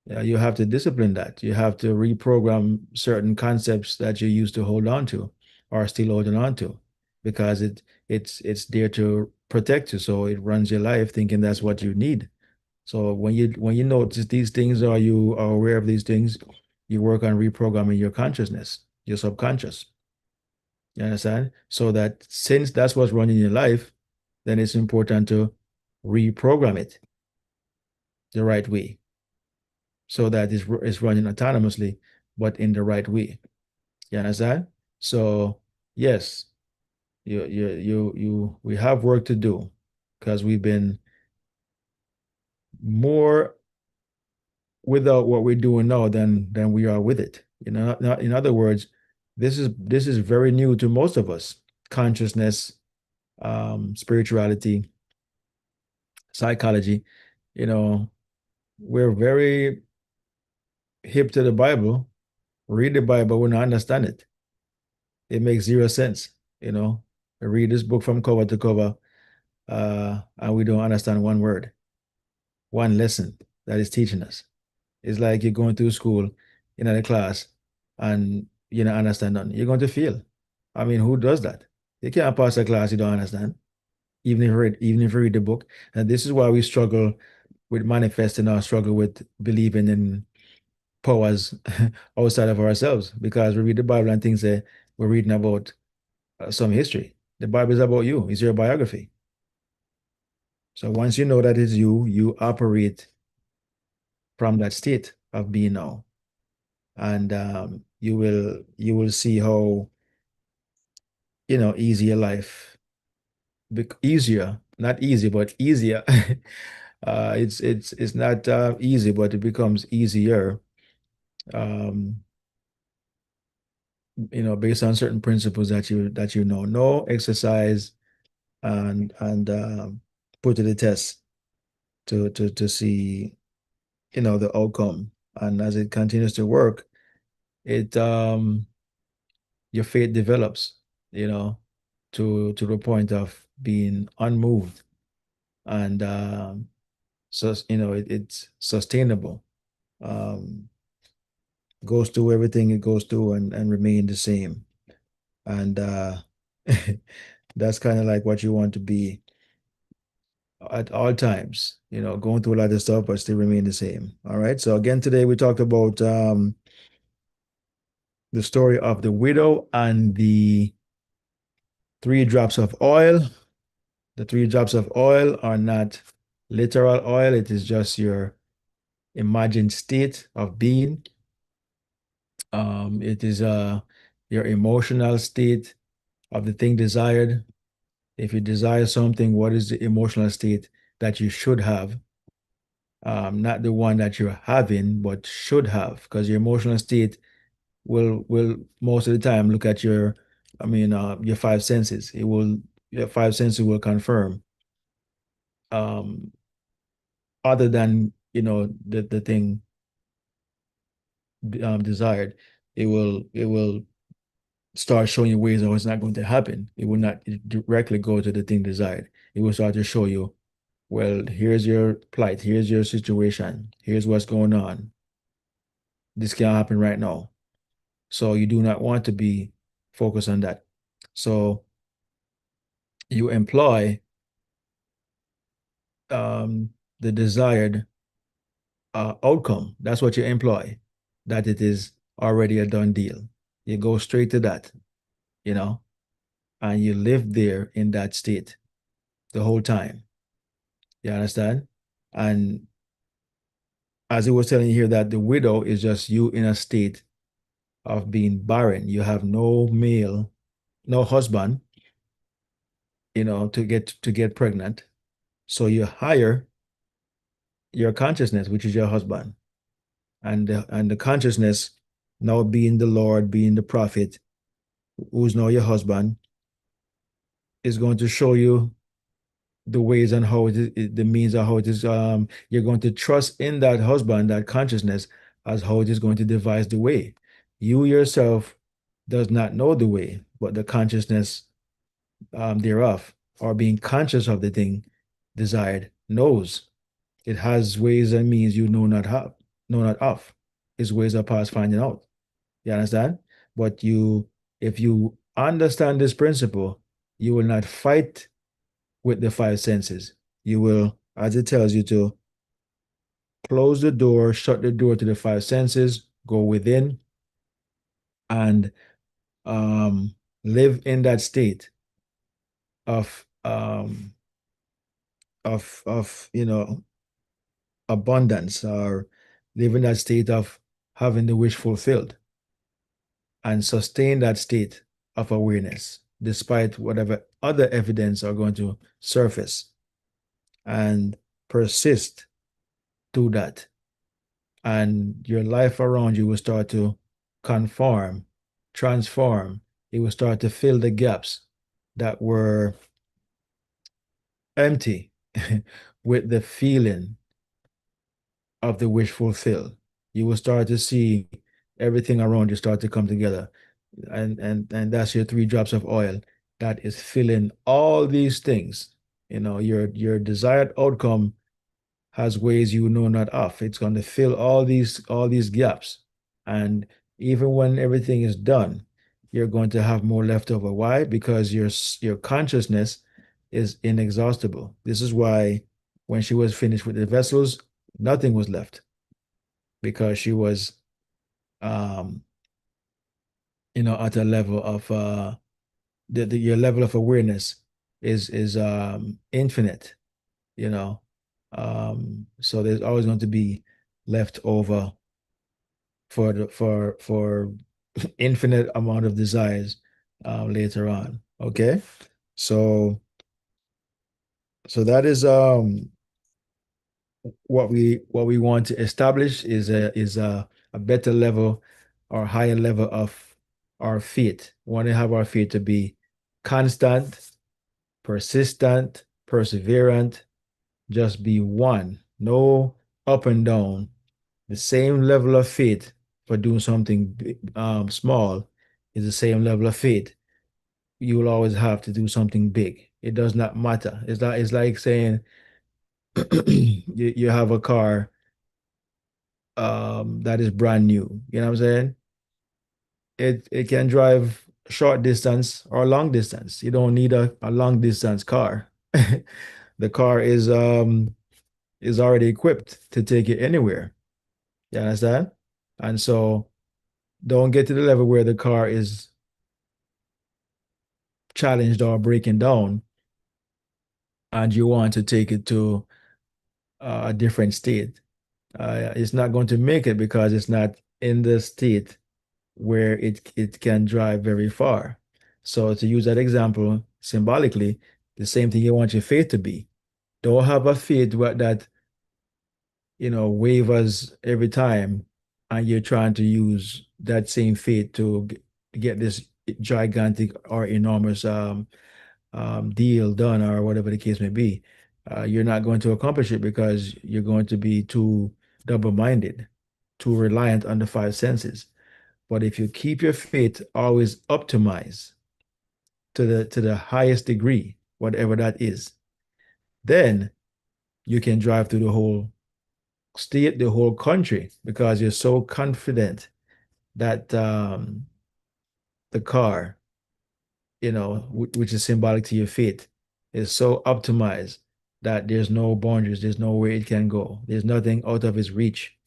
You have to discipline that. You have to reprogram certain concepts that you used to hold on to or still holding on to, because it's there to protect you. So it runs your life thinking that's what you need. So when you notice these things or you are aware of these things, you work on reprogramming your consciousness, your subconscious. You understand? So that since that's what's running your life, then it's important to reprogram it the right way so that it's running autonomously, but in the right way. You understand? So yes, we have work to do because we've been more without what we're doing now than we are with it. In other words, this is very new to most of us. Consciousness, spirituality, psychology. You know, we're very hip to the Bible, read the Bible, we don't understand it. It makes zero sense, you know. I read this book from cover to cover, and we don't understand one word, one lesson that is teaching us. It's like you're going through school in a class and you don't understand nothing. You're going to fail. I mean, who does that? You can't pass a class you don't understand, even if you read the book. And this is why we struggle with manifesting or struggle with believing in powers outside of ourselves because we read the Bible and things that we're reading about some history. The Bible is about you. It's your biography. So once you know that it's you, you operate from that state of being now, and you will see how easy your life, easier, not easy, but easier. It's not easy, but it becomes easier. Um, based on certain principles that know, exercise and put to the test to see the outcome. And as it continues to work, it your faith develops, you know, to the point of being unmoved and so it's sustainable. Um, goes through everything it goes through and remain the same. And that's kind of like what you want to be at all times, going through a lot of stuff, but still remain the same. All right. So again, today we talked about the story of the widow and the 3 drops of oil. The 3 drops of oil are not literal oil, it is just your imagined state of being. It is your emotional state of the thing desired. If you desire something, what is the emotional state that you should have? Not the one that you're having, but should have, because your emotional state will most of the time look at your 5 senses. Your 5 senses will confirm, um, other than the thing desired. It will start showing you ways how it's not going to happen. It will not directly go to the thing desired. It will start to show you, well, here's your plight, here's your situation, here's what's going on. This can happen right now. So you do not want to be focused on that. So you employ the desired outcome. That's what you employ, that it is already a done deal. You go straight to that, you know, and you live there in that state the whole time. You understand? And as he was telling you here, that the widow is just you in a state of being barren. You have no male, no husband, to get pregnant. So you hire your consciousness, which is your husband, and the consciousness now being the Lord, being the prophet, who's now your husband, is going to show you the ways and how it is, the means of how it is. You're going to trust in that husband, that consciousness, as how it is going to devise the way. You yourself does not know the way, but the consciousness thereof, or being conscious of the thing desired, knows. It has ways and means you know not of. Its ways are past finding out. You understand? But if you understand this principle, you will not fight with the 5 senses. You will, as it tells you to, close the door, shut the door to the 5 senses, go within, and live in that state of abundance, or live in that state of having the wish fulfilled, and sustain that state of awareness despite whatever other evidence are going to surface, and persist through that. And your life around you will start to conform, transform. It will start to fill the gaps that were empty with the feeling of the wish fulfilled. You will start to see everything around you start to come together. And that's your three drops of oil that is filling all these things. Your desired outcome has ways you know not of. It's going to fill all these gaps. And even when everything is done, you're going to have more left over. Why? Because your consciousness is inexhaustible. This is why when she was finished with the vessels, nothing was left because she was um at a level of your level of awareness is infinite, you know. So there's always going to be left over for infinite amount of desires later on. Okay. So so that is what we want to establish is a better level or higher level of our faith. We want to have our faith to be constant, persistent, perseverant, just be one. No up and down. The same level of faith for doing something small is the same level of faith you will always have to do something big. It does not matter. It's like saying you have a car that is brand new. You know what I'm saying? It can drive short distance or long distance. You don't need a long distance car. The car is already equipped to take you anywhere. You understand? And so don't get to the level where the car is challenged or breaking down and you want to take it to a different state. It's not going to make it because it's not in the state where it can drive very far. So to use that example symbolically, the same thing you want your faith to be. Don't have a faith that wavers every time, and you're trying to use that same faith to get this gigantic or enormous deal done or whatever the case may be. You're not going to accomplish it because you're going to be too double-minded, too reliant on the five senses. But if you keep your faith always optimized to the highest degree, whatever that is, then you can drive through the whole state, the whole country, because you're so confident that the car, which is symbolic to your faith, is so optimized that there's no boundaries, there's no way it can go, there's nothing out of its reach.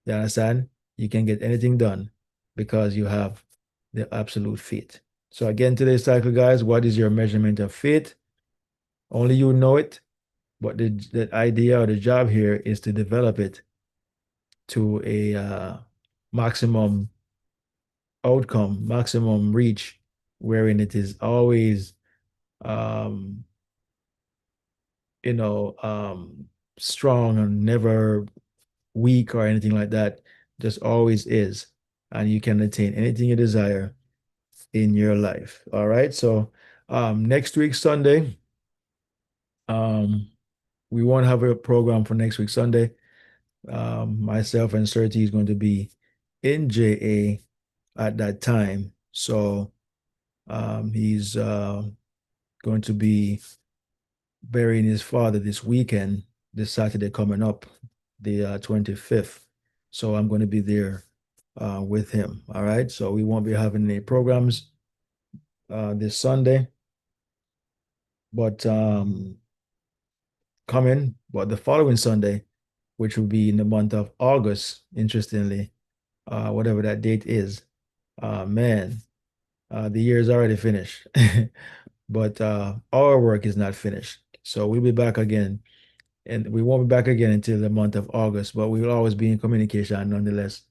You understand? You can get anything done because you have the absolute faith. So again, today's cycle, guys, what is your measurement of faith? Only you know it, but the idea or the job here is to develop it to a maximum outcome, maximum reach, wherein it is always um, strong and never weak or anything like that. Just always is. And you can attain anything you desire in your life. All right. So next week, Sunday, um, we won't have a program for next week, Sunday. Myself and Surti is going to be in JA at that time. So he's going to be burying his father this weekend, this Saturday coming up, the 25th. So I'm going to be there with him. All right. So we won't be having any programs this Sunday, but coming, but the following Sunday, which will be in the month of August, interestingly, whatever that date is. Man, the year is already finished, but our work is not finished. So we'll be back again, and we won't be back again until the month of August, but we will always be in communication nonetheless,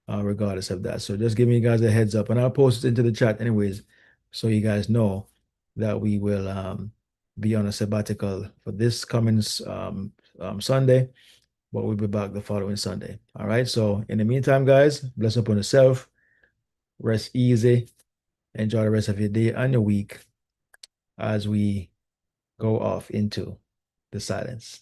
regardless of that. So just giving you guys a heads up, and I'll post it into the chat anyways, so you guys know that we will be on a sabbatical for this coming Sunday, but we'll be back the following Sunday. All right. So in the meantime, guys, bless upon yourself, rest easy, enjoy the rest of your day and your week as we go off into the silence.